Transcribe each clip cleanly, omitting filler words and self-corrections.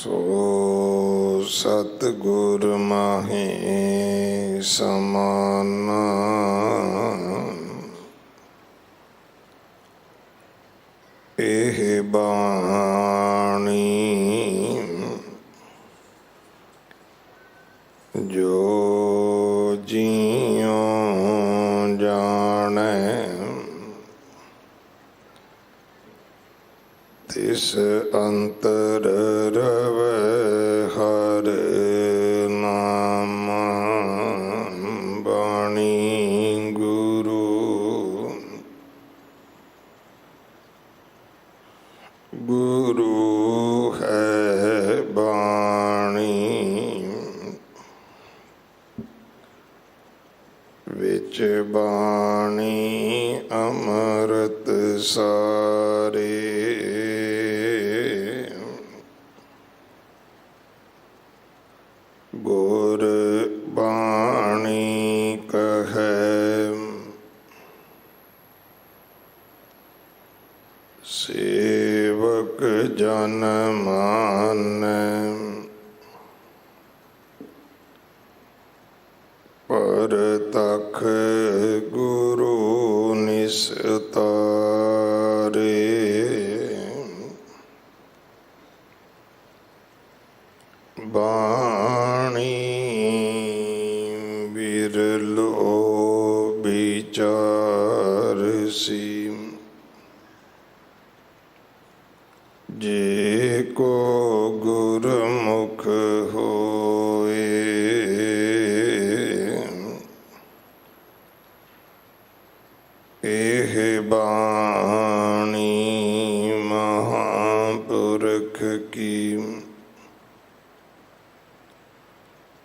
सो सतगुर माहे समाना एह बाणी जो जियों जाने तिस अंतर रवे हर नाम बाणी गुरु गुरु है बाणी विच बाणी अमृत सारे गुर बाणी कहे सेवक जन मानै परतख गुरु निस्तारे बाणी बिरलो विचार सी जे को गुरमुख होए एह बाणी महापुरख की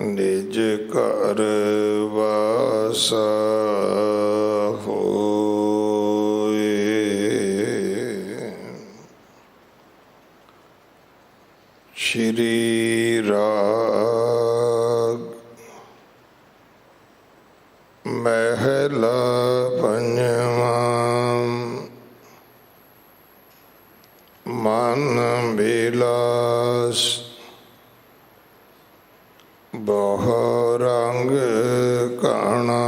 निज कर वासा होए श्री राग महला पंजवा मन बिलास बहु रंग काना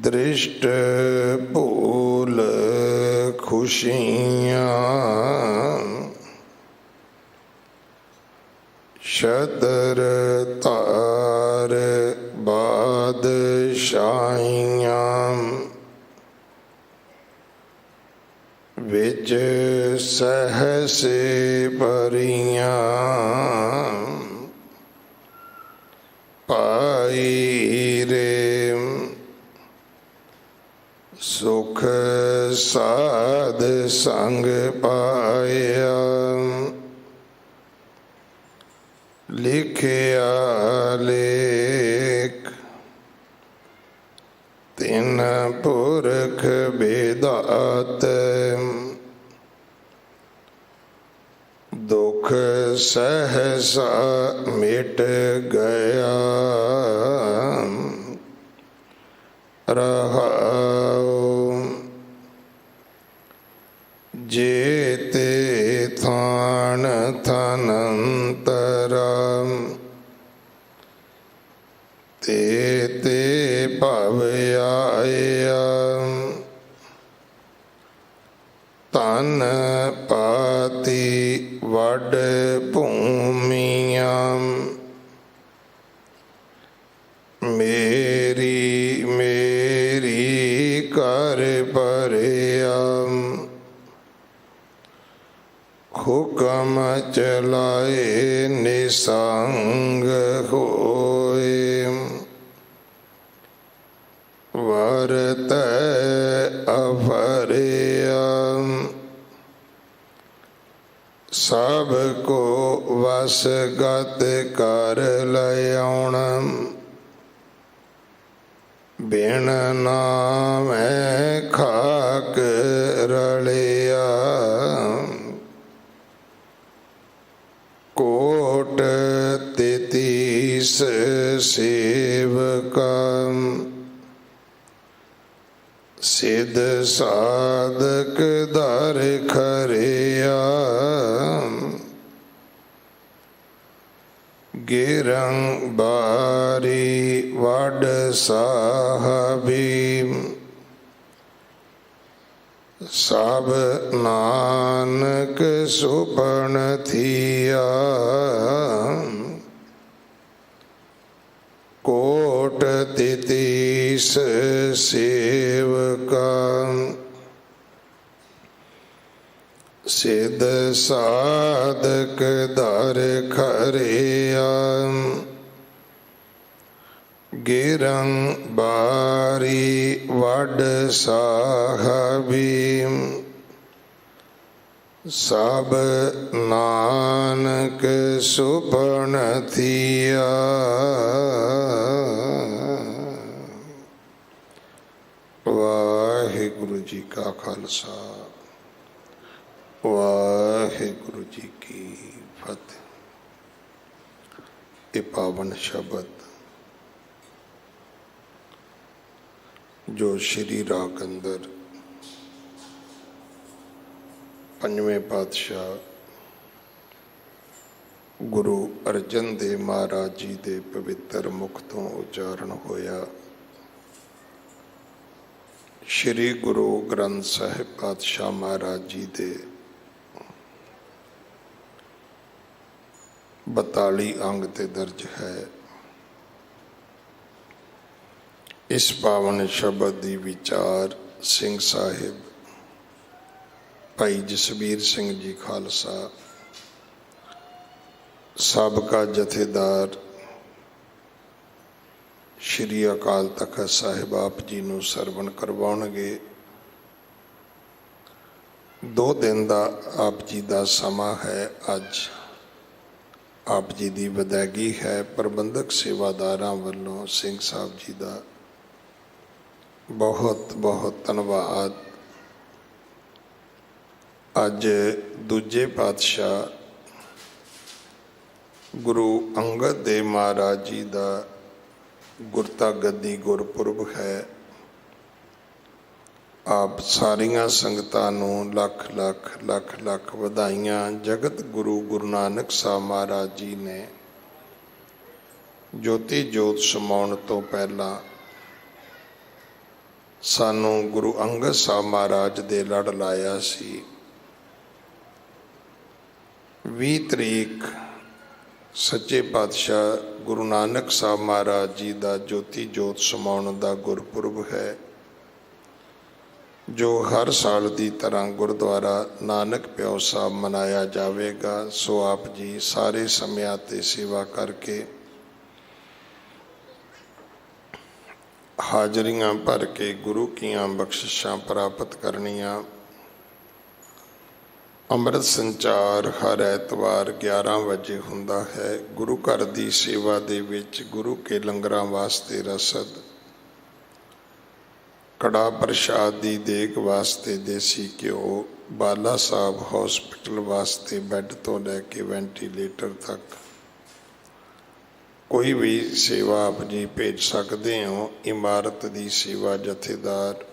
दृष्ट भूल खुशियाँ शतर तार बादशाहियाँ विच सहसे परियां पाई रे सुख साध संग पाया लिखिया लेख तिन पुरख बेदात दुख सहसा मिट गया रहाओ जेते थान थनंतरा ते भव आया तन पाती वड भूमियां मेरी मेरी कर परिया हुक्म चलाए निसंग होए वरत अभरिया सब को वसगत कर लयाउण बिन नामै खाक रलिया कोट तेतीस सेवका ਸਿਧ ਸਾਧਕ ਦਰ ਖਰਿਆ ਗਿਰੰ ਬਾਰੀ ਵਡ ਸਾਹਿਬੀ ਸਭ ਨਾਨਕ ਸੁਪਨ ਥੀਆ ਕੋਟ ਤਿਤੀਸ ਸੇਵਕਾ ਸਿਧ ਸਾਧਕ ਦਰ ਖਰਿਆ ਗਿਰੰ ਬਾਰੀ ਵਡ ਸਾਹਿਬੀ ਸਭ ਨਾਨਕ ਸੁਪਨ ਥੀਆ। ਵਾਹਿਗੁਰੂ ਜੀ ਕਾ ਖਾਲਸਾ ਵਾਹਿਗੁਰੂ ਜੀ ਕੀ ਫਤਿਹ। ਇਹ ਪਾਵਨ ਸ਼ਬਦ ਜੋ ਸ਼੍ਰੀ ਰਾਗ ਅੰਦਰ ਪੰਜਵੇਂ ਪਾਤਸ਼ਾਹ ਗੁਰੂ ਅਰਜਨ ਦੇਵ ਮਹਾਰਾਜ ਜੀ ਦੇ ਪਵਿੱਤਰ ਮੁਖ ਤੋਂ ਉਚਾਰਨ ਹੋਇਆ। ਸ਼੍ਰੀ ਗੁਰੂ ਗ੍ਰੰਥ ਸਾਹਿਬ ਪਾਤਸ਼ਾਹ ਮਹਾਰਾਜ ਜੀ ਦੇ 42 ਅੰਗ ਤੇ ਦਰਜ ਹੈ। ਇਸ ਪਾਵਨ ਸ਼ਬਦ ਦੀ ਵਿਚਾਰ ਸਿੰਘ ਸਾਹਿਬ ਭਾਈ ਜਸਬੀਰ ਸਿੰਘ ਜੀ ਖਾਲਸਾ ਸਾਬਕਾ ਜਥੇਦਾਰ ਸ਼੍ਰੀ ਅਕਾਲ ਤਖਤ ਸਾਹਿਬ ਆਪ ਜੀ ਨੂੰ ਸਰਵਣ ਕਰਵਾਉਣਗੇ। 2 ਦਿਨ ਦਾ ਆਪ ਜੀ ਦਾ ਸਮਾਂ ਹੈ। ਅੱਜ ਆਪ ਜੀ ਦੀ ਵਿਦਾਇਗੀ ਹੈ। ਪ੍ਰਬੰਧਕ ਸੇਵਾਦਾਰਾਂ ਵੱਲੋਂ ਸਿੰਘ ਸਾਹਿਬ ਜੀ ਦਾ ਬਹੁਤ ਬਹੁਤ ਧੰਨਵਾਦ। ਅੱਜ ਦੂਜੇ ਪਾਤਸ਼ਾਹ ਗੁਰੂ ਅੰਗਦ ਦੇਵ ਮਹਾਰਾਜ ਜੀ ਦਾ ਗੁਰਤਾ ਗੱਦੀ ਗੁਰਪੁਰਬ ਹੈ। ਆਪ ਸਾਰੀਆਂ ਸੰਗਤਾਂ ਨੂੰ ਲੱਖ ਲੱਖ ਲੱਖ ਲੱਖ ਵਧਾਈਆਂ। ਜਗਤ ਗੁਰੂ ਗੁਰੂ ਨਾਨਕ ਸਾਹਿਬ ਮਹਾਰਾਜ ਜੀ ਨੇ ਜੋਤੀ ਜੋਤ ਸਮਾਉਣ ਤੋਂ ਪਹਿਲਾਂ ਸਾਨੂੰ ਗੁਰੂ ਅੰਗਦ ਸਾਹਿਬ ਮਹਾਰਾਜ ਦੇ ਲੜ ਲਾਇਆ ਸੀ। 20 ਤਰੀਕ ਸੱਚੇ ਪਾਤਸ਼ਾਹ ਗੁਰੂ ਨਾਨਕ ਸਾਹਿਬ ਮਹਾਰਾਜ ਜੀ ਦਾ ਜੋਤੀ ਜੋਤ ਸਮਾਉਣ ਦਾ ਗੁਰਪੁਰਬ ਹੈ, ਜੋ ਹਰ ਸਾਲ ਦੀ ਤਰ੍ਹਾਂ ਗੁਰਦੁਆਰਾ ਨਾਨਕ ਪਿਓ ਸਾਹਿਬ ਮਨਾਇਆ ਜਾਵੇਗਾ। ਸੋ ਆਪ ਜੀ ਸਾਰੇ ਸਮਿਆਂ 'ਤੇ ਸੇਵਾ ਕਰਕੇ ਹਾਜ਼ਰੀਆਂ ਭਰ ਕੇ ਗੁਰੂ ਕੀਆਂ ਬਖਸ਼ਿਸ਼ਾਂ ਪ੍ਰਾਪਤ ਕਰਨੀਆਂ। ਅੰਮ੍ਰਿਤ ਸੰਚਾਰ ਹਰ ਐਤਵਾਰ 11 ਵਜੇ ਹੁੰਦਾ ਹੈ। ਗੁਰੂ ਘਰ ਦੀ ਸੇਵਾ ਦੇ ਵਿੱਚ ਗੁਰੂ ਕੇ ਲੰਗਰਾਂ ਵਾਸਤੇ ਰਸਦ, ਕੜਾ ਪ੍ਰਸ਼ਾਦ ਦੀ ਦੇਗ ਵਾਸਤੇ ਦੇਸੀ ਘਿਓ, ਬਾਲਾ ਸਾਹਿਬ ਹੌਸਪਿਟਲ ਵਾਸਤੇ ਬੈੱਡ ਤੋਂ ਲੈ ਕੇ ਵੈਂਟੀਲੇਟਰ ਤੱਕ ਕੋਈ ਵੀ ਸੇਵਾ ਆਪ ਜੀ ਭੇਜ ਸਕਦੇ ਹੋ। ਇਮਾਰਤ ਦੀ ਸੇਵਾ ਜਥੇਦਾਰ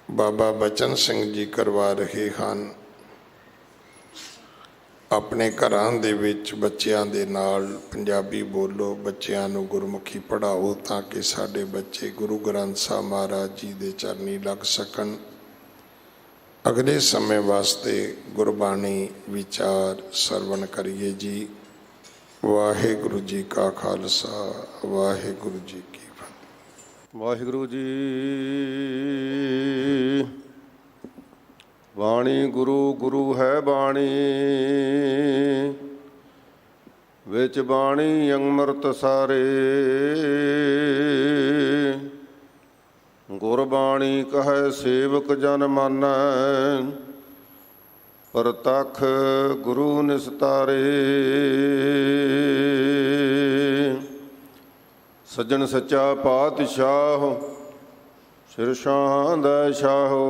ਬਾਬਾ ਬਚਨ ਸਿੰਘ ਜੀ ਕਰਵਾ ਰਹੇ ਹਨ। ਆਪਣੇ ਘਰਾਂ ਦੇ ਵਿੱਚ ਬੱਚਿਆਂ ਦੇ ਨਾਲ ਪੰਜਾਬੀ ਬੋਲੋ, ਬੱਚਿਆਂ ਨੂੰ ਗੁਰਮੁਖੀ ਪੜ੍ਹਾਓ ਤਾਂ ਕਿ ਸਾਡੇ ਬੱਚੇ ਗੁਰੂ ਗ੍ਰੰਥ ਸਾਹਿਬ ਮਹਾਰਾਜ ਜੀ ਦੇ ਚਰਨੀ ਲੱਗ ਸਕਣ। ਅਗਲੇ ਸਮੇਂ ਵਾਸਤੇ ਗੁਰਬਾਣੀ ਵਿਚਾਰ ਸਰਵਣ ਕਰੀਏ ਜੀ। ਵਾਹਿਗੁਰੂ ਜੀ ਕਾ ਖਾਲਸਾ ਵਾਹਿਗੁਰੂ ਜੀ ਕੀ ਫਤਿਹ। ਵਾਹਿਗੁਰੂ ਜੀ। ਬਾਣੀ ਗੁਰੂ ਗੁਰੂ ਹੈ ਬਾਣੀ, ਵਿੱਚ ਬਾਣੀ ਅੰਮ੍ਰਿਤ ਸਾਰੇ। ਗੁਰਬਾਣੀ ਕਹੈ ਸੇਵਕ ਜਨ ਮਾਨੈ, ਪ੍ਰਤੱਖ ਗੁਰੂ ਨਿਸਤਾਰੇ। ਸੱਜਣ ਸੱਚਾ ਪਾਤਸ਼ਾਹ, ਸਿਰ ਸ਼ਾਹਾਂ ਦਾ ਸ਼ਾਹੋ।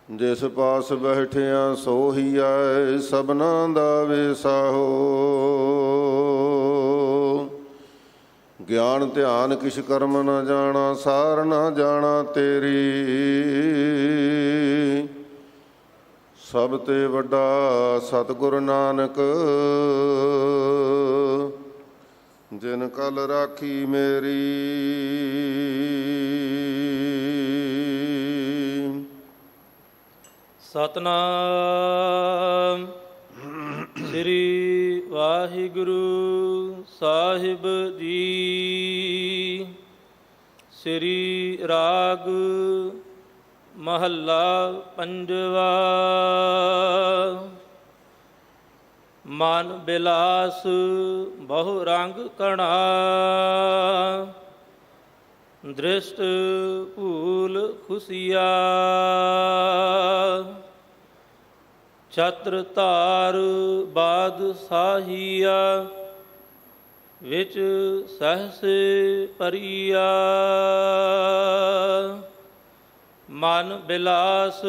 ਜਿਸ ਪਾਸ ਬੈਠਿਆ ਸੋਹੀ ਆਏ, ਸਭਨਾਂ ਦਾ ਵੇਸਾਹੋ। ਗਿਆਨ ਧਿਆਨ ਕਿਛ ਕਰਮ ਨ ਜਾਣਾ, ਸਾਰ ਨ ਜਾਣਾ ਤੇਰੀ। ਸਭ ਤੇ ਵੱਡਾ ਸਤਿਗੁਰ ਨਾਨਕ, ਜਿਨ ਕਲ ਰਾਖੀ ਮੇਰੀ। ਸਤਨਾਮ ਸ੍ਰੀ ਵਾਹਿਗੁਰੂ ਸਾਹਿਬ ਜੀ। ਸ੍ਰੀ ਰਾਗ ਮਹੱਲਾ ਪੰਜਵਾ। ਮਨ ਬਿਲਾਸ ਬਹੁ ਰੰਗ ਕਣਾ, ਦ੍ਰਿਸ਼ਟ ਭੂਲ ਖੁਸ਼ੀਆ। ਛਤਰ ਧਾਰ ਬਾਦ ਸਾਹੀਆ, ਵਿੱਚ ਸਹਸੇ ਪਰੀਆ। ਮਨ ਬਿਲਾਸ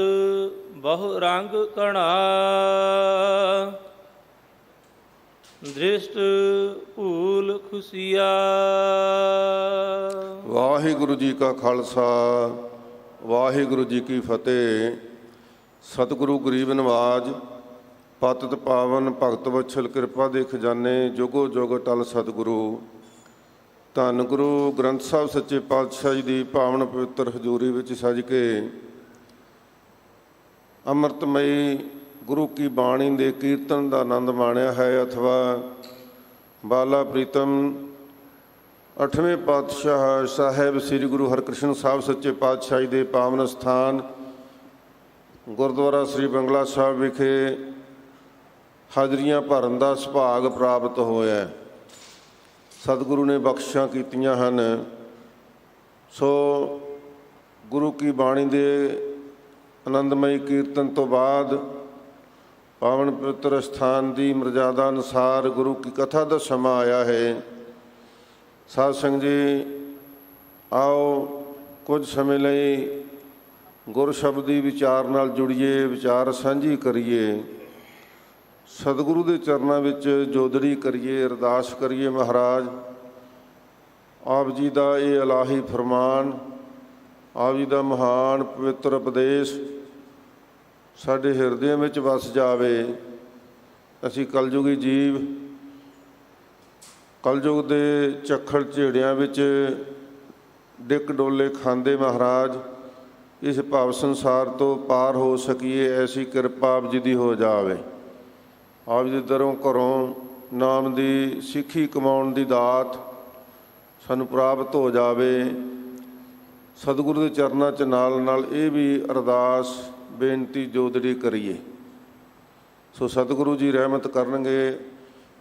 ਬਹੁ ਰੰਗ ਕਣਾ, ਦ੍ਰਿਸ਼ਟ ਭੂਲ ਖੁਸ਼ੀਆ। ਵਾਹਿਗੁਰੂ ਜੀ ਕਾ ਖਾਲਸਾ, ਵਾਹਿਗੁਰੂ ਜੀ ਕੀ ਫਤਿਹ। ਸਤਿਗੁਰੂ ਗਰੀਬ ਨਵਾਜ, ਪਤਿਤ ਪਾਵਨ ਭਗਤ ਵਛਲ ਕਿਰਪਾ ਦੇ ਖਜ਼ਾਨੇ, ਜੁਗੋ ਜੁਗ ਟਲ ਸਤਿਗੁਰੂ। ਧੰਨ ਗੁਰੂ ਗ੍ਰੰਥ ਸਾਹਿਬ ਸੱਚੇ ਪਾਤਸ਼ਾਹ ਜੀ ਦੀ ਪਾਵਨ ਪਵਿੱਤਰ ਹਜ਼ੂਰੀ ਵਿੱਚ ਸੱਜ ਕੇ ਅੰਮ੍ਰਿਤਮਈ ਗੁਰੂ ਕੀ ਬਾਣੀ ਦੇ ਕੀਰਤਨ ਦਾ ਆਨੰਦ ਮਾਣਿਆ ਹੈ। ਅਥਵਾ ਬਾਲਾ ਪ੍ਰੀਤਮ 8ਵੇਂ ਪਾਤਸ਼ਾਹ ਸਾਹਿਬ ਸ੍ਰੀ ਗੁਰੂ ਹਰਿਕ੍ਰਿਸ਼ਨ ਸਾਹਿਬ ਸੱਚੇ ਪਾਤਸ਼ਾਹ ਜੀ ਦੇ ਪਾਵਨ ਸਥਾਨ ਗੁਰਦੁਆਰਾ ਸ੍ਰੀ ਬੰਗਲਾ ਸਾਹਿਬ ਵਿਖੇ ਹਾਜ਼ਰੀਆਂ ਭਰਨ ਦਾ ਸੁਭਾਗ ਪ੍ਰਾਪਤ ਹੋਇਆ। ਸਤਿਗੁਰੂ ਨੇ ਬਖਸ਼ਿਸ਼ਾਂ ਕੀਤੀਆਂ ਹਨ। ਸੋ ਗੁਰੂ ਕੀ ਬਾਣੀ ਦੇ ਆਨੰਦਮਈ ਕੀਰਤਨ ਤੋਂ ਬਾਅਦ ਪਾਵਨ ਪਵਿੱਤਰ ਸਥਾਨ ਦੀ ਮਰਜ਼ਾਦਾ ਅਨੁਸਾਰ ਗੁਰੂ ਕੀ ਕਥਾ ਦਾ ਸਮਾਂ ਆਇਆ ਹੈ। ਸਾਧ ਸੰਗਤ ਜੀ, ਆਓ ਕੁਝ ਸਮੇਂ ਲਈ ਗੁਰ ਸ਼ਬਦੀ ਵਿਚਾਰ ਨਾਲ ਜੁੜੀਏ, ਵਿਚਾਰ ਸਾਂਝੀ ਕਰੀਏ, ਸਤਿਗੁਰੂ ਦੇ ਚਰਨਾਂ ਵਿੱਚ ਜੋਦੜੀ ਕਰੀਏ, ਅਰਦਾਸ ਕਰੀਏ। ਮਹਾਰਾਜ ਆਪ ਜੀ ਦਾ ਇਹ ਇਲਾਹੀ ਫਰਮਾਨ, ਆਪ ਜੀ ਦਾ ਮਹਾਨ ਪਵਿੱਤਰ ਉਪਦੇਸ਼ ਸਾਡੇ ਹਿਰਦਿਆਂ ਵਿੱਚ ਵਸ ਜਾਵੇ। ਅਸੀਂ ਕਲਯੁਗੀ ਜੀਵ, ਕਲਯੁਗ ਦੇ ਝੱਖੜ ਝੇੜਿਆਂ ਵਿੱਚ ਡਿੱਕ ਡੋਲੇ ਖਾਂਦੇ ਮਹਾਰਾਜ ਇਸ ਭਾਵ ਸੰਸਾਰ ਤੋਂ ਪਾਰ ਹੋ ਸਕੀਏ, ਐਸੀ ਕਿਰਪਾ ਆਪ ਜੀ ਦੀ ਹੋ ਜਾਵੇ। ਆਪ ਜੀ ਦੇ ਦਰੋਂ ਘਰੋਂ ਨਾਮ ਦੀ ਸਿੱਖੀ ਕਮਾਉਣ ਦੀ ਦਾਤ ਸਾਨੂੰ ਪ੍ਰਾਪਤ ਹੋ ਜਾਵੇ। ਸਤਿਗੁਰੂ ਦੇ ਚਰਨਾਂ 'ਚ ਨਾਲ ਨਾਲ ਇਹ ਵੀ ਅਰਦਾਸ ਬੇਨਤੀ ਜੋਦੜੀ ਕਰੀਏ। ਸੋ ਸਤਿਗੁਰੂ ਜੀ ਰਹਿਮਤ ਕਰਨਗੇ।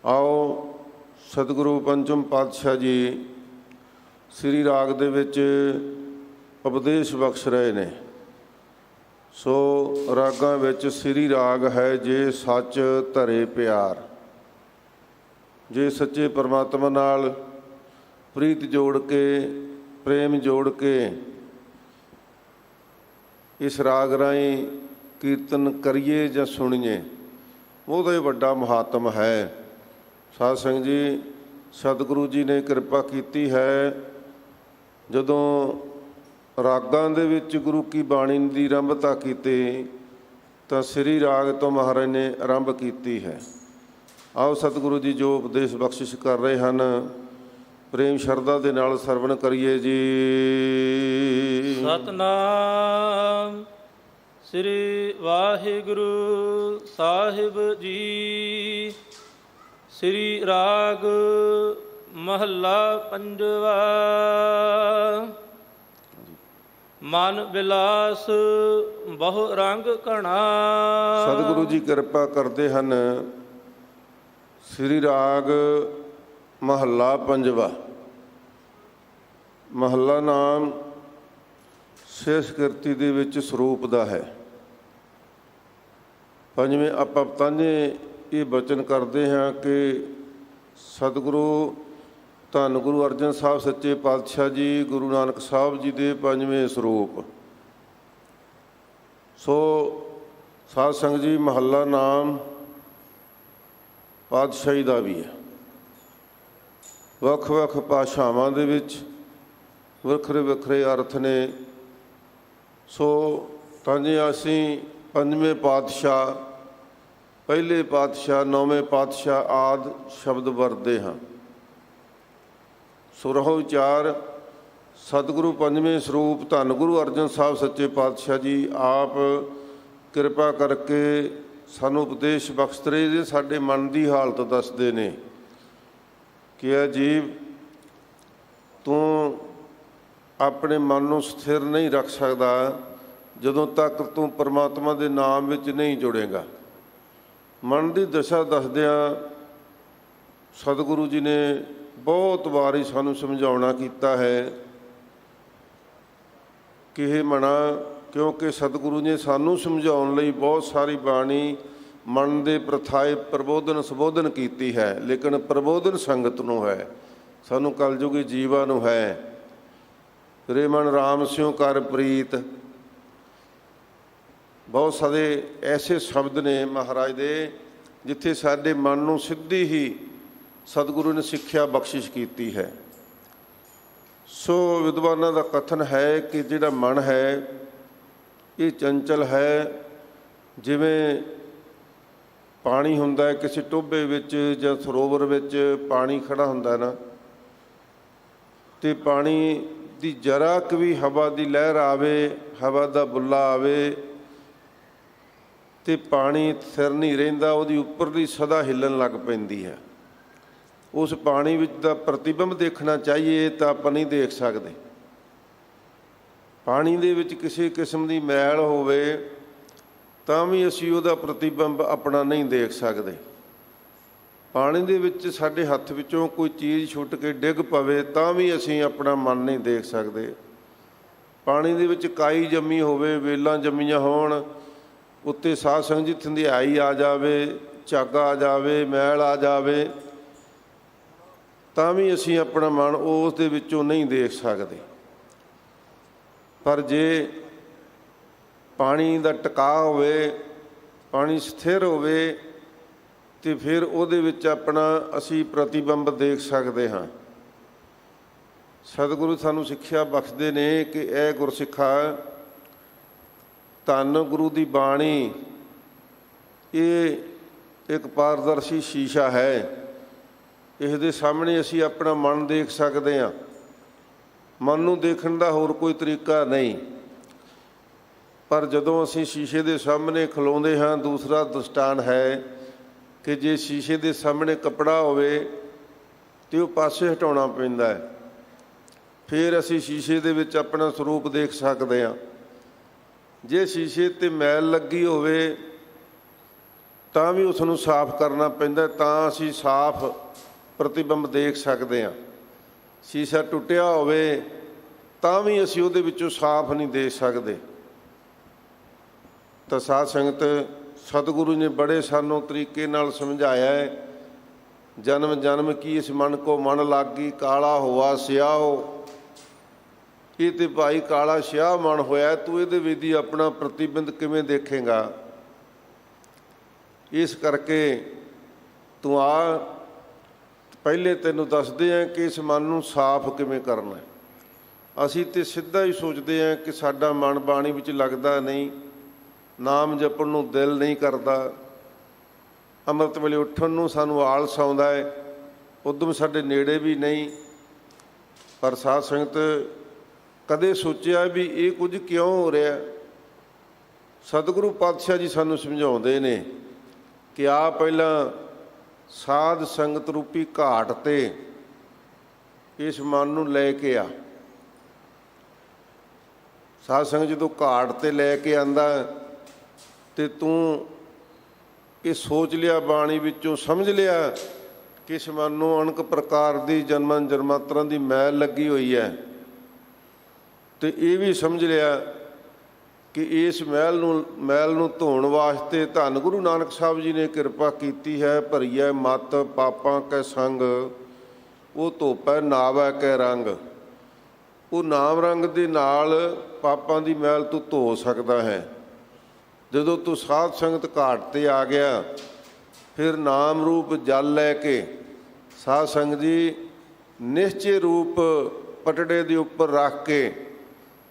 ਆਓ ਸਤਿਗੁਰੂ ਪੰਚਮ ਪਾਤਸ਼ਾਹ ਜੀ ਸ੍ਰੀ ਰਾਗ ਦੇ ਵਿੱਚ ਉਪਦੇਸ਼ ਬਖਸ਼ ਰਹੇ ਨੇ। ਸੋ ਰਾਗਾਂ ਵਿੱਚ ਸ੍ਰੀ ਰਾਗ ਹੈ, ਜੇ ਸੱਚ ਧਰੇ ਪਿਆਰ। ਜੇ ਸੱਚੇ ਪਰਮਾਤਮਾ ਨਾਲ ਪ੍ਰੀਤ ਜੋੜ ਕੇ, ਪ੍ਰੇਮ ਜੋੜ ਕੇ ਇਸ ਰਾਗ ਰਾਹੀਂ ਕੀਰਤਨ ਕਰੀਏ ਜਾਂ ਸੁਣੀਏ, ਉਹਦਾ ਹੀ ਵੱਡਾ ਮਹਾਤਮ ਹੈ। ਸਾਧ ਸੰਗਤ ਜੀ, ਸਤਿਗੁਰੂ ਜੀ ਨੇ ਕਿਰਪਾ ਕੀਤੀ ਹੈ। ਜਦੋਂ ਰਾਗਾਂ ਦੇ ਵਿੱਚ ਗੁਰੂ ਕੀ ਬਾਣੀ ਦੀ ਆਰੰਭਤਾ ਕੀਤੀ ਤਾਂ ਸ੍ਰੀ ਰਾਗ ਤੋਂ ਮਹਾਰਾਜ ਨੇ ਆਰੰਭ ਕੀਤੀ ਹੈ। ਆਓ ਸਤਿਗੁਰੂ ਜੀ ਜੋ ਉਪਦੇਸ਼ ਬਖਸ਼ਿਸ਼ ਕਰ ਰਹੇ ਹਨ, ਪ੍ਰੇਮ ਸ਼ਰਧਾ ਦੇ ਨਾਲ ਸਰਵਣ ਕਰੀਏ ਜੀ। ਸਤਨਾਮ ਸ੍ਰੀ ਵਾਹਿਗੁਰੂ ਸਾਹਿਬ ਜੀ। ਸ੍ਰੀ ਰਾਗ ਮਹੱਲਾ ਪੰਜਵਾ। ਮਨ ਬਿਲਾਸ ਬਹੁ ਰੰਗ ਘਣਾ। ਸਤਿਗੁਰੂ ਜੀ ਕਿਰਪਾ ਕਰਦੇ ਹਨ। ਸ੍ਰੀ ਰਾਗ ਮਹੱਲਾ ਪੰਜਵਾ। ਮਹੱਲਾ ਨਾਮ ਸੰਸਕ੍ਰਿਤੀ ਦੇ ਵਿੱਚ ਸਰੂਪ ਦਾ ਹੈ। ਪੰਜਵੇਂ ਆਪਾਂ ਤਾਂਝੇ ਇਹ ਬਚਨ ਕਰਦੇ ਹਾਂ ਕਿ ਸਤਿਗੁਰੂ ਧੰਨ ਗੁਰੂ ਅਰਜਨ ਸਾਹਿਬ ਸੱਚੇ ਪਾਤਸ਼ਾਹ ਜੀ, ਗੁਰੂ ਨਾਨਕ ਸਾਹਿਬ ਜੀ ਦੇ ਪੰਜਵੇਂ ਸਰੂਪ। ਸੋ ਸਾਧ ਸੰਗਤ ਜੀ, ਮਹੱਲਾ ਨਾਮ ਪਾਤਸ਼ਾਹੀ ਦਾ ਵੀ ਹੈ। ਵੱਖ-ਵੱਖ ਭਾਸ਼ਾਵਾਂ ਦੇ ਵਿੱਚ ਵੱਖਰੇ ਵੱਖਰੇ ਅਰਥ ਨੇ। ਸੋ ਤਾਂ ਜੇ ਅਸੀਂ ਪੰਜਵੇਂ ਪਾਤਸ਼ਾਹ, ਪਹਿਲੇ ਪਾਤਸ਼ਾਹ, ਨੌਵੇਂ ਪਾਤਸ਼ਾਹ ਆਦਿ ਸ਼ਬਦ ਵਰਤਦੇ ਹਾਂ। ਸੁਰਹੁ ਵਿਚਾਰ ਸਤਿਗੁਰੂ ਪੰਜਵੇਂ ਸਰੂਪ ਧੰਨ ਗੁਰੂ ਅਰਜਨ ਸਾਹਿਬ ਸੱਚੇ ਪਾਤਸ਼ਾਹ ਜੀ ਆਪ ਕਿਰਪਾ ਕਰਕੇ ਸਾਨੂੰ ਉਪਦੇਸ਼ ਬਖਸ਼ਦੇ ਜੇ ਸਾਡੇ ਮਨ ਦੀ ਹਾਲਤ ਦੱਸਦੇ ਨੇ ਕਿ ਅਜੀਬ ਤੂੰ ਆਪਣੇ ਮਨ ਨੂੰ ਸਥਿਰ ਨਹੀਂ ਰੱਖ ਸਕਦਾ ਜਦੋਂ ਤੱਕ ਤੂੰ ਪਰਮਾਤਮਾ ਦੇ ਨਾਮ ਵਿੱਚ ਨਹੀਂ ਜੁੜੇਗਾ। ਮਨ ਦੀ ਦਸ਼ਾ ਦੱਸਦਿਆਂ ਸਤਿਗੁਰੂ ਜੀ ਨੇ ਬਹੁਤ ਵਾਰੀ ਸਾਨੂੰ ਸਮਝਾਉਣਾ ਕੀਤਾ ਹੈ ਕਿ ਇਹ ਮਨਾ, ਕਿਉਂਕਿ ਸਤਿਗੁਰੂ ਨੇ ਸਾਨੂੰ ਸਮਝਾਉਣ ਲਈ ਬਹੁਤ ਸਾਰੀ ਬਾਣੀ ਮਨ ਦੇ ਪ੍ਰਥਾਏ ਪ੍ਰਬੋਧਨ ਸੰਬੋਧਨ ਕੀਤੀ ਹੈ, ਲੇਕਿਨ ਪ੍ਰਬੋਧਨ ਸੰਗਤ ਨੂੰ ਹੈ, ਸਾਨੂੰ ਕਲਯੁਗੀ ਜੀਵਾਂ ਨੂੰ ਹੈ। ਰੇ ਮਨ ਰਾਮ ਸਿਉ ਕਰ ਪ੍ਰੀਤ, ਬਹੁਤ ਸਾਰੇ ਐਸੇ ਸ਼ਬਦ ਨੇ ਮਹਾਰਾਜ ਦੇ ਜਿੱਥੇ ਸਾਡੇ ਮਨ ਨੂੰ ਸਿੱਧੀ ਹੀ ਸਤਿਗੁਰੂ ਨੇ ਸਿੱਖਿਆ ਬਖਸ਼ਿਸ਼ ਕੀਤੀ ਹੈ। ਸੋ ਵਿਦਵਾਨਾਂ ਦਾ ਕਥਨ ਹੈ ਕਿ ਜਿਹੜਾ ਮਨ ਹੈ ਇਹ ਚੰਚਲ ਹੈ। ਜਿਵੇਂ ਪਾਣੀ ਹੁੰਦਾ ਹੈ ਕਿਸੇ ਟੋਭੇ ਵਿੱਚ ਜਾਂ ਸਰੋਵਰ ਵਿੱਚ ਪਾਣੀ ਖੜਾ ਹੁੰਦਾ ਨਾ, ਅਤੇ ਪਾਣੀ ਦੀ ਜਰਾ ਕੁ ਵੀ ਹਵਾ ਦੀ ਲਹਿਰ ਆਵੇ, ਹਵਾ ਦਾ ਬੁੱਲਾ ਆਵੇ ਅਤੇ ਪਾਣੀ ਸਥਿਰ ਨਹੀਂ ਰਹਿੰਦਾ, ਉਹਦੀ ਉੱਪਰਲੀ ਸਦਾ ਹਿੱਲਣ ਲੱਗ ਪੈਂਦੀ ਹੈ। ਉਸ ਪਾਣੀ ਵਿੱਚ ਦਾ ਪ੍ਰਤੀਬਿੰਬ ਦੇਖਣਾ ਚਾਹੀਏ ਤਾਂ ਆਪਾਂ ਨਹੀਂ ਦੇਖ ਸਕਦੇ। ਪਾਣੀ ਦੇ ਵਿੱਚ ਕਿਸੇ ਕਿਸਮ ਦੀ ਮੈਲ ਹੋਵੇ ਤਾਂ ਵੀ ਅਸੀਂ ਉਹਦਾ ਪ੍ਰਤੀਬਿੰਬ ਆਪਣਾ ਨਹੀਂ ਦੇਖ ਸਕਦੇ। ਪਾਣੀ ਦੇ ਵਿੱਚ ਸਾਡੇ ਹੱਥ ਵਿੱਚੋਂ ਕੋਈ ਚੀਜ਼ ਛੁੱਟ ਕੇ ਡਿੱਗ ਪਵੇ ਤਾਂ ਵੀ ਅਸੀਂ ਆਪਣਾ ਮਨ ਨਹੀਂ ਦੇਖ ਸਕਦੇ। ਪਾਣੀ ਦੇ ਵਿੱਚ ਕਾਈ ਜੰਮੀ ਹੋਵੇ, ਵੇਲਾਂ ਜੰਮੀਆਂ ਹੋਣ, ਉੱਤੇ ਸਾਧ ਸੰਗਤ ਜੀ ਧੰਧਿਆਈ ਆ ਜਾਵੇ, ਝੱਗ ਆ ਜਾਵੇ, ਮੈਲ ਆ ਜਾਵੇ, ਤਾਂ ਵੀ ਅਸੀਂ ਆਪਣਾ ਮਨ ਉਸ ਦੇ ਵਿੱਚੋਂ ਨਹੀਂ ਦੇਖ ਸਕਦੇ। ਪਰ ਜੇ ਪਾਣੀ ਦਾ ਟਿਕਾਅ ਹੋਵੇ, ਪਾਣੀ ਸਥਿਰ ਹੋਵੇ, ਅਤੇ ਫਿਰ ਉਹਦੇ ਵਿੱਚ ਆਪਣਾ ਅਸੀਂ ਪ੍ਰਤੀਬਿੰਬ ਦੇਖ ਸਕਦੇ ਹਾਂ। ਸਤਿਗੁਰੂ ਸਾਨੂੰ ਸਿੱਖਿਆ ਬਖਸ਼ਦੇ ਨੇ ਕਿ ਇਹ ਗੁਰਸਿੱਖਾ, ਧੰਨ ਗੁਰੂ ਦੀ ਬਾਣੀ ਇਹ ਇੱਕ ਪਾਰਦਰਸ਼ੀ ਸ਼ੀਸ਼ਾ ਹੈ। ਇਸ ਦੇ ਸਾਹਮਣੇ ਅਸੀਂ ਆਪਣਾ ਮਨ ਦੇਖ ਸਕਦੇ ਹਾਂ। ਮਨ ਨੂੰ ਦੇਖਣ ਦਾ ਹੋਰ ਕੋਈ ਤਰੀਕਾ ਨਹੀਂ। ਪਰ ਜਦੋਂ ਅਸੀਂ ਸ਼ੀਸ਼ੇ ਦੇ ਸਾਹਮਣੇ ਖਲੋਂਦੇ ਹਾਂ, ਦੂਸਰਾ ਦ੍ਰਿਸ਼ਟਾਂਤ ਹੈ ਕਿ ਜੇ ਸ਼ੀਸ਼ੇ ਦੇ ਸਾਹਮਣੇ ਕੱਪੜਾ ਹੋਵੇ ਤਾਂ ਉਹ ਪਾਸੇ ਹਟਾਉਣਾ ਪੈਂਦਾ ਹੈ, ਫਿਰ ਅਸੀਂ ਸ਼ੀਸ਼ੇ ਦੇ ਵਿੱਚ ਆਪਣਾ ਸਰੂਪ ਦੇਖ ਸਕਦੇ ਹਾਂ। ਜੇ ਸ਼ੀਸ਼ੇ 'ਤੇ ਮੈਲ ਲੱਗੀ ਹੋਵੇ ਤਾਂ ਵੀ ਉਸ ਨੂੰ ਸਾਫ਼ ਕਰਨਾ ਪੈਂਦਾ, ਤਾਂ ਅਸੀਂ ਸਾਫ਼ ਪ੍ਰਤੀਬਿੰਬ ਦੇਖ ਸਕਦੇ ਹਾਂ। ਸ਼ੀਸ਼ਾ ਟੁੱਟਿਆ ਹੋਵੇ ਤਾਂ ਵੀ ਅਸੀਂ ਉਹਦੇ ਵਿੱਚੋਂ ਸਾਫ਼ ਨਹੀਂ ਦੇਖ ਸਕਦੇ। ਤਾਂ ਸਾਧ ਸੰਗਤ, ਸਤਿਗੁਰੂ ਨੇ ਬੜੇ ਸਾਨੂੰ ਤਰੀਕੇ ਨਾਲ ਸਮਝਾਇਆ ਹੈ। ਜਨਮ ਜਨਮ ਕੀ ਇਸ ਮਨ ਕੋ ਮਨ ਲਾਗੀ, ਕਾਲਾ ਹੋਆ ਸਿਆਹੋ। ਇਹ ਤੇ ਭਾਈ ਕਾਲਾ ਸਿਆਹ ਮਨ ਹੋਇਆ, ਤੂੰ ਇਹਦੇ ਵਿੱਚ ਹੀ ਆਪਣਾ ਪ੍ਰਤੀਬਿੰਬ ਕਿਵੇਂ ਦੇਖੇਗਾ? ਇਸ ਕਰਕੇ ਤੂੰ ਆ, ਪਹਿਲੇ ਤੈਨੂੰ ਦੱਸਦੇ ਹਾਂ ਕਿ ਇਸ ਮਨ ਨੂੰ ਸਾਫ਼ ਕਿਵੇਂ ਕਰਨਾ। ਅਸੀਂ ਤਾਂ ਸਿੱਧਾ ਹੀ ਸੋਚਦੇ ਹਾਂ ਕਿ ਸਾਡਾ ਮਨ ਬਾਣੀ ਵਿੱਚ ਲੱਗਦਾ ਨਹੀਂ, ਨਾਮ ਜਪਣ ਨੂੰ ਦਿਲ ਨਹੀਂ ਕਰਦਾ, ਅੰਮ੍ਰਿਤ ਵੇਲੇ ਉੱਠਣ ਨੂੰ ਸਾਨੂੰ ਆਲਸ ਆਉਂਦਾ ਹੈ, ਉਦਮ ਸਾਡੇ ਨੇੜੇ ਵੀ ਨਹੀਂ। ਪਰ ਸਾਧ ਸੰਗਤ, ਕਦੇ ਸੋਚਿਆ ਵੀ ਇਹ ਕੁਝ ਕਿਉਂ ਹੋ ਰਿਹਾ? ਸਤਿਗੁਰੂ ਪਾਤਸ਼ਾਹ ਜੀ ਸਾਨੂੰ ਸਮਝਾਉਂਦੇ ਨੇ ਕਿ ਆ ਪਹਿਲਾਂ ਸਾਧ ਸੰਗਤ ਰੂਪੀ ਘਾਟ 'ਤੇ ਇਸ ਮਨ ਨੂੰ ਲੈ ਕੇ ਆ। ਸਾਧ ਸੰਗਤ ਜਦੋਂ ਘਾਟ 'ਤੇ ਲੈ ਕੇ ਆਂਦਾ ਅਤੇ ਤੂੰ ਇਹ ਸੋਚ ਲਿਆ, ਬਾਣੀ ਵਿੱਚੋਂ ਸਮਝ ਲਿਆ ਕਿ ਇਸ ਮਨ ਨੂੰ ਅਣਕ ਪ੍ਰਕਾਰ ਦੀ ਜਨਮਾਂ ਜਨਮਾਂਤਰਾਂ ਦੀ ਮੈਲ ਲੱਗੀ ਹੋਈ ਹੈ, ਅਤੇ ਇਹ ਵੀ ਸਮਝ ਲਿਆ ਕਿ ਇਸ ਮੈਲ ਨੂੰ ਧੋਣ ਵਾਸਤੇ ਧੰਨ ਗੁਰੂ ਨਾਨਕ ਸਾਹਿਬ ਜੀ ਨੇ ਕਿਰਪਾ ਕੀਤੀ ਹੈ। ਭਰੀਐ ਮਤ ਪਾਪਾਂ ਕੈ ਸੰਗ, ਉਹ ਧੋਪੈ ਨਾਵੈ ਕੈ ਰੰਗ। ਉਹ ਨਾਮ ਰੰਗ ਦੇ ਨਾਲ ਪਾਪਾਂ ਦੀ ਮੈਲ ਤੂੰ ਧੋ ਸਕਦਾ ਹੈ। ਜਦੋਂ ਤੂੰ ਸਾਧ ਸੰਗਤ ਘਾਟ 'ਤੇ ਆ ਗਿਆ, ਫਿਰ ਨਾਮ ਰੂਪ ਜਲ ਲੈ ਕੇ ਸਾਧ ਸੰਗਤ ਜੀ ਨਿਸ਼ਚੇ ਰੂਪ ਪਟੜੇ ਦੇ ਉੱਪਰ ਰੱਖ ਕੇ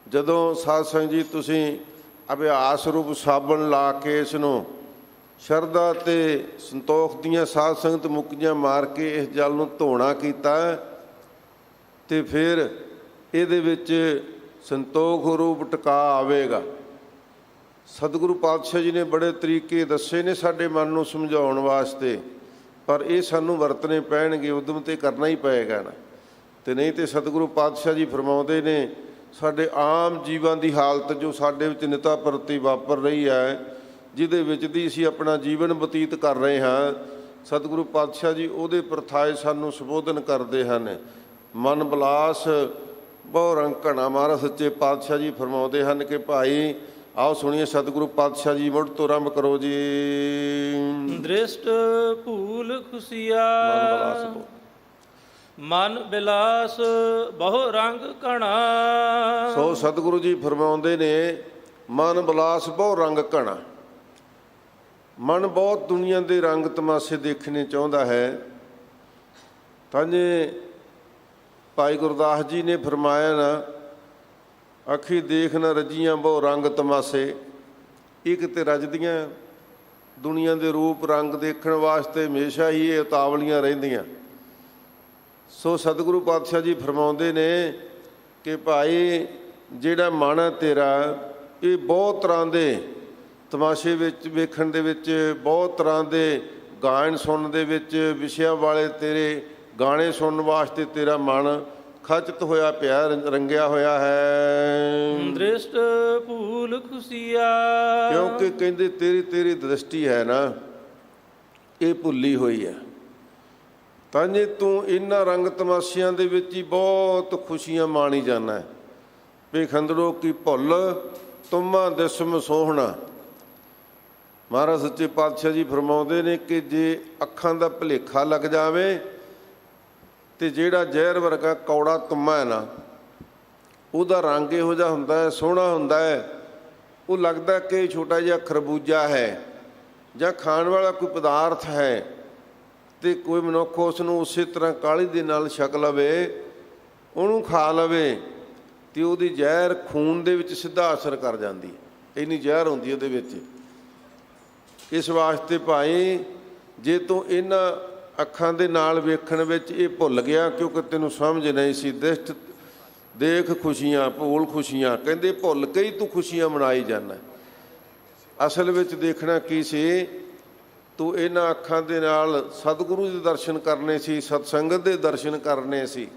ਜਦੋਂ ਸਾਧ ਸੰਗਤ ਜੀ ਤੁਸੀਂ ਅਭਿਆਸ ਰੂਪ ਸਾਬਣ ਲਾ ਕੇ ਇਸ ਨੂੰ ਸ਼ਰਧਾ ਤੇ ਸੰਤੋਖ ਦੀਆਂ ਸਾਧ ਸੰਗਤ ਮੁੱਕੀਆਂ ਮਾਰ ਕੇ ਇਸ ਜਲ ਨੂੰ ਧੋਣਾ ਕੀਤਾ ਤੇ ਫਿਰ ਇਹਦੇ ਵਿੱਚ ਸੰਤੋਖ ਰੂਪ ਟਿਕਾ ਆਵੇਗਾ। ਸਤਿਗੁਰੂ ਪਾਤਸ਼ਾਹ ਜੀ ਨੇ ਬੜੇ ਤਰੀਕੇ ਦੱਸੇ ਨੇ ਸਾਡੇ ਮਨ ਨੂੰ ਸਮਝਾਉਣ ਵਾਸਤੇ, ਪਰ ਇਹ ਸਾਨੂੰ ਵਰਤਣੇ ਪੈਣਗੇ, ਉਦਮ ਤੇ ਕਰਨਾ ਹੀ ਪਏਗਾ ਨਾ। ਤੇ ਨਹੀਂ ਤੇ ਸਤਿਗੁਰੂ ਪਾਤਸ਼ਾਹ ਜੀ ਫਰਮਾਉਂਦੇ ਨੇ ਸਾਡੇ ਆਮ ਜੀਵਾਂ ਦੀ ਹਾਲਤ ਜੋ ਸਾਡੇ ਵਿੱਚ ਨਿਤਾ ਪ੍ਰਤੀ ਵਾਪਰ ਰਹੀ ਹੈ, ਜਿਹਦੇ ਵਿੱਚ ਦੀ ਅਸੀਂ ਆਪਣਾ ਜੀਵਨ ਬਤੀਤ ਕਰ ਰਹੇ ਹਾਂ, ਸਤਿਗੁਰੂ ਪਾਤਸ਼ਾਹ ਜੀ ਉਹਦੇ ਪ੍ਰਥਾਏ ਸਾਨੂੰ ਸੰਬੋਧਨ ਕਰਦੇ ਹਨ। ਮਨ ਬਿਲਾਸ ਬਹੁ ਰੰਗ ਘਣਾ। ਮਹਾਰਾਜ ਸੱਚੇ ਪਾਤਸ਼ਾਹ ਜੀ ਫਰਮਾਉਂਦੇ ਹਨ ਕਿ ਭਾਈ ਆਓ ਸੁਣੀਏ ਸਤਿਗੁਰੂ ਪਾਤਸ਼ਾਹ ਜੀ ਮੁੜ ਤੋਂ ਆਰੰਭ ਕਰੋ ਜੀ। ਦ੍ਰਿਸ਼ਟ ਭੂਲ ਖੁਸ਼ੀਆ ਮਨ ਬਿਲਾਸ ਬਹੁ ਰੰਗ ਘਣਾ। ਸੋ ਸਤਿਗੁਰੂ ਜੀ ਫਰਮਾਉਂਦੇ ਨੇ ਮਨ ਬਿਲਾਸ ਬਹੁ ਰੰਗ ਘਣਾ। ਮਨ ਬਹੁਤ ਦੁਨੀਆ ਦੇ ਰੰਗ ਤਮਾਸ਼ੇ ਦੇਖਣੇ ਚਾਹੁੰਦਾ ਹੈ। ਤਾਂ ਜੇ ਭਾਈ ਗੁਰਦਾਸ ਜੀ ਨੇ ਫਰਮਾਇਆ ਨਾ, ਅੱਖੀ ਦੇਖ ਨਾ ਰੱਜੀਆਂ ਬਹੁ ਰੰਗ ਤਮਾਸ਼ੇ। ਇੱਕ ਤੇ ਰੱਜਦੀਆਂ ਦੁਨੀਆ ਦੇ ਰੂਪ ਰੰਗ ਦੇਖਣ ਵਾਸਤੇ ਹਮੇਸ਼ਾ ਹੀ ਇਹ ਉਤਾਵਲੀਆਂ ਰਹਿੰਦੀਆਂ। ਸੋ ਸਤਿਗੁਰੂ ਪਾਤਸ਼ਾਹ ਜੀ ਫਰਮਾਉਂਦੇ ਨੇ ਕਿ ਭਾਈ ਜਿਹੜਾ ਮਨ ਹੈ ਤੇਰਾ, ਇਹ ਬਹੁਤ ਤਰ੍ਹਾਂ ਦੇ ਤਮਾਸ਼ੇ ਵਿੱਚ ਵੇਖਣ ਦੇ ਵਿੱਚ, ਬਹੁਤ ਤਰ੍ਹਾਂ ਦੇ ਗਾਇਨ ਸੁਣਨ ਦੇ ਵਿੱਚ, ਵਿਸ਼ਿਆਂ ਵਾਲੇ ਤੇਰੇ ਗਾਣੇ ਸੁਣਨ ਵਾਸਤੇ ਤੇਰਾ ਮਨ ਖਚਿਤ ਹੋਇਆ ਪਿਆ, ਰੰਗਿਆ ਹੋਇਆ ਹੈ। ਦ੍ਰਿਸ਼ਟ ਭੂਲ ਖੁਸ਼ੀਆ। ਕਿਉਂਕਿ ਕਹਿੰਦੇ ਤੇਰੀ ਦ੍ਰਿਸ਼ਟੀ ਹੈ ਨਾ, ਇਹ ਭੁੱਲੀ ਹੋਈ ਹੈ। ਤਾਂ ਜੇ ਤੂੰ ਇਹਨਾਂ ਰੰਗ ਤਮਾਸ਼ਿਆਂ ਦੇ ਵਿੱਚ ਹੀ ਬਹੁਤ ਖੁਸ਼ੀਆਂ ਮਾਣੀ ਜਾਂਦਾ ਹੈ। ਵੇਖੰਦੜੋ ਕੀ ਭੁੱਲ ਤੁਮਾ ਦਿਸਮ ਸੋਹਣਾ। ਮਹਾਰਾਜ ਸੱਚੇ ਪਾਤਸ਼ਾਹ ਜੀ ਫਰਮਾਉਂਦੇ ਨੇ ਕਿ ਜੇ ਅੱਖਾਂ ਦਾ ਭੁਲੇਖਾ ਲੱਗ ਜਾਵੇ ਤੇ ਜਿਹੜਾ ਜ਼ਹਿਰ ਵਰਗਾ ਕੌੜਾ ਤੁੰਮਾ ਹੈ ਨਾ, ਉਹਦਾ ਰੰਗ ਇਹੋ ਜਿਹਾ ਹੁੰਦਾ ਹੈ, ਸੋਹਣਾ ਹੁੰਦਾ ਹੈ, ਉਹ ਲੱਗਦਾ ਕਿ ਛੋਟਾ ਜਿਹਾ ਖਰਬੂਜਾ ਹੈ ਜਾਂ ਖਾਣ ਵਾਲਾ ਕੋਈ ਪਦਾਰਥ ਹੈ, ਤੇ ਕੋਈ ਮਨੁੱਖ ਉਸ ਨੂੰ ਉਸੇ ਤਰ੍ਹਾਂ ਕਾਹਲੀ ਦੇ ਨਾਲ ਛਕ ਲਵੇ, ਉਹਨੂੰ ਖਾ ਲਵੇ, ਤੇ ਉਹਦੀ ਜ਼ਹਿਰ ਖੂਨ ਦੇ ਵਿੱਚ ਸਿੱਧਾ ਅਸਰ ਕਰ ਜਾਂਦੀ ਹੈ। ਇੰਨੀ ਜ਼ਹਿਰ ਹੁੰਦੀ ਉਹਦੇ ਵਿੱਚ। ਇਸ ਵਾਸਤੇ ਭਾਈ ਜੇ ਤੂੰ ਇਹਨਾਂ ਅੱਖਾਂ ਦੇ ਨਾਲ ਵੇਖਣ ਵਿੱਚ ਇਹ ਭੁੱਲ ਗਿਆ, ਕਿਉਂਕਿ ਤੈਨੂੰ ਸਮਝ ਨਹੀਂ ਸੀ। ਦ੍ਰਿਸ਼ਟ ਦੇਖ ਖੁਸ਼ੀਆਂ ਭੂਲ ਖੁਸ਼ੀਆਂ। ਕਹਿੰਦੇ ਭੁੱਲ ਕੇ ਹੀ ਤੂੰ ਖੁਸ਼ੀਆਂ ਮਨਾਈ ਜਾਂਦਾ। ਅਸਲ ਵਿੱਚ ਦੇਖਣਾ ਕੀ ਸੀ, ਤੂੰ ਇਹਨਾਂ ਅੱਖਾਂ ਦੇ ਨਾਲ ਸਤਿਗੁਰੂ ਦੇ ਦਰਸ਼ਨ ਕਰਨੇ ਸੀ, ਸਤਸੰਗਤ ਦੇ ਦਰਸ਼ਨ ਕਰਨੇ ਸੀ।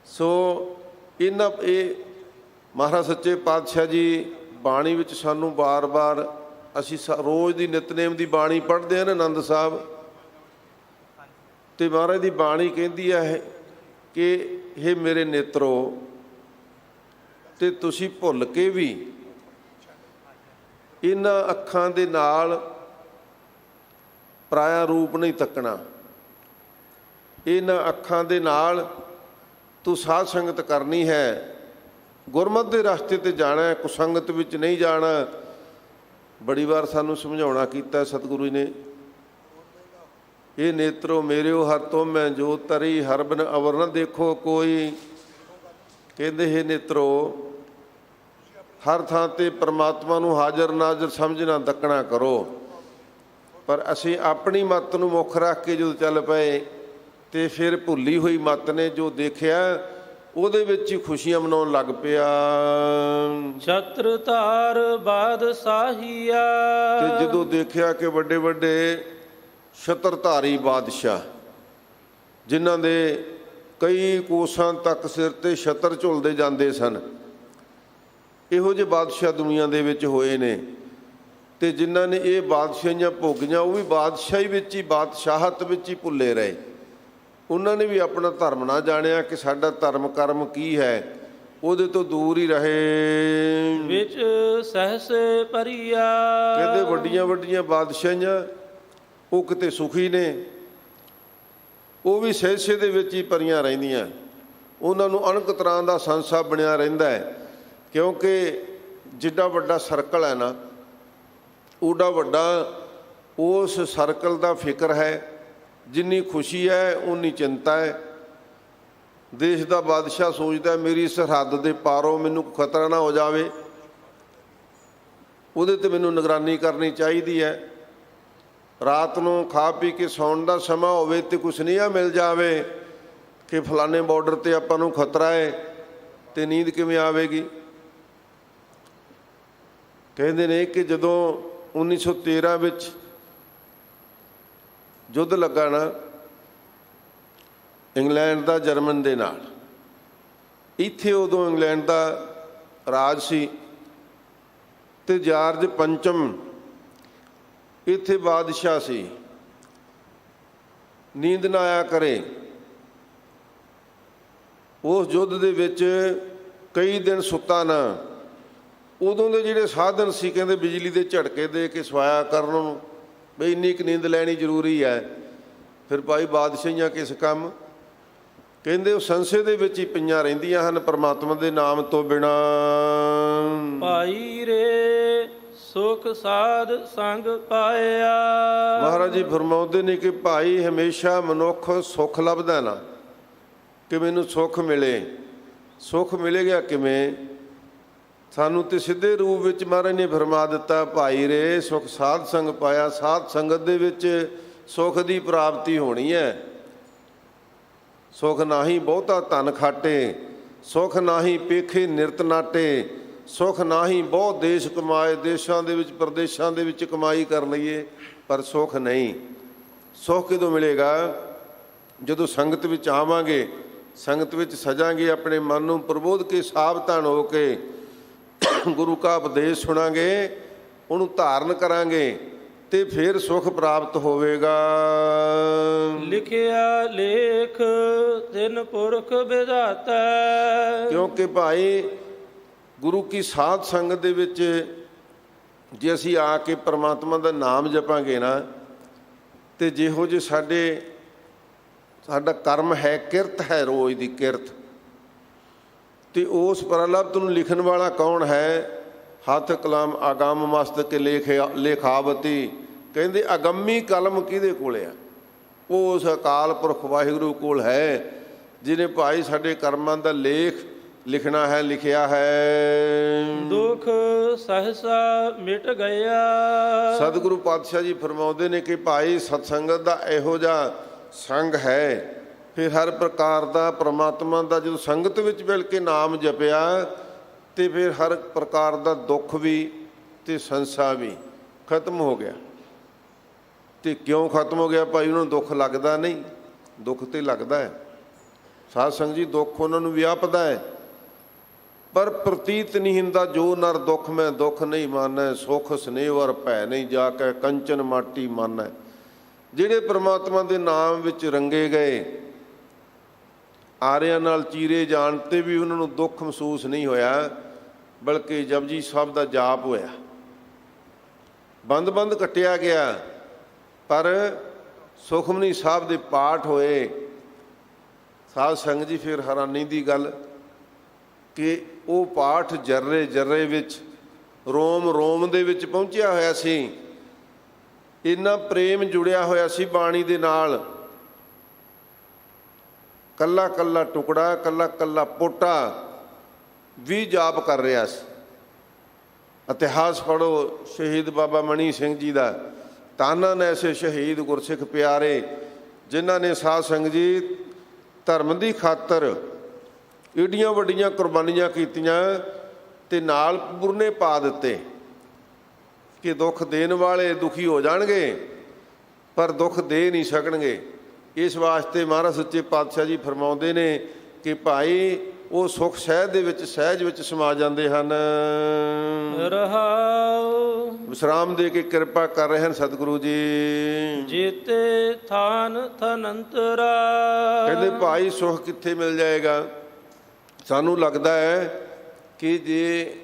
ਸੋ ਇਹ ਮਹਾਰਾਜ ਸੱਚੇ ਪਾਤਸ਼ਾਹ ਜੀ ਬਾਣੀ ਵਿੱਚ ਸਾਨੂੰ ਬਾਰ-ਬਾਰ, ਅਸੀਂ ਰੋਜ਼ ਦੀ ਨਿਤਨੇਮ ਦੀ ਬਾਣੀ ਪੜ੍ਹਦੇ ਹਾਂ ਨਾ ਆਨੰਦ ਸਾਹਿਬ, ਤੇ ਮਹਾਰਾਜ ਦੀ ਬਾਣੀ ਕਹਿੰਦੀ ਹੈ ਕਿ ਹੇ ਮੇਰੇ ਨੇਤਰੋ, ਤੇ ਤੁਸੀਂ ਭੁੱਲ ਕੇ ਵੀ ਇਹਨਾਂ ਅੱਖਾਂ ਦੇ ਨਾਲ ਪਰਾਇਆ ਰੂਪ ਨਹੀਂ ਤੱਕਣਾ। ਇਹਨਾਂ ਅੱਖਾਂ ਦੇ ਨਾਲ ਤੂੰ ਸਾਧ ਸੰਗਤ ਕਰਨੀ ਹੈ, ਗੁਰਮਤਿ ਦੇ ਰਸਤੇ ਤੇ ਜਾਣਾ ਹੈ, ਕੁਸੰਗਤ ਵਿੱਚ ਨਹੀਂ ਜਾਣਾ। ਬੜੀ ਵਾਰ ਸਾਨੂੰ ਸਮਝਾਉਣਾ ਕੀਤਾ ਸਤਿਗੁਰੂ ਜੀ ਨੇ, ਇਹ ਨੇਤਰੋ ਮੇਰਿਓ ਹਰ ਤੋਂ ਮੈਂ ਜੋ ਤਰੀ ਹਰ ਬਿਨ ਅਵਰ ਨਾ ਦੇਖੋ ਕੋਈ। ਕਹਿੰਦੇ ਹੈ ਨੇਤਰੋ, ਹਰ ਥਾਂ ਤੇ ਪਰਮਾਤਮਾ ਨੂੰ ਹਾਜ਼ਰ ਨਾਜ਼ਰ ਸਮਝਣਾ ਤੱਕਣਾ ਕਰੋ। ਪਰ ਅਸੀਂ ਆਪਣੀ ਮੱਤ ਨੂੰ ਮੁੱਖ ਰੱਖ ਕੇ ਜਦੋਂ ਚੱਲ ਪਏ ਤੇ ਫਿਰ ਭੁੱਲੀ ਹੋਈ ਮੱਤ ਨੇ ਜੋ ਦੇਖਿਆ ਉਹਦੇ ਵਿੱਚ ਹੀ ਖੁਸ਼ੀਆਂ ਮਨਾਉਣ ਲੱਗ ਪਿਆ। ਛਤਰ ਧਾਰ ਬਾਦਸ਼ਾਹੀਆ। ਤੇ ਜਦੋਂ ਦੇਖਿਆ ਕਿ ਵੱਡੇ ਵੱਡੇ ਛਤਰਧਾਰੀ ਬਾਦਸ਼ਾਹ, ਜਿਨ੍ਹਾਂ ਦੇ ਕਈ ਕੋਸਾਂ ਤੱਕ ਸਿਰ ਤੇ ਛਤਰ ਝੁਲਦੇ ਜਾਂਦੇ ਸਨ, ਇਹੋ ਜਿਹੇ ਬਾਦਸ਼ਾਹ ਦੁਨੀਆ ਦੇ ਵਿੱਚ ਹੋਏ ਨੇ। ਤੇ ਜਿਨ੍ਹਾਂ ਨੇ ਇਹ ਬਾਦਸ਼ਾਹੀਆਂ ਭੋਗੀਆਂ, ਉਹ ਵੀ ਬਾਦਸ਼ਾਹੀ ਵਿੱਚ ਹੀ, ਬਾਦਸ਼ਾਹਤ ਵਿੱਚ ਹੀ ਭੁੱਲੇ ਰਹੇ। ਉਹਨਾਂ ਨੇ ਵੀ ਆਪਣਾ ਧਰਮ ਨਾ ਜਾਣਿਆ ਕਿ ਸਾਡਾ ਧਰਮ ਕਰਮ ਕੀ ਹੈ, ਉਹਦੇ ਤੋਂ ਦੂਰ ਹੀ ਰਹੇ। ਵਿੱਚ ਸਹਸੇ ਭਰੀਆ। ਕਹਿੰਦੇ ਵੱਡੀਆਂ ਵੱਡੀਆਂ ਬਾਦਸ਼ਾਹੀਆਂ ਉਹ ਕਿਤੇ ਸੁਖੀ ਨੇ, ਉਹ ਵੀ ਸਹਿਸੇ ਦੇ ਵਿੱਚ ਹੀ ਭਰੀਆਂ ਰਹਿੰਦੀਆਂ। ਉਹਨਾਂ ਨੂੰ ਅਣਕ ਤਰ੍ਹਾਂ ਦਾ ਸੰਸਾ ਬਣਿਆ ਰਹਿੰਦਾ ਹੈ, ਕਿਉਂਕਿ ਜਿੱਡਾ ਵੱਡਾ ਸਰਕਲ ਹੈ ਨਾ, ਓਡਾ ਵੱਡਾ ਉਸ ਸਰਕਲ ਦਾ ਫਿਕਰ ਹੈ। ਜਿੰਨੀ ਖੁਸ਼ੀ ਹੈ ਉਨੀ ਚਿੰਤਾ ਹੈ, ਦੇਸ਼ ਦਾ ਬਾਦਸ਼ਾਹ ਸੋਚਦਾ ਮੇਰੀ ਸਰਹੱਦ ਦੇ ਪਾਰੋਂ ਮੈਨੂੰ ਖਤਰਾ ਨਾ ਹੋ ਜਾਵੇ, ਉਹਦੇ 'ਤੇ ਮੈਨੂੰ ਨਿਗਰਾਨੀ ਕਰਨੀ ਚਾਹੀਦੀ ਹੈ। ਰਾਤ ਨੂੰ ਖਾ ਪੀ ਕੇ ਸੌਣ ਦਾ ਸਮਾਂ ਹੋਵੇ ਤੇ ਕੁਛ ਸੁਨੇਹਾ ਮਿਲ ਜਾਵੇ ਕਿ ਫਲਾਣੇ ਬਾਰਡਰ 'ਤੇ ਆਪਾਂ ਨੂੰ ਖਤਰਾ ਹੈ, ਤੇ ਨੀਂਦ ਕਿਵੇਂ ਆਵੇਗੀ। ਕਹਿੰਦੇ ਨੇ ਕਿ ਜਦੋਂ 1913 ਵਿੱਚ ਯੁੱਧ ਲੱਗਾ ਨਾ ਇੰਗਲੈਂਡ ਦਾ ਜਰਮਨ ਦੇ ਨਾਲ, ਇੱਥੇ ਉਦੋਂ ਇੰਗਲੈਂਡ ਦਾ ਰਾਜ ਸੀ ਤੇ ਜਾਰਜ ਪੰਚਮ ਇੱਥੇ ਬਾਦਸ਼ਾਹ ਸੀ। ਨੀਂਦ ਨਾ ਆਇਆ ਕਰੇ। ਉਸ ਯੁੱਧ ਦੇ ਵਿੱਚ ਕਈ ਦਿਨ ਸੁੱਤਾ ਨਾ। ਉਦੋਂ ਦੇ ਜਿਹੜੇ ਸਾਧਨ ਸੀ, ਕਹਿੰਦੇ ਬਿਜਲੀ ਦੇ ਝਟਕੇ ਦੇ ਕੇ ਸਵਾਇਆ ਕਰਨ ਨੂੰ, ਬਈ ਇੰਨੀ ਕੁ ਨੀਂਦ ਲੈਣੀ ਜ਼ਰੂਰੀ ਹੈ। ਫਿਰ ਭਾਈ ਬਾਦਸ਼ਾਹੀਆਂ ਕਿਸ ਕੰਮ, ਕਹਿੰਦੇ ਉਹ ਸੰਸੇ ਦੇ ਵਿੱਚ ਹੀ ਪਈਆਂ ਰਹਿੰਦੀਆਂ ਹਨ ਪਰਮਾਤਮਾ ਦੇ ਨਾਮ ਤੋਂ ਬਿਨਾਂ। ਭਾਈ ਰੇ ਸੁਖ ਸਾਧ ਸੰਗ ਪਾਇਆ। ਮਹਾਰਾਜ ਜੀ ਫਰਮਾਉਂਦੇ ਨੇ ਕਿ ਭਾਈ ਹਮੇਸ਼ਾ ਮਨੁੱਖ ਸੁੱਖ ਲੱਭਦਾ ਨਾ, ਕਿ ਮੈਨੂੰ ਸੁੱਖ ਮਿਲੇ। ਸੁੱਖ ਮਿਲੇਗਾ ਕਿਵੇਂ? ਸਾਨੂੰ ਤੇ ਸਿੱਧੇ ਰੂਪ ਵਿੱਚ ਮਹਾਰਾਜ ਨੇ ਫਰਮਾ ਦਿੱਤਾ, ਭਾਈ ਰੇ ਸੁਖ ਸਾਧ ਸੰਗ ਪਾਇਆ। ਸਾਧ ਸੰਗਤ ਦੇ ਵਿੱਚ ਸੁੱਖ ਦੀ ਪ੍ਰਾਪਤੀ ਹੋਣੀ ਹੈ। ਸੁਖ ਨਾਹੀ ਬਹੁਤਾ ਧਨ ਖਾਟੇ, ਸੁਖ ਨਾਹੀ ਪੇਖੇ ਨਿਰਤ ਨਾਟੇ, ਸੁਖ ਨਾਹੀ ਬਹੁਤ ਦੇਸ਼ ਕਮਾਏ, ਦੇਸ਼ਾਂ ਦੇ ਵਿੱਚ ਪ੍ਰਦੇਸ਼ਾਂ ਦੇ ਵਿੱਚ ਕਮਾਈ ਕਰ ਲਈਏ, ਪਰ ਸੁੱਖ ਨਹੀਂ। ਸੁੱਖ ਕਦੋਂ ਮਿਲੇਗਾ? ਜਦੋਂ ਸੰਗਤ ਵਿੱਚ ਆਵਾਂਗੇ, ਸੰਗਤ ਵਿੱਚ ਸਜਾਂਗੇ, ਆਪਣੇ ਮਨ ਨੂੰ ਪ੍ਰਬੋਧ ਕੇ ਸਾਵਧਾਨ ਹੋ ਕੇ ਗੁਰੂ ਕਾ ਉਪਦੇਸ਼ ਸੁਣਾਂਗੇ, ਉਹਨੂੰ ਧਾਰਨ ਕਰਾਂਗੇ, ਤੇ ਫਿਰ ਸੁਖ ਪ੍ਰਾਪਤ ਹੋਵੇਗਾ। ਲਿਖਿਆ ਲੇਖ ਤਿਨ ਪੁਰਖ ਵਿਧਾਤਾ। ਕਿਉਂਕਿ ਭਾਈ ਗੁਰੂ ਕੀ ਸਾਧ ਸੰਗਤ ਦੇ ਵਿੱਚ ਜੇ ਅਸੀਂ ਆ ਕੇ ਪਰਮਾਤਮਾ ਦਾ ਨਾਮ ਜਪਾਂਗੇ ਨਾ, ਤੇ ਜਿਹੋ ਜਿਹੇ ਸਾਡਾ ਕਰਮ ਹੈ, ਕਿਰਤ ਹੈ, ਰੋਜ਼ ਦੀ ਕਿਰਤ, ਤੇ ਉਸ ਪ੍ਰਲਬਧ ਨੂੰ ਲਿਖਣ ਵਾਲਾ ਕੌਣ ਹੈ? ਹੱਥ ਕਲਮ ਅਗੰਮ ਮਸਤਕ ਲੇਖਾਵਤੀ। ਕਹਿੰਦੇ ਅਗੰਮੀ ਕਲਮ ਕਿਹਦੇ ਕੋਲ ਆ? ਉਹ ਉਸ ਅਕਾਲ ਪੁਰਖ ਵਾਹਿਗੁਰੂ ਕੋਲ ਹੈ, ਜਿਹਨੇ ਭਾਈ ਸਾਡੇ ਕਰਮਾਂ ਦਾ ਲੇਖ ਲਿਖਣਾ ਹੈ, ਲਿਖਿਆ ਹੈ। ਦੁੱਖ ਸਹਸਾ ਮਿਟ ਗਿਆ। ਸਤਿਗੁਰੂ ਪਾਤਸ਼ਾਹ ਜੀ ਫਰਮਾਉਂਦੇ ਨੇ ਕਿ ਭਾਈ ਸਤਸੰਗਤ ਦਾ ਇਹੋ ਜਿਹਾ ਸੰਗ ਹੈ, ਫਿਰ ਹਰ ਪ੍ਰਕਾਰ ਦਾ ਪ੍ਰਮਾਤਮਾ ਦਾ ਜਦੋਂ ਸੰਗਤ ਵਿੱਚ ਮਿਲ ਕੇ ਨਾਮ ਜਪਿਆ, ਤੇ ਫਿਰ ਹਰ ਪ੍ਰਕਾਰ ਦਾ ਦੁੱਖ ਵੀ ਤੇ ਸੰਸਾ ਵੀ ਖਤਮ ਹੋ ਗਿਆ। ਤੇ ਕਿਉਂ ਖਤਮ ਹੋ ਗਿਆ ਭਾਈ? ਉਹਨਾਂ ਨੂੰ ਦੁੱਖ ਲੱਗਦਾ ਨਹੀਂ? ਦੁੱਖ ਤੇ ਲੱਗਦਾ ਹੈ ਸਾਧ ਸੰਗਤ ਜੀ, ਦੁੱਖ ਉਹਨਾਂ ਨੂੰ ਵਿਆਪਦਾ ਹੈ, ਪਰ ਪ੍ਰਤੀਤ ਨਹੀਂ ਹੁੰਦਾ। ਜੋ ਨਰ ਦੁੱਖ ਮੈਂ ਦੁੱਖ ਨਹੀਂ ਮਾਨੈ, ਸੁਖ ਸਨੇਵਰ ਭੈ ਨਹੀਂ ਜਾ ਕੇ ਕੰਚਨ ਮਾਟੀ ਮਾਨੈ। ਜਿਹੜੇ ਪ੍ਰਮਾਤਮਾ ਦੇ ਨਾਮ ਵਿੱਚ ਰੰਗੇ ਗਏ, ਆਰਿਆਂ ਨਾਲ ਚੀਰੇ ਜਾਣ ਤੇ ਵੀ ਉਹਨਾਂ ਨੂੰ ਦੁੱਖ ਮਹਿਸੂਸ ਨਹੀਂ ਹੋਇਆ, ਬਲਕਿ ਜਪਜੀ ਸਾਹਿਬ ਦਾ ਜਾਪ ਹੋਇਆ, ਬੰਦ ਕੱਟਿਆ ਗਿਆ। ਪਰ ਸੁਖਮਨੀ ਸਾਹਿਬ ਦੇ ਪਾਠ ਹੋਏ। ਸਾਧ ਸੰਗਤ ਜੀ ਫਿਰ ਹੈਰਾਨੀ ਦੀ ਗੱਲ ਕਿ ਉਹ ਪਾਠ ਜਰਰੇ ਜਰਰੇ ਵਿੱਚ, ਰੋਮ ਰੋਮ ਦੇ ਵਿੱਚ ਪਹੁੰਚਿਆ ਹੋਇਆ ਸੀ। ਇੰਨਾ ਪ੍ਰੇਮ ਜੁੜਿਆ ਹੋਇਆ ਸੀ ਬਾਣੀ ਦੇ ਨਾਲ। ਕੱਲਾ ਕੱਲਾ ਟੁਕੜਾ, ਕੱਲਾ ਕੱਲਾ ਪੋਟਾ ਵੀ ਜਾਪ ਕਰ ਰਿਹਾ ਸੀ। ਇਤਿਹਾਸ ਪੜ੍ਹੋ ਸ਼ਹੀਦ ਬਾਬਾ ਮਣੀ ਸਿੰਘ ਜੀ ਦਾ। ਤਾਨਨ ਐਸੇ ਸ਼ਹੀਦ ਗੁਰਸਿੱਖ ਪਿਆਰੇ, ਜਿਨ੍ਹਾਂ ਨੇ ਸਾਧ ਸੰਗਤ ਜੀ ਧਰਮ ਦੀ ਖਾਤਰ ਏਡੀਆਂ ਵੱਡੀਆਂ ਕੁਰਬਾਨੀਆਂ ਕੀਤੀਆਂ, ਤੇ ਨਾਲ ਪੂਰਨੇ ਪਾ ਦਿੱਤੇ ਕਿ ਦੁੱਖ ਦੇਣ ਵਾਲੇ ਦੁਖੀ ਹੋ ਜਾਣਗੇ, ਪਰ ਦੁੱਖ ਦੇ ਨਹੀਂ ਸਕਣਗੇ। ਇਸ ਵਾਸਤੇ ਮਹਾਰਾਜ ਸੱਚੇ ਪਾਤਸ਼ਾਹ ਜੀ ਫਰਮਾਉਂਦੇ ਨੇ ਕਿ ਭਾਈ ਉਹ ਸੁੱਖ ਸਹਿਜ ਦੇ ਵਿੱਚ, ਸਹਿਜ ਵਿੱਚ ਸਮਾ ਜਾਂਦੇ ਹਨ। ਰਹਾਉ ਵਿਸ਼ਰਾਮ ਦੇ ਕੇ ਕਿਰਪਾ ਕਰ ਰਹੇ ਹਨ ਸਤਿਗੁਰੂ ਜੀ। ਜੀਤੇ ਥਾਨ ਥਨੰਤਰਾ। ਕਹਿੰਦੇ ਭਾਈ ਸੁੱਖ ਕਿੱਥੇ ਮਿਲ ਜਾਏਗਾ? ਸਾਨੂੰ ਲੱਗਦਾ ਹੈ ਕਿ ਜੇ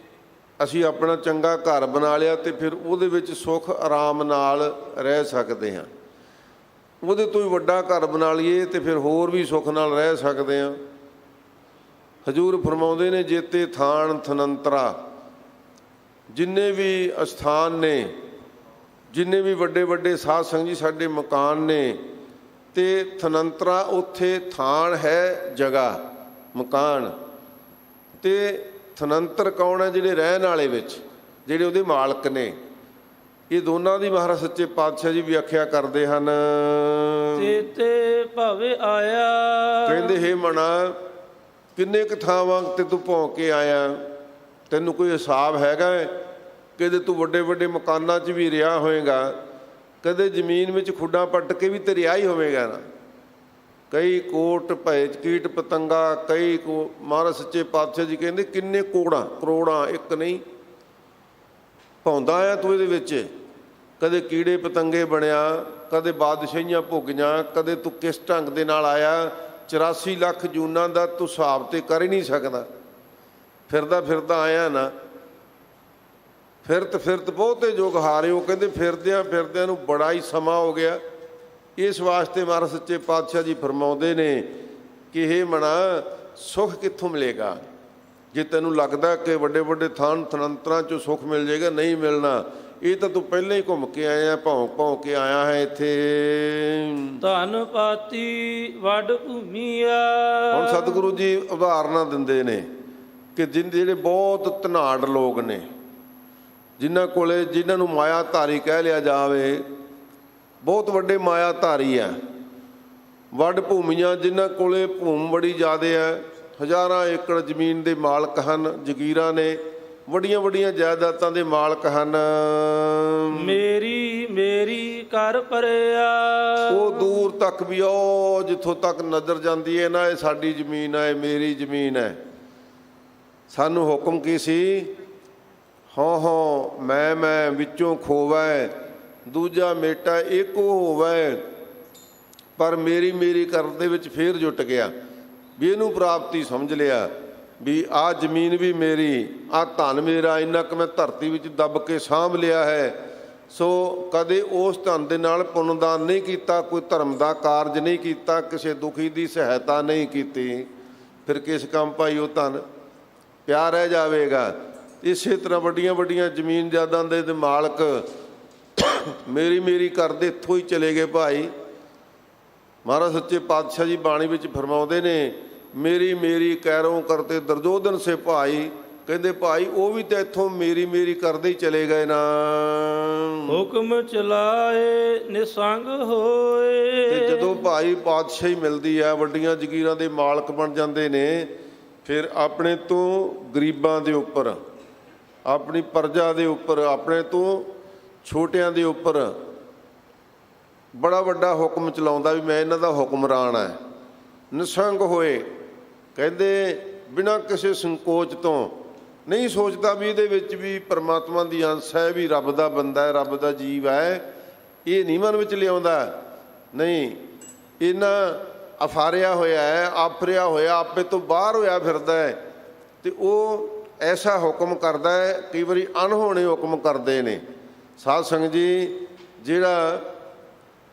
ਅਸੀਂ ਆਪਣਾ ਚੰਗਾ ਘਰ ਬਣਾ ਲਿਆ ਤੇ ਫਿਰ ਉਹਦੇ ਵਿੱਚ ਸੁੱਖ ਆਰਾਮ ਨਾਲ ਰਹਿ ਸਕਦੇ ਹਾਂ। ਉਹਦੇ ਤੋਂ ਹੀ ਵੱਡਾ ਘਰ ਬਣਾ ਲਈਏ ਤੇ ਫਿਰ ਹੋਰ ਵੀ ਸੁੱਖ ਨਾਲ ਰਹਿ ਸਕਦੇ ਹਾਂ। ਹਜ਼ੂਰ ਫਰਮਾਉਂਦੇ ਨੇ ਜੇਤੇ ਥਾਨ ਥਨੰਤਰਾ। ਜਿੰਨੇ ਵੀ ਅਸਥਾਨ ਨੇ, ਜਿੰਨੇ ਵੀ ਵੱਡੇ ਵੱਡੇ ਸਾਧ ਸੰਗਤ ਜੀ ਸਾਡੇ ਮਕਾਨ ਨੇ, ਤੇ ਥਨੰਤਰਾ ਉੱਥੇ ਥਾਨ ਹੈ ਜਗ੍ਹਾ। ਮਕਾਨ, ਤੇ ਥਨੰਤਰ ਕੌਣ ਹੈ? ਜਿਹੜੇ ਰਹਿਣ ਵਾਲੇ ਵਿੱਚ, ਜਿਹੜੇ ਉਹਦੇ ਮਾਲਕ ਨੇ। ਇਹ ਦੋਨਾਂ ਦੀ ਮਹਾਰਾਜ ਸੱਚੇ ਪਾਤਸ਼ਾਹ ਜੀ ਵਿਆਖਿਆ ਕਰਦੇ ਹਨ। ਤੇਤੇ ਭਾਵੇਂ ਆਇਆ, ਕਹਿੰਦੇ ਹੇ ਮਣਾ, ਕਿੰਨੇ ਕੁ ਥਾਵਾਂ ਤੇ ਤੂੰ ਭੌਂ ਕੇ ਆਇਆ? ਤੈਨੂੰ ਕੋਈ ਹਿਸਾਬ ਹੈਗਾ? ਕਦੇ ਤੂੰ ਵੱਡੇ ਵੱਡੇ ਮਕਾਨਾਂ 'ਚ ਵੀ ਰਿਹਾ ਹੋਏਗਾ, ਕਦੇ ਜ਼ਮੀਨ ਵਿੱਚ ਖੁੱਡਾਂ ਪੱਟ ਕੇ ਵੀ ਤੇ ਰਿਹਾ ਹੀ ਹੋਵੇਗਾ ਨਾ। ਕਈ ਕੋਟ ਭਏ ਕੀਟ ਪਤੰਗਾ, ਕਈ ਮਹਾਰਾਜ ਸੱਚੇ ਪਾਤਸ਼ਾਹ ਜੀ ਕਹਿੰਦੇ ਕਿੰਨੇ ਕਰੋੜਾਂ, ਇੱਕ ਨਹੀਂ, ਭੌਂਦਾ ਆ ਤੂੰ ਇਹਦੇ ਵਿੱਚ। ਕਦੇ ਕੀੜੇ ਪਤੰਗੇ ਬਣਿਆ, ਕਦੇ ਬਾਦਸ਼ਾਹੀਆਂ ਭੁੱਗੀਆਂ, ਕਦੇ ਤੂੰ ਕਿਸ ਢੰਗ ਦੇ ਨਾਲ ਆਇਆ। 84 ਲੱਖ ਜੂਨਾਂ ਦਾ ਤੂੰ ਹਿਸਾਬ ਤੇ ਕਰ ਹੀ ਨਹੀਂ ਸਕਦਾ। ਫਿਰਦਾ ਫਿਰਦਾ ਆਇਆ ਨਾ। ਫਿਰਤ ਬਹੁਤੇ ਯੁੱਗ ਹਾਰਿਓ। ਕਹਿੰਦੇ ਫਿਰਦਿਆਂ ਨੂੰ ਬੜਾ ਹੀ ਸਮਾਂ ਹੋ ਗਿਆ। ਇਸ ਵਾਸਤੇ ਮਹਾਰਾਜ ਸੱਚੇ ਪਾਤਸ਼ਾਹ ਜੀ ਫਰਮਾਉਂਦੇ ਨੇ ਕਿ ਇਹ ਮਣਾ, ਸੁੱਖ ਕਿੱਥੋਂ ਮਿਲੇਗਾ? ਜੇ ਤੈਨੂੰ ਲੱਗਦਾ ਕਿ ਵੱਡੇ ਵੱਡੇ ਥਨੰਤਰਾਂ 'ਚੋਂ ਸੁੱਖ ਮਿਲ ਜਾਏਗਾ, ਨਹੀਂ ਮਿਲਣਾ। ਇਹ ਤਾਂ ਤੂੰ ਪਹਿਲਾਂ ਹੀ ਘੁੰਮ ਕੇ ਆਇਆ, ਭੌਂ ਕੇ ਆਇਆ ਹੈ ਇੱਥੇ। ਧਨ ਪਾਤੀ ਵੱਡ ਭੂਮੀਆ। ਹੁਣ ਸਤਿਗੁਰੂ ਜੀ ਉਦਾਹਰਨਾਂ ਦਿੰਦੇ ਨੇ ਕਿ ਜਿਹੜੇ ਬਹੁਤ ਧਨਾੜ ਲੋਕ ਨੇ, ਜਿਨ੍ਹਾਂ ਨੂੰ ਮਾਇਆ ਧਾਰੀ ਕਹਿ ਲਿਆ ਜਾਵੇ, ਬਹੁਤ ਵੱਡੇ ਮਾਇਆ ਧਾਰੀ ਆ। ਵੱਡ ਭੂਮੀਆਂ, ਜਿਨ੍ਹਾਂ ਕੋਲੇ ਭੂਮ ਬੜੀ ਜ਼ਿਆਦਾ ਹੈ, ਹਜ਼ਾਰਾਂ ਏਕੜ ਜ਼ਮੀਨ ਦੇ ਮਾਲਕ ਹਨ, ਜ਼ਗੀਰਾਂ ਨੇ, ਵੱਡੀਆਂ ਵੱਡੀਆਂ ਜਾਇਦਾਦਾਂ ਦੇ ਮਾਲਕ ਹਨ। ਮੇਰੀ ਕਰ ਪਰਿਆ। ਉਹ ਦੂਰ ਤੱਕ ਵੀ, ਉਹ ਜਿੱਥੋਂ ਤੱਕ ਨਜ਼ਰ ਜਾਂਦੀ ਹੈ ਨਾ, ਇਹ ਸਾਡੀ ਜ਼ਮੀਨ ਹੈ, ਇਹ ਮੇਰੀ ਜ਼ਮੀਨ ਹੈ। ਸਾਨੂੰ ਹੁਕਮ ਕੀ ਸੀ? ਹੋਂ ਮੈਂ ਵਿੱਚੋਂ ਖੋਵੈ, ਦੂਜਾ ਮੇਟਾ ਇੱਕੋ ਹੋਵੈ। ਪਰ ਮੇਰੀ ਕਰਨ ਦੇ ਵਿੱਚ ਫੇਰ ਜੁਟ ਗਿਆ ਵੀ ਇਹਨੂੰ ਪ੍ਰਾਪਤੀ ਸਮਝ ਲਿਆ ਵੀ ਆਹ ਜ਼ਮੀਨ ਵੀ ਮੇਰੀ, ਆਹ ਧਨ ਮੇਰਾ, ਇੰਨਾ ਕੁ ਮੈਂ ਧਰਤੀ ਵਿੱਚ ਦੱਬ ਕੇ ਸਾਂਭ ਲਿਆ ਹੈ। ਸੋ ਕਦੇ ਉਸ ਧਨ ਦੇ ਨਾਲ ਪੁੰਨਦਾਨ ਨਹੀਂ ਕੀਤਾ, ਕੋਈ ਧਰਮ ਦਾ ਕਾਰਜ ਨਹੀਂ ਕੀਤਾ, ਕਿਸੇ ਦੁਖੀ ਦੀ ਸਹਾਇਤਾ ਨਹੀਂ ਕੀਤੀ। ਫਿਰ ਕਿਸ ਕੰਮ ਭਾਈ ਉਹ ਧਨ ਪਿਆ ਰਹਿ ਜਾਵੇਗਾ। ਇਸੇ ਤਰ੍ਹਾਂ ਵੱਡੀਆਂ ਵੱਡੀਆਂ ਜ਼ਮੀਨ ਜਾਇਦਾਦਾਂ ਦੇ ਮਾਲਕ ਮੇਰੀ ਕਰਦੇ ਇੱਥੋਂ ਹੀ ਚਲੇ ਗਏ ਭਾਈ। ਮਹਾਰਾਜ ਸੱਚੇ ਪਾਤਸ਼ਾਹ ਜੀ ਬਾਣੀ ਵਿੱਚ ਫਰਮਾਉਂਦੇ ਨੇ, ਮੇਰੀ ਕੈਰੋਂ ਕਰਤੇ ਦਰਜੋਦਨ ਸੇ ਭਾਈ। ਕਹਿੰਦੇ ਭਾਈ ਉਹ ਵੀ ਤਾਂ ਇੱਥੋਂ ਮੇਰੀ ਕਰਦੇ ਹੀ ਚਲੇ ਗਏ ਨਾ। ਹੁਕਮ ਚਲਾਏ ਨਿਸੰਗ ਹੋਏ। ਤੇ ਜਦੋਂ ਭਾਈ ਪਾਤਸ਼ਾਹੀ ਮਿਲਦੀ ਹੈ, ਵੱਡੀਆਂ ਜ਼ਗੀਰਾਂ ਦੇ ਮਾਲਕ ਬਣ ਜਾਂਦੇ ਨੇ, ਫਿਰ ਆਪਣੇ ਤੋਂ ਗਰੀਬਾਂ ਦੇ ਉੱਪਰ, ਆਪਣੀ ਪ੍ਰਜਾ ਦੇ ਉੱਪਰ, ਆਪਣੇ ਤੋਂ ਛੋਟਿਆਂ ਦੇ ਉੱਪਰ ਬੜਾ ਵੱਡਾ ਹੁਕਮ ਚਲਾਉਂਦਾ ਵੀ ਮੈਂ ਇਹਨਾਂ ਦਾ ਹੁਕਮਰਾਨ ਹੈ। ਨਿਸੰਗ ਹੋਏ, ਕਹਿੰਦੇ ਬਿਨਾਂ ਕਿਸੇ ਸੰਕੋਚ ਤੋਂ, ਨਹੀਂ ਸੋਚਦਾ ਵੀ ਇਹਦੇ ਵਿੱਚ ਵੀ ਪਰਮਾਤਮਾ ਦੀ ਅੰਸ਼ ਹੈ, ਵੀ ਰੱਬ ਦਾ ਬੰਦਾ ਹੈ, ਰੱਬ ਦਾ ਜੀਵ ਹੈ। ਇਹ ਨਹੀਂ ਮਨ ਵਿੱਚ ਲਿਆਉਂਦਾ। ਨਹੀਂ, ਇਹਨਾਂ ਅਫਾਰਿਆ ਹੋਇਆ ਹੈ, ਆਫਰਿਆ ਹੋਇਆ, ਆਪੇ ਤੋਂ ਬਾਹਰ ਹੋਇਆ ਫਿਰਦਾ ਹੈ। ਤੇ ਉਹ ਐਸਾ ਹੁਕਮ ਕਰਦਾ ਹੈ, ਕਈ ਵਾਰੀ ਅਣਹੋਣੇ ਹੁਕਮ ਕਰਦੇ ਨੇ। ਸਾਧ ਸੰਗਤ ਜੀ, ਜਿਹੜਾ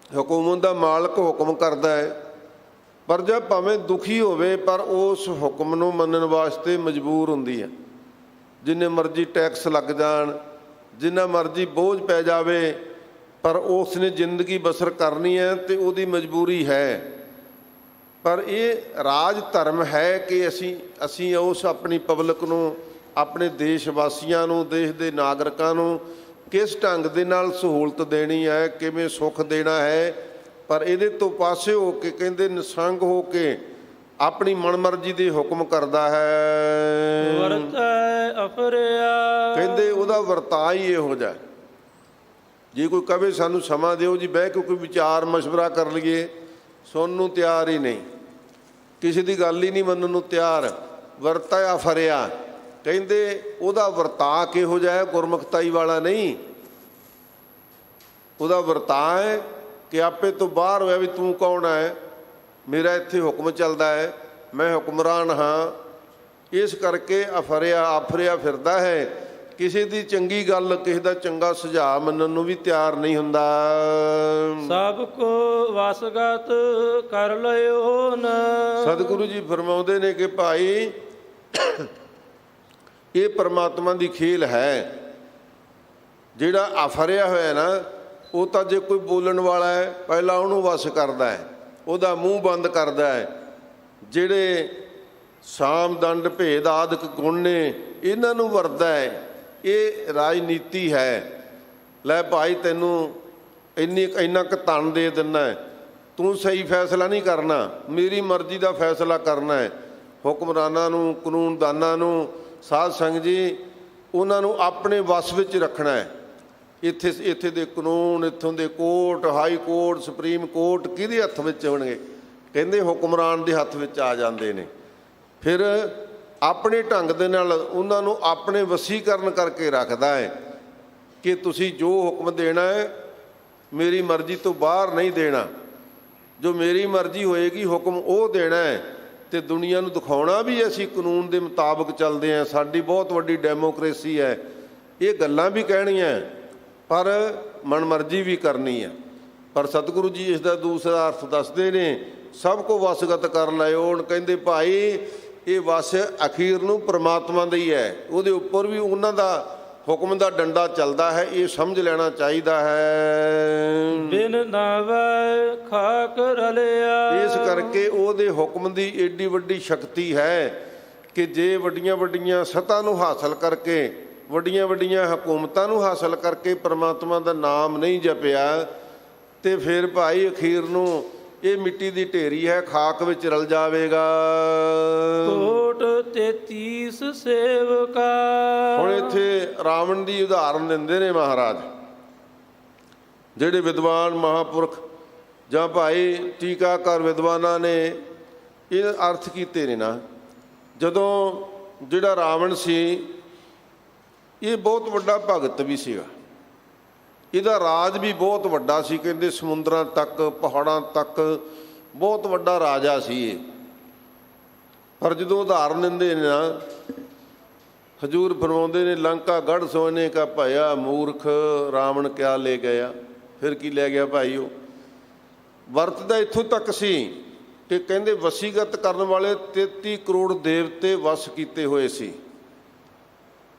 ਹੁਕਮ ਦਾ ਮਾਲਕ ਹੁਕਮ ਕਰਦਾ ਹੈ, ਪ੍ਰਜਾ ਭਾਵੇਂ ਦੁਖੀ ਹੋਵੇ ਪਰ ਉਸ ਹੁਕਮ ਨੂੰ ਮੰਨਣ ਵਾਸਤੇ ਮਜਬੂਰ ਹੁੰਦੀ ਹੈ। ਜਿੰਨੇ ਮਰਜ਼ੀ ਟੈਕਸ ਲੱਗ ਜਾਣ, ਜਿੰਨਾ ਮਰਜ਼ੀ ਬੋਝ ਪੈ ਜਾਵੇ, ਪਰ ਉਸ ਨੇ ਜ਼ਿੰਦਗੀ ਬਸਰ ਕਰਨੀ ਹੈ ਤੇ ਉਹਦੀ ਮਜਬੂਰੀ ਹੈ। ਪਰ ਇਹ ਰਾਜ ਧਰਮ ਹੈ ਕਿ ਅਸੀਂ ਉਸ ਆਪਣੀ ਪਬਲਿਕ ਨੂੰ, ਆਪਣੇ ਦੇਸ਼ ਵਾਸੀਆਂ ਨੂੰ, ਦੇਸ਼ ਦੇ ਨਾਗਰਿਕਾਂ ਨੂੰ ਕਿਸ ਢੰਗ ਦੇ ਨਾਲ ਸਹੂਲਤ ਦੇਣੀ ਹੈ, ਕਿਵੇਂ ਸੁੱਖ ਦੇਣਾ ਹੈ। ਪਰ ਇਹਦੇ ਤੋਂ ਪਾਸੇ ਹੋ ਕੇ, ਕਹਿੰਦੇ ਨਿਸੰਗ ਹੋ ਕੇ ਆਪਣੀ ਮਨਮਰਜ਼ੀ ਦੇ ਹੁਕਮ ਕਰਦਾ ਹੈ। ਵਰਤੈ ਅਫਰਿਆ, ਕਹਿੰਦੇ ਉਹਦਾ ਵਰਤਾਅ ਹੀ ਇਹੋ ਜਿਹਾ। ਜੇ ਕੋਈ ਕਵੇ ਸਾਨੂੰ ਸਮਾਂ ਦਿਓ ਜੀ, ਬਹਿ ਕੇ ਕੋਈ ਵਿਚਾਰ ਮਸ਼ਵਰਾ ਕਰ ਲਈਏ, ਸੁਣਨ ਨੂੰ ਤਿਆਰ ਹੀ ਨਹੀਂ, ਕਿਸੇ ਦੀ ਗੱਲ ਹੀ ਨਹੀਂ ਮੰਨਣ ਨੂੰ ਤਿਆਰ। ਵਰਤਿਆ ਫਰਿਆ, ਕਹਿੰਦੇ ਉਹਦਾ ਵਰਤਾਅ ਕਿਹੋ ਜਿਹਾ ਹੈ? ਗੁਰਮੁਖਤਾਈ ਵਾਲਾ ਨਹੀਂ। ਉਹਦਾ ਵਰਤਾਅ ਹੈ ਕਿ ਆਪੇ ਤੋਂ ਬਾਹਰ ਹੋਇਆ ਵੀ ਤੂੰ ਕੌਣ ਹੈ, ਮੇਰਾ ਇੱਥੇ ਹੁਕਮ ਚੱਲਦਾ ਹੈ, ਮੈਂ ਹੁਕਮਰਾਨ ਹਾਂ। ਇਸ ਕਰਕੇ ਆਫਰਿਆ ਫਿਰਦਾ ਹੈ। ਕਿਸੇ ਦੀ ਚੰਗੀ ਗੱਲ, ਕਿਸੇ ਦਾ ਚੰਗਾ ਸੁਝਾਅ ਮੰਨਣ ਨੂੰ ਵੀ ਤਿਆਰ ਨਹੀਂ ਹੁੰਦਾ। ਸਭ ਕੋ ਵਸਗਤ ਕਰ ਲਿਓ ਨਾ। ਸਤਿਗੁਰੂ ਜੀ ਫਰਮਾਉਂਦੇ ਨੇ ਕਿ ਭਾਈ ਇਹ ਪਰਮਾਤਮਾ ਦੀ ਖੇਲ ਹੈ। ਜਿਹੜਾ ਆਫਰਿਆ ਹੋਇਆ ਨਾ, ਉਹ ਤਾਂ ਜੇ ਕੋਈ ਬੋਲਣ ਵਾਲਾ ਹੈ, ਪਹਿਲਾਂ ਉਹਨੂੰ ਵਸ ਕਰਦਾ ਹੈ, ਉਹਦਾ ਮੂੰਹ ਬੰਦ ਕਰਦਾ ਹੈ। ਜਿਹੜੇ ਸਾਮ ਦੰਡ ਭੇਦ ਆਦਿਕ ਗੁਣ ਨੇ, ਇਹਨਾਂ ਨੂੰ ਵਰਤਦਾ ਹੈ। ਇਹ ਰਾਜਨੀਤੀ ਹੈ। ਲੈ ਭਾਈ ਤੈਨੂੰ ਇੰਨਾ ਕੁ ਧਨ ਦੇ ਦਿੰਦਾ, ਤੂੰ ਸਹੀ ਫੈਸਲਾ ਨਹੀਂ ਕਰਨਾ, ਮੇਰੀ ਮਰਜ਼ੀ ਦਾ ਫੈਸਲਾ ਕਰਨਾ ਹੈ। ਹੁਕਮਰਾਨਾਂ ਨੂੰ, ਕਾਨੂੰਨਦਾਨਾਂ ਨੂੰ, ਸਾਧ ਸੰਗਤ ਜੀ, ਉਹਨਾਂ ਨੂੰ ਆਪਣੇ ਵੱਸ ਵਿੱਚ ਰੱਖਣਾ ਹੈ। ਇੱਥੇ ਦੇ ਕਾਨੂੰਨ, ਇੱਥੋਂ ਦੇ court, high court, supreme court ਕਿਹਦੇ ਹੱਥ ਵਿੱਚ ਹੋਣਗੇ? ਕਹਿੰਦੇ ਹੁਕਮਰਾਨ ਦੇ ਹੱਥ ਵਿੱਚ ਆ ਜਾਂਦੇ ਨੇ। ਫਿਰ ਆਪਣੇ ਢੰਗ ਦੇ ਨਾਲ ਉਹਨਾਂ ਨੂੰ ਆਪਣੇ ਵਸੀਕਰਨ ਕਰਕੇ ਰੱਖਦਾ ਹੈ ਕਿ ਤੁਸੀਂ ਜੋ ਹੁਕਮ ਦੇਣਾ ਹੈ ਮੇਰੀ ਮਰਜ਼ੀ ਤੋਂ ਬਾਹਰ ਨਹੀਂ ਦੇਣਾ, ਜੋ ਮੇਰੀ ਮਰਜ਼ੀ ਹੋਏਗੀ ਹੁਕਮ ਉਹ ਦੇਣਾ ਹੈ। ਅਤੇ ਦੁਨੀਆ ਨੂੰ ਦਿਖਾਉਣਾ ਵੀ ਅਸੀਂ ਕਾਨੂੰਨ ਦੇ ਮੁਤਾਬਕ ਚੱਲਦੇ ਹਾਂ, ਸਾਡੀ ਬਹੁਤ ਵੱਡੀ ਡੈਮੋਕ੍ਰੇਸੀ ਹੈ। ਇਹ ਗੱਲਾਂ ਵੀ ਕਹਿਣੀਆਂ ਪਰ ਮਨਮਰਜ਼ੀ ਵੀ ਕਰਨੀ ਹੈ। ਪਰ ਸਤਿਗੁਰੂ ਜੀ ਇਸ ਦਾ ਦੂਸਰਾ ਅਰਥ ਦੱਸਦੇ ਨੇ, ਸਭ ਕੋ ਵਸਗਤ ਕਰ ਲਿਓ। ਹੁਣ ਕਹਿੰਦੇ ਭਾਈ ਇਹ ਵਸ ਅਖੀਰ ਨੂੰ ਪ੍ਰਮਾਤਮਾ ਦਾ ਹੀ ਹੈ, ਉਹਦੇ ਉੱਪਰ ਵੀ ਉਹਨਾਂ ਦਾ ਹੁਕਮ ਦਾ ਡੰਡਾ ਚੱਲਦਾ ਹੈ, ਇਹ ਸਮਝ ਲੈਣਾ ਚਾਹੀਦਾ ਹੈ। ਬਿਨ ਨਾਵੈ ਖਾਕ ਰਲਿਆ। ਇਸ ਕਰਕੇ ਉਹਦੇ ਹੁਕਮ ਦੀ ਏਡੀ ਵੱਡੀ ਸ਼ਕਤੀ ਹੈ ਕਿ ਜੇ ਵੱਡੀਆਂ ਵੱਡੀਆਂ ਸੱਤਾ ਨੂੰ ਹਾਸਲ ਕਰਕੇ, ਵੱਡੀਆਂ ਵੱਡੀਆਂ ਹਕੂਮਤਾਂ ਨੂੰ ਹਾਸਲ ਕਰਕੇ ਪ੍ਰਮਾਤਮਾ ਦਾ ਨਾਮ ਨਹੀਂ ਜਪਿਆ ਤੇ ਫਿਰ ਭਾਈ ਅਖੀਰ ਨੂੰ ਇਹ ਮਿੱਟੀ ਦੀ ਢੇਰੀ ਹੈ, ਖਾਕ ਵਿੱਚ ਰਲ ਜਾਵੇਗਾ। ਕੋਟ 33 ਸੇਵਕਾ। ਹੁਣ ਇੱਥੇ ਰਾਵਣ ਦੀ ਉਦਾਹਰਨ ਦਿੰਦੇ ਨੇ ਮਹਾਰਾਜ। ਜਿਹੜੇ ਵਿਦਵਾਨ ਮਹਾਂਪੁਰਖ ਜਾਂ ਭਾਈ ਟੀਕਾਕਾਰ ਵਿਦਵਾਨਾਂ ਨੇ ਇਹ ਅਰਥ ਕੀਤੇ ਨੇ ਨਾ, ਜਦੋਂ ਜਿਹੜਾ ਰਾਵਣ ਸੀ ਇਹ ਬਹੁਤ ਵੱਡਾ ਭਗਤ ਵੀ ਸੀਗਾ, ਇਹਦਾ ਰਾਜ ਵੀ ਬਹੁਤ ਵੱਡਾ ਸੀ। ਕਹਿੰਦੇ ਸਮੁੰਦਰਾਂ ਤੱਕ, ਪਹਾੜਾਂ ਤੱਕ ਬਹੁਤ ਵੱਡਾ ਰਾਜਾ ਸੀ ਇਹ। ਪਰ ਜਦੋਂ ਉਦਾਹਰਨ ਦਿੰਦੇ ਨੇ ਨਾ, ਹਜ਼ੂਰ ਫਰਮਾਉਂਦੇ ਨੇ, ਲੰਕਾ ਗੜ੍ਹ ਸੋਨੇ ਕਾ ਭਇਆ ਮੂਰਖ ਰਾਵਣ ਕਿਆ ਲੈ ਗਿਆ। ਫਿਰ ਕੀ ਲੈ ਗਿਆ ਭਾਈ? ਉਹ ਵਰਤਦਾ ਇੱਥੋਂ ਤੱਕ ਸੀ ਕਿ ਕਹਿੰਦੇ ਵਸੀਗਤ ਕਰਨ ਵਾਲੇ 33 ਕਰੋੜ ਦੇਵਤੇ ਵਸ ਕੀਤੇ ਹੋਏ ਸੀ।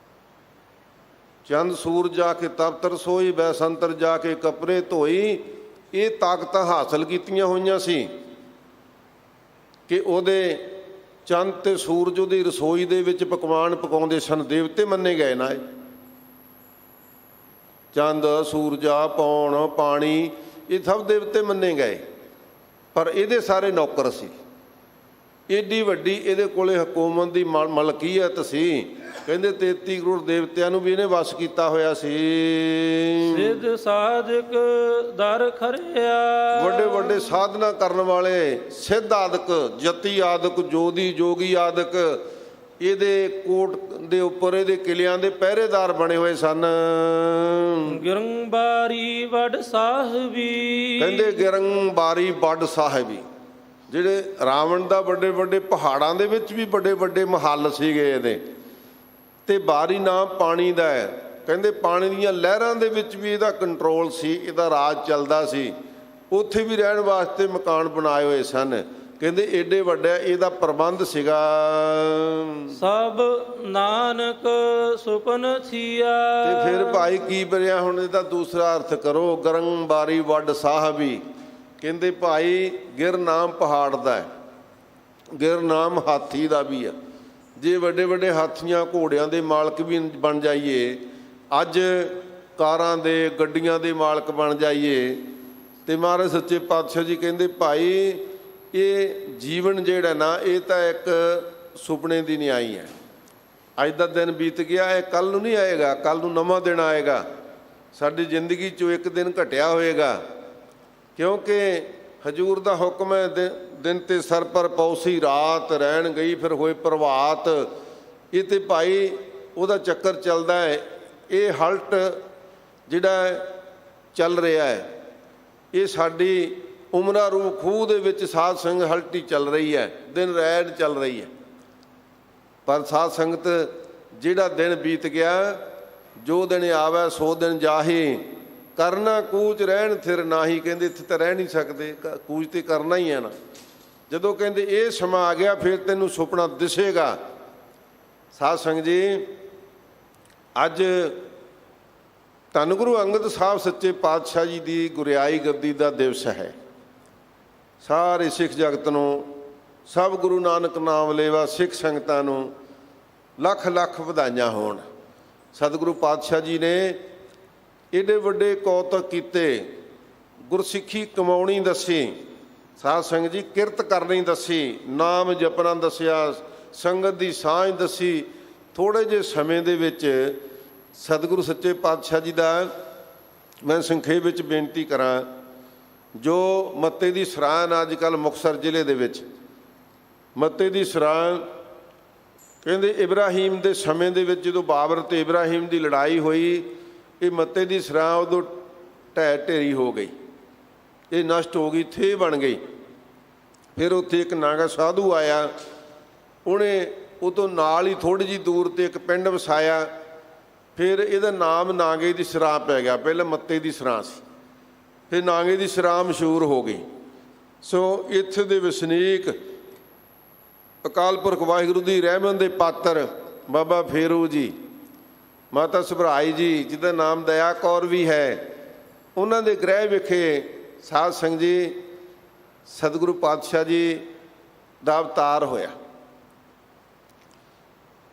ਚੰਦ ਸੂਰ ਜਾ ਕੇ ਤਪਤ ਰਸੋਈ, ਬੈਸੰਤਰ ਜਾ ਕੇ ਕੱਪੜੇ ਧੋਈ। ਇਹ ਤਾਕਤਾਂ ਹਾਸਲ ਕੀਤੀਆਂ ਹੋਈਆਂ ਸੀ ਕਿ ਉਹਦੇ ਚੰਦ ਤੇ ਸੂਰਜ ਉਹਦੀ ਰਸੋਈ ਦੇ ਵਿੱਚ ਪਕਵਾਨ ਪਕਾਉਂਦੇ ਸਨ। ਦੇਵਤੇ ਮੰਨੇ ਗਏ ਨਾ ਇਹ। ਚੰਦ, ਸੂਰਜਾ, ਪੌਣ, ਪਾਣੀ, ਇਹ ਸਭ ਦੇਵਤੇ ਮੰਨੇ ਗਏ। ਪਰ ਇਹਦੇ ਸਾਰੇ ਨੌਕਰ ਸੀ। ਏਡੀ ਵੱਡੀ ਇਹਦੇ ਕੋਲੇ ਹਕੂਮਤ ਦੀ ਮਲਕੀਅਤ ਸੀ। ਕਹਿੰਦੇ 33 ਕਰੋੜ ਦੇਵਤਿਆਂ ਨੂੰ ਵੀ ਇਹਨੇ ਵਸ ਕੀਤਾ ਹੋਇਆ ਸੀ। ਸਿੱਧ ਸਾਧਕ ਦਰ ਖਰਿਆ। ਵੱਡੇ ਵੱਡੇ ਸਾਧਨਾ ਕਰਨ ਵਾਲੇ ਸਿੱਧ ਆਦਿਕ, ਜਤੀ ਆਦਿਕ, ਜੋਦੀ ਜੋਗੀ ਆਦਿਕ ਇਹਦੇ ਕੋਟ ਦੇ ਉੱਪਰ, ਇਹਦੇ ਕਿਲਿਆਂ ਦੇ ਪਹਿਰੇਦਾਰ ਬਣੇ ਹੋਏ ਸਨ। ਗਿਰੰਬਾਰੀ ਵੱਡ ਸਾਹਿਬੀ। ਕਹਿੰਦੇ ਗਿਰੰਬਾਰੀ ਵੱਡ ਸਾਹਿਬੀ। ਜਿਹੜੇ ਰਾਵਣ ਦਾ ਵੱਡੇ ਵੱਡੇ ਪਹਾੜਾਂ ਦੇ ਵਿੱਚ ਵੀ ਵੱਡੇ ਵੱਡੇ ਮਹੱਲ ਸੀਗੇ ਇਹਦੇ, ਤੇ ਬਾਰੀ ਨਾਮ ਪਾਣੀ ਦਾ ਹੈ। ਕਹਿੰਦੇ ਪਾਣੀ ਦੀਆਂ ਲਹਿਰਾਂ ਦੇ ਵਿੱਚ ਵੀ ਇਹਦਾ ਕੰਟਰੋਲ ਸੀ, ਇਹਦਾ ਰਾਜ ਚੱਲਦਾ ਸੀ। ਉੱਥੇ ਵੀ ਰਹਿਣ ਵਾਸਤੇ ਮਕਾਨ ਬਣਾਏ ਹੋਏ ਸਨ। ਕਹਿੰਦੇ ਏਡੇ ਵੱਡਾ ਇਹਦਾ ਪ੍ਰਬੰਧ ਸੀਗਾ। ਸਭ ਨਾਨਕ ਸੁਪਨ ਥੀਆ। ਤੇ ਫਿਰ ਭਾਈ ਕੀ ਬਣਿਆ? ਹੁਣ ਇਹਦਾ ਦੂਸਰਾ ਅਰਥ ਕਰੋ। ਗਿਰੰਬਾਰੀ ਵੱਡ ਸਾਹਿਬੀ। ਕਹਿੰਦੇ ਭਾਈ ਗਿਰ ਨਾਮ ਪਹਾੜ ਦਾ ਹੈ, ਗਿਰ ਨਾਮ ਹਾਥੀ ਦਾ ਵੀ ਆ। ਜੇ ਵੱਡੇ ਵੱਡੇ ਹਾਥੀਆਂ ਘੋੜਿਆਂ ਦੇ ਮਾਲਕ ਵੀ ਬਣ ਜਾਈਏ, ਅੱਜ ਕਾਰਾਂ ਦੇ, ਗੱਡੀਆਂ ਦੇ ਮਾਲਕ ਬਣ ਜਾਈਏ, ਤੇ ਮਹਾਰਾਜ ਸੱਚੇ ਪਾਤਸ਼ਾਹ ਜੀ ਕਹਿੰਦੇ ਭਾਈ ਇਹ ਜੀਵਨ ਜਿਹੜਾ ਨਾ, ਇਹ ਤਾਂ ਇੱਕ ਸੁਪਨੇ ਦੀ ਨਿਆਈ ਹੈ। ਅੱਜ ਦਾ ਦਿਨ ਬੀਤ ਗਿਆ, ਇਹ ਕੱਲ੍ਹ ਨੂੰ ਨਹੀਂ ਆਏਗਾ। ਕੱਲ੍ਹ ਨੂੰ ਨਵਾਂ ਦਿਨ ਆਏਗਾ। ਸਾਡੀ ਜ਼ਿੰਦਗੀ 'ਚੋਂ ਇੱਕ ਦਿਨ ਘਟਿਆ ਹੋਏਗਾ, ਕਿਉਂਕਿ ਹਜ਼ੂਰ ਦਾ ਹੁਕਮ ਹੈ, ਦਿਨ ਤੇ ਸਰ ਪਰ ਪੌਸੀ ਰਾਤ, ਰਹਿਣ ਗਈ ਫਿਰ ਹੋਏ ਪ੍ਰਭਾਤ। ਇਹ ਤੇ ਭਾਈ ਉਹਦਾ ਚੱਕਰ ਚੱਲਦਾ ਹੈ। ਇਹ ਹਲਟ ਜਿਹੜਾ ਚੱਲ ਰਿਹਾ ਹੈ, ਇਹ ਸਾਡੀ ਉਮਰਾ ਰੂਹ ਖੂਹ ਦੇ ਵਿੱਚ ਸਾਧ ਸੰਗਤ ਹਲਟੀ ਚੱਲ ਰਹੀ ਹੈ, ਦਿਨ ਰੈਡ ਚੱਲ ਰਹੀ ਹੈ। ਪਰ ਸਾਧ ਸੰਗਤ ਜਿਹੜਾ ਦਿਨ ਬੀਤ ਗਿਆ, ਜੋ ਦਿਨ ਆਵੈ ਸੋ ਦਿਨ ਜਾਹੀ, ਕਰਨਾ ਕੂਚ ਰਹਿਣ ਥਿਰ ਨਾਹੀ। ਕਹਿੰਦੇ ਇੱਥੇ ਤਾਂ ਰਹਿ ਨਹੀਂ ਸਕਦੇ, ਕੂਚ ਤੇ ਕਰਨਾ ਹੀ ਹੈ ਨਾ। ਜਦੋਂ ਕਹਿੰਦੇ ਇਹ ਸਮਾਂ ਆ ਗਿਆ, ਫਿਰ ਤੈਨੂੰ ਸੁਪਨਾ ਦਿਸੇਗਾ। ਸਾਧ ਸੰਗਤ ਜੀ, ਅੱਜ ਧੰਨ ਗੁਰੂ ਅੰਗਦ ਸਾਹਿਬ ਸੱਚੇ ਪਾਤਸ਼ਾਹ ਜੀ ਦੀ ਗੁਰਿਆਈ ਗੱਦੀ ਦਾ ਦਿਵਸ ਹੈ। ਸਾਰੇ ਸਿੱਖ ਜਗਤ ਨੂੰ ਸਭ ਗੁਰੂ ਨਾਨਕ ਨਾਮ ਲੇਵਾ ਸਿੱਖ ਸੰਗਤਾਂ ਨੂੰ ਲੱਖ ਲੱਖ ਵਧਾਈਆਂ ਹੋਣ। ਸਤਿਗੁਰੂ ਪਾਤਸ਼ਾਹ ਜੀ ਨੇ ਏਡੇ ਵੱਡੇ ਕੌਤਕ ਕੀਤੇ, ਗੁਰਸਿੱਖੀ ਕਮਾਉਣੀ ਦੱਸੀ, ਸਾਧ ਸੰਗਤ ਜੀ ਕਿਰਤ ਕਰਨੀ ਦੱਸੀ, ਨਾਮ ਜਪਣਾ ਦੱਸਿਆ, ਸੰਗਤ ਦੀ ਸਾਂਝ ਦੱਸੀ। ਥੋੜ੍ਹੇ ਜਿਹੇ ਸਮੇਂ ਦੇ ਵਿੱਚ ਸਤਿਗੁਰੂ ਸੱਚੇ ਪਾਤਸ਼ਾਹ ਜੀ ਦਾ ਮੈਂ ਸੰਖੇਪ ਵਿੱਚ ਬੇਨਤੀ ਕਰਾਂ। ਜੋ ਮੱਤੇ ਦੀ ਸਰਾਂ ਅੱਜ ਕੱਲ੍ਹ ਮੁਕਤਸਰ ਜ਼ਿਲ੍ਹੇ ਦੇ ਵਿੱਚ ਮੱਤੇ ਦੀ ਸਰਾਂ, ਕਹਿੰਦੇ ਇਬਰਾਹੀਮ ਦੇ ਸਮੇਂ ਦੇ ਵਿੱਚ ਜਦੋਂ ਬਾਬਰ ਅਤੇ ਇਬਰਾਹੀਮ ਦੀ ਲੜਾਈ ਹੋਈ, ਇਹ ਮੱਤੇ ਦੀ ਸਰਾਂ ਉਦੋਂ ਢਹਿ ਢੇਰੀ ਹੋ ਗਈ, ਇਹ ਨਸ਼ਟ ਹੋ ਗਈ, ਥੇ ਬਣ ਗਈ। ਫਿਰ ਉੱਥੇ ਇੱਕ ਨਾਗਾ ਸਾਧੂ ਆਇਆ, ਉਹਨੇ ਉਹ ਤੋਂ ਨਾਲ ਹੀ ਥੋੜ੍ਹੀ ਜਿਹੀ ਦੂਰ 'ਤੇ ਇੱਕ ਪਿੰਡ ਵਸਾਇਆ। ਫਿਰ ਇਹਦਾ ਨਾਮ ਨਾਗੇ ਦੀ ਸਰਾਂ ਪੈ ਗਿਆ। ਪਹਿਲਾਂ ਮੱਤੇ ਦੀ ਸਰਾਂ ਸੀ, ਫਿਰ ਨਾਗੇ ਦੀ ਸਰਾਂ ਮਸ਼ਹੂਰ ਹੋ ਗਈ। ਸੋ ਇੱਥੇ ਦੇ ਵਸਨੀਕ ਅਕਾਲ ਪੁਰਖ ਵਾਹਿਗੁਰੂ ਦੀ ਰਹਿਮਤ ਦੇ ਪਾਤਰ ਬਾਬਾ ਫੇਰੂ ਜੀ, ਮਾਤਾ ਸੁਭਰਾਈ ਜੀ, ਜਿਹਦਾ ਨਾਮ ਦਇਆ ਕੌਰ ਵੀ ਹੈ, ਉਹਨਾਂ ਦੇ ਗ੍ਰਹਿ ਵਿਖੇ ਸਾਧ ਸੰਗਤ ਜੀ ਸਤਿਗੁਰੂ ਪਾਤਸ਼ਾਹ ਜੀ ਦਾ ਅਵਤਾਰ ਹੋਇਆ।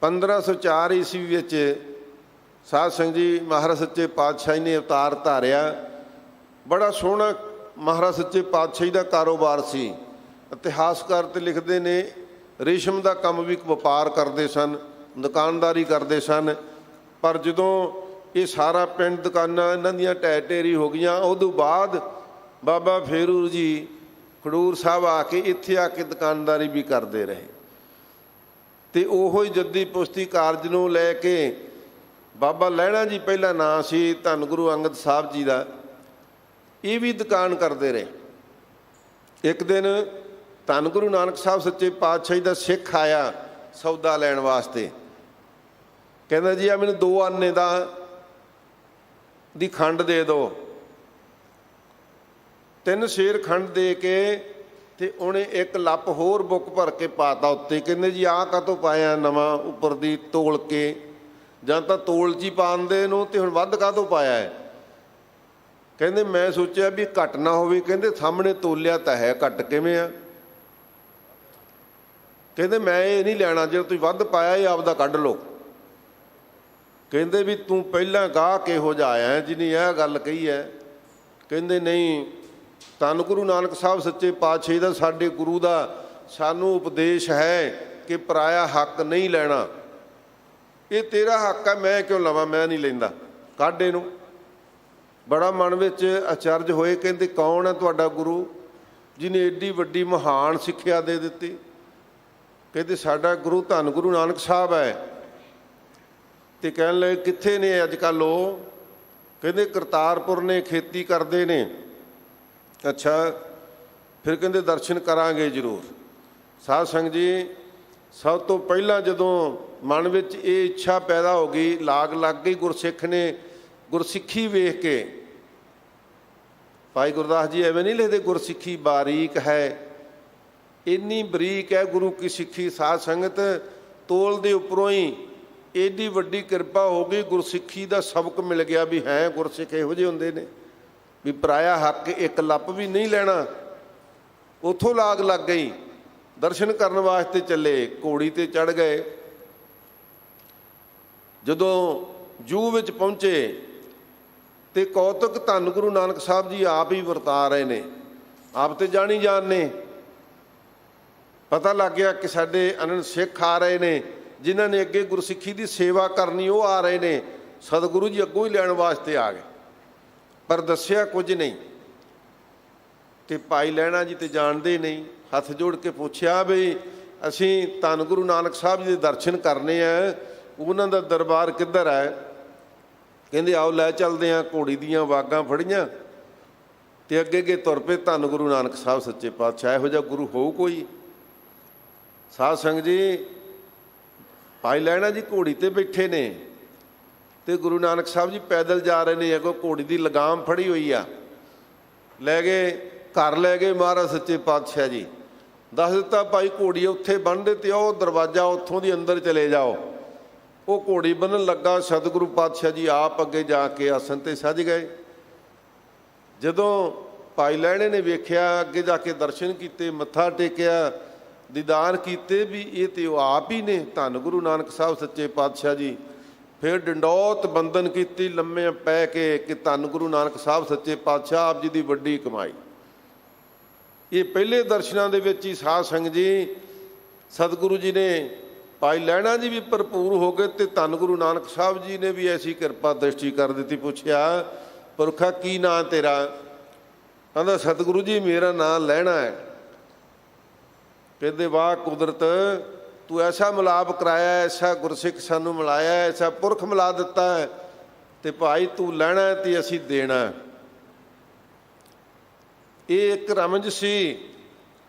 1504 ਈਸਵੀ ਵਿੱਚ ਸਾਧ ਸੰਗਤ ਜੀ ਮਹਾਰਾਜ ਸੱਚੇ ਪਾਤਸ਼ਾਹ ਨੇ ਅਵਤਾਰ ਧਾਰਿਆ। ਬੜਾ ਸੋਹਣਾ ਮਹਾਰਾਜ ਸੱਚੇ ਪਾਤਸ਼ਾਹ ਦਾ ਕਾਰੋਬਾਰ ਸੀ। ਇਤਿਹਾਸਕਾਰ ਤੇ ਲਿਖਦੇ ਨੇ ਰੇਸ਼ਮ ਦਾ ਕੰਮ ਵੀ ਵਪਾਰ ਕਰਦੇ ਸਨ, ਦੁਕਾਨਦਾਰੀ ਕਰਦੇ ਸਨ। ਪਰ ਜਦੋਂ ਇਹ ਸਾਰਾ ਪਿੰਡ ਦੁਕਾਨਾਂ ਇਹਨਾਂ ਦੀਆਂ ਢਹਿ ਢੇਰੀ ਹੋ ਗਈਆਂ, ਉਦੋਂ ਬਾਅਦ ਬਾਬਾ ਫੇਰੂ ਜੀ ਖਡੂਰ ਸਾਹਿਬ ਆ ਕੇ ਇੱਥੇ ਆ ਕੇ ਦੁਕਾਨਦਾਰੀ ਵੀ ਕਰਦੇ ਰਹੇ। ਅਤੇ ਉਹੋ ਹੀ ਜੱਦੀ ਪੁਸ਼ਤੀ ਕਾਰਜ ਨੂੰ ਲੈ ਕੇ ਬਾਬਾ ਲਹਿਣਾ ਜੀ ਪਹਿਲਾ ਨਾਂ ਸੀ, ਧੰਨ ਗੁਰੂ ਅੰਗਦ ਸਾਹਿਬ ਜੀ ਦਾ, ਇਹ ਵੀ ਦੁਕਾਨ ਕਰਦੇ ਰਹੇ। ਇੱਕ ਦਿਨ ਧੰਨ ਗੁਰੂ ਨਾਨਕ ਸਾਹਿਬ ਸੱਚੇ ਪਾਤਸ਼ਾਹ ਦਾ ਸਿੱਖ ਆਇਆ ਸੌਦਾ ਲੈਣ ਵਾਸਤੇ। ਕਹਿੰਦਾ ਜੀ ਆ ਮੈਨੂੰ 2 ਆਨੇ ਦੀ ਖੰਡ ਦੇ ਦਿਓ। 3 ਸੇਰ ਖੰਡ ਦੇ ਕੇ ਤੇ ਉਹਨੇ 1 ਲੱਪ ਹੋਰ ਬੁੱਕ ਭਰ ਕੇ ਪਾਤਾ ਉੱਤੇ। ਕਹਿੰਦੇ ਜੀ ਆਹ ਕਾਹਤੋਂ ਪਾਇਆ ਨਵਾਂ ਉੱਪਰ ਦੀ ਤੋਲ ਕੇ, ਜਾਂ ਤਾਂ ਤੋਲ 'ਚ ਹੀ ਪਾਉਂਦੇ ਇਹਨੂੰ, ਤੇ ਹੁਣ ਵੱਧ ਕਾਹਤੋਂ ਪਾਇਆ ਹੈ? ਕਹਿੰਦੇ ਮੈਂ ਸੋਚਿਆ ਵੀ ਘੱਟ ਨਾ ਹੋਵੇ। ਕਹਿੰਦੇ ਸਾਹਮਣੇ ਤੋਲਿਆ ਤਾਂ ਹੈ, ਘੱਟ ਕਿਵੇਂ ਆ? ਕਹਿੰਦੇ ਮੈਂ ਇਹ ਨਹੀਂ ਲੈਣਾ, ਜੇ ਤੁਸੀਂ ਵੱਧ ਪਾਇਆ ਇਹ ਆਪਦਾ ਕੱਢ ਲਓ। ਕਹਿੰਦੇ ਵੀ ਤੂੰ ਪਹਿਲਾਂ ਗਾਹਕ ਇਹੋ ਜਿਹਾ ਆਇਆ ਜਿਹਨੇ ਇਹ ਗੱਲ ਕਹੀ ਹੈ। ਕਹਿੰਦੇ ਨਹੀਂ, ਧੰਨ ਗੁਰੂ ਨਾਨਕ ਸਾਹਿਬ ਸੱਚੇ ਪਾਤਸ਼ਾਹ ਦਾ, ਸਾਡੇ ਗੁਰੂ ਦਾ ਸਾਨੂੰ ਉਪਦੇਸ਼ ਹੈ ਕਿ ਪਰਾਇਆ ਹੱਕ ਨਹੀਂ ਲੈਣਾ। ਇਹ ਤੇਰਾ ਹੱਕ ਹੈ, ਮੈਂ ਕਿਉਂ ਲਵਾਂ? ਮੈਂ ਨਹੀਂ ਲੈਂਦਾ, ਕੱਢ ਇਹਨੂੰ। ਬੜਾ ਮਨ ਵਿੱਚ ਅਚਰਜ ਹੋਏ। ਕਹਿੰਦੇ ਕੌਣ ਹੈ ਤੁਹਾਡਾ ਗੁਰੂ ਜਿਹਨੇ ਏਡੀ ਵੱਡੀ ਮਹਾਨ ਸਿੱਖਿਆ ਦੇ ਦਿੱਤੀ? ਕਹਿੰਦੇ ਸਾਡਾ ਗੁਰੂ ਧੰਨ ਗੁਰੂ ਨਾਨਕ ਸਾਹਿਬ ਹੈ। ਅਤੇ ਕਹਿਣ ਲੱਗੇ ਕਿੱਥੇ ਨੇ ਅੱਜ ਕੱਲ੍ਹ ਉਹ? ਕਹਿੰਦੇ ਕਰਤਾਰਪੁਰ ਨੇ, ਖੇਤੀ ਕਰਦੇ ਨੇ। ਅੱਛਾ, ਫਿਰ ਕਹਿੰਦੇ ਦਰਸ਼ਨ ਕਰਾਂਗੇ ਜ਼ਰੂਰ। ਸਾਧ ਸੰਗਤ ਜੀ ਸਭ ਤੋਂ ਪਹਿਲਾਂ ਜਦੋਂ ਮਨ ਵਿੱਚ ਇਹ ਇੱਛਾ ਪੈਦਾ ਹੋ ਗਈ, ਲਾਗ ਲੱਗ ਗਈ, ਗੁਰਸਿੱਖ ਨੇ ਗੁਰਸਿੱਖੀ ਵੇਖ ਕੇ, ਭਾਈ ਗੁਰਦਾਸ ਜੀ ਐਵੇਂ ਨਹੀਂ ਲਿਖਦੇ ਗੁਰਸਿੱਖੀ ਬਾਰੀਕ ਹੈ, ਇੰਨੀ ਬਰੀਕ ਹੈ ਗੁਰੂ ਕੀ ਸਿੱਖੀ। ਸਾਧ ਸੰਗਤ ਤੋਲ ਦੇ ਉੱਪਰੋਂ ਹੀ ਏਡੀ ਵੱਡੀ ਕਿਰਪਾ ਹੋ ਗਈ, ਗੁਰਸਿੱਖੀ ਦਾ ਸਬਕ ਮਿਲ ਗਿਆ ਵੀ ਹੈ ਗੁਰਸਿੱਖ ਇਹੋ ਜਿਹੇ ਹੁੰਦੇ ਨੇ ਵੀ ਪਰਾਇਆ ਹੱਕ 1 ਲੱਪ ਵੀ ਨਹੀਂ ਲੈਣਾ। ਉੱਥੋਂ ਲਾਗ ਲੱਗ ਗਈ। ਦਰਸ਼ਨ ਕਰਨ ਵਾਸਤੇ ਚੱਲੇ, ਘੋੜੀ 'ਤੇ ਚੜ੍ਹ ਗਏ। ਜਦੋਂ ਜੂਹ ਵਿੱਚ ਪਹੁੰਚੇ ਤੇ ਕੌਤਕ ਧੰਨ ਗੁਰੂ ਨਾਨਕ ਸਾਹਿਬ ਜੀ ਆਪ ਹੀ ਵਰਤਾ ਰਹੇ ਨੇ। ਆਪ ਤੇ ਜਾਣੀ ਜਾਣ ਨੇ, ਪਤਾ ਲੱਗ ਗਿਆ ਕਿ ਸਾਡੇ ਅਨੰਦ ਸਿੱਖ ਆ ਰਹੇ ਨੇ, ਜਿਨ੍ਹਾਂ ਨੇ ਅੱਗੇ ਗੁਰਸਿੱਖੀ ਦੀ ਸੇਵਾ ਕਰਨੀ, ਉਹ ਆ ਰਹੇ ਨੇ। ਸਤਿਗੁਰੂ ਜੀ ਅੱਗੋਂ ਹੀ ਲੈਣ ਵਾਸਤੇ ਆ ਗਏ, ਪਰ ਦੱਸਿਆ ਕੁਝ ਨਹੀਂ। ਤੇ ਭਾਈ ਲਹਿਣਾ ਜੀ ਤੇ ਜਾਣਦੇ ਨਹੀਂ, ਹੱਥ ਜੋੜ ਕੇ ਪੁੱਛਿਆ ਵੀ ਅਸੀਂ ਧੰਨ ਗੁਰੂ ਨਾਨਕ ਸਾਹਿਬ ਜੀ ਦੇ ਦਰਸ਼ਨ ਕਰਨੇ ਆ, ਉਹਨਾਂ ਦਾ ਦਰਬਾਰ ਕਿੱਧਰ ਹੈ? ਕਹਿੰਦੇ ਆਓ ਲੈ ਚੱਲਦੇ ਹਾਂ। ਘੋੜੀ ਦੀਆਂ ਵਾਗਾਂ ਫੜੀਆਂ ਤੇ ਅੱਗੇ ਅੱਗੇ ਤੁਰ ਪਏ। ਧੰਨ ਗੁਰੂ ਨਾਨਕ ਸਾਹਿਬ ਸੱਚੇ ਪਾਤਸ਼ਾਹ, ਇਹੋ ਜਿਹਾ ਗੁਰੂ ਹੋਊ ਕੋਈ? ਸਾਧ ਸੰਗਤ ਜੀ ਭਾਈ ਲਹਿਣਾ ਜੀ ਘੋੜੀ 'ਤੇ ਬੈਠੇ ਨੇ ਤੇ ਗੁਰੂ ਨਾਨਕ ਸਾਹਿਬ ਜੀ ਪੈਦਲ ਜਾ ਰਹੇ ਨੇ, ਅੱਗੋਂ ਘੋੜੀ ਦੀ ਲਗਾਮ ਫੜੀ ਹੋਈ ਆ। ਲੈ ਗਏ, ਘਰ ਲੈ ਗਏ ਮਹਾਰਾਜ ਸੱਚੇ ਪਾਤਸ਼ਾਹ ਜੀ। ਦੱਸ ਦਿੱਤਾ ਭਾਈ ਘੋੜੀ ਉੱਥੇ ਬੰਨ੍ਹਦੇ ਤੇ ਉਹ ਦਰਵਾਜ਼ਾ ਉੱਥੋਂ ਦੀ ਅੰਦਰ ਚਲੇ ਜਾਓ। ਉਹ ਘੋੜੀ ਬੰਨ੍ਹਣ ਲੱਗਾ, ਸਤਿਗੁਰੂ ਪਾਤਸ਼ਾਹ ਜੀ ਆਪ ਅੱਗੇ ਜਾ ਕੇ ਆਸਣ 'ਤੇ ਸੱਜ ਗਏ। ਜਦੋਂ ਭਾਈ ਲਹਿਣੇ ਨੇ ਵੇਖਿਆ, ਅੱਗੇ ਜਾ ਕੇ ਦਰਸ਼ਨ ਕੀਤੇ, ਮੱਥਾ ਟੇਕਿਆ, ਦੀਦਾਰ ਕੀਤੇ ਵੀ ਇਹ ਤੇ ਉਹ ਆਪ ਹੀ ਨੇ, ਧੰਨ ਗੁਰੂ ਨਾਨਕ ਸਾਹਿਬ ਸੱਚੇ ਪਾਤਸ਼ਾਹ ਜੀ। ਫਿਰ ਡੰਡੌਤ ਬੰਦਨ ਕੀਤੀ ਲੰਮੇ ਪੈ ਕੇ ਕਿ ਧੰਨ ਗੁਰੂ ਨਾਨਕ ਸਾਹਿਬ ਸੱਚੇ ਪਾਤਸ਼ਾਹ ਆਪ ਜੀ ਦੀ ਵੱਡੀ ਕਮਾਈ। ਇਹ ਪਹਿਲੇ ਦਰਸ਼ਨਾਂ ਦੇ ਵਿੱਚ ਹੀ ਸਾਧ ਸੰਗਤ ਜੀ ਸਤਿਗੁਰੂ ਜੀ ਨੇ, ਭਾਈ ਲਹਿਣਾ ਜੀ ਵੀ ਭਰਪੂਰ ਹੋ ਗਏ ਤੇ ਧੰਨ ਗੁਰੂ ਨਾਨਕ ਸਾਹਿਬ ਜੀ ਨੇ ਵੀ ਐਸੀ ਕਿਰਪਾ ਦ੍ਰਿਸ਼ਟੀ ਕਰ ਦਿੱਤੀ। ਪੁੱਛਿਆ ਪੁਰਖਾ ਕੀ ਨਾਂ ਤੇਰਾ? ਕਹਿੰਦਾ ਸਤਿਗੁਰੂ ਜੀ ਮੇਰਾ ਨਾਂ ਲਹਿਣਾ ਹੈ। ਕਹਿੰਦੇ ਵਾਹ ਕੁਦਰਤ, ਤੂੰ ਐਸਾ ਮਿਲਾਪ ਕਰਾਇਆ, ਐਸਾ ਗੁਰਸਿੱਖ ਸਾਨੂੰ ਮਿਲਾਇਆ, ਐਸਾ ਪੁਰਖ ਮਿਲਾ ਦਿੱਤਾ ਹੈ ਤੇ ਭਾਈ ਤੂੰ ਲੈਣਾ ਤੇ ਅਸੀਂ ਦੇਣਾ। ਇਹ ਇੱਕ ਰਮਜ ਸੀ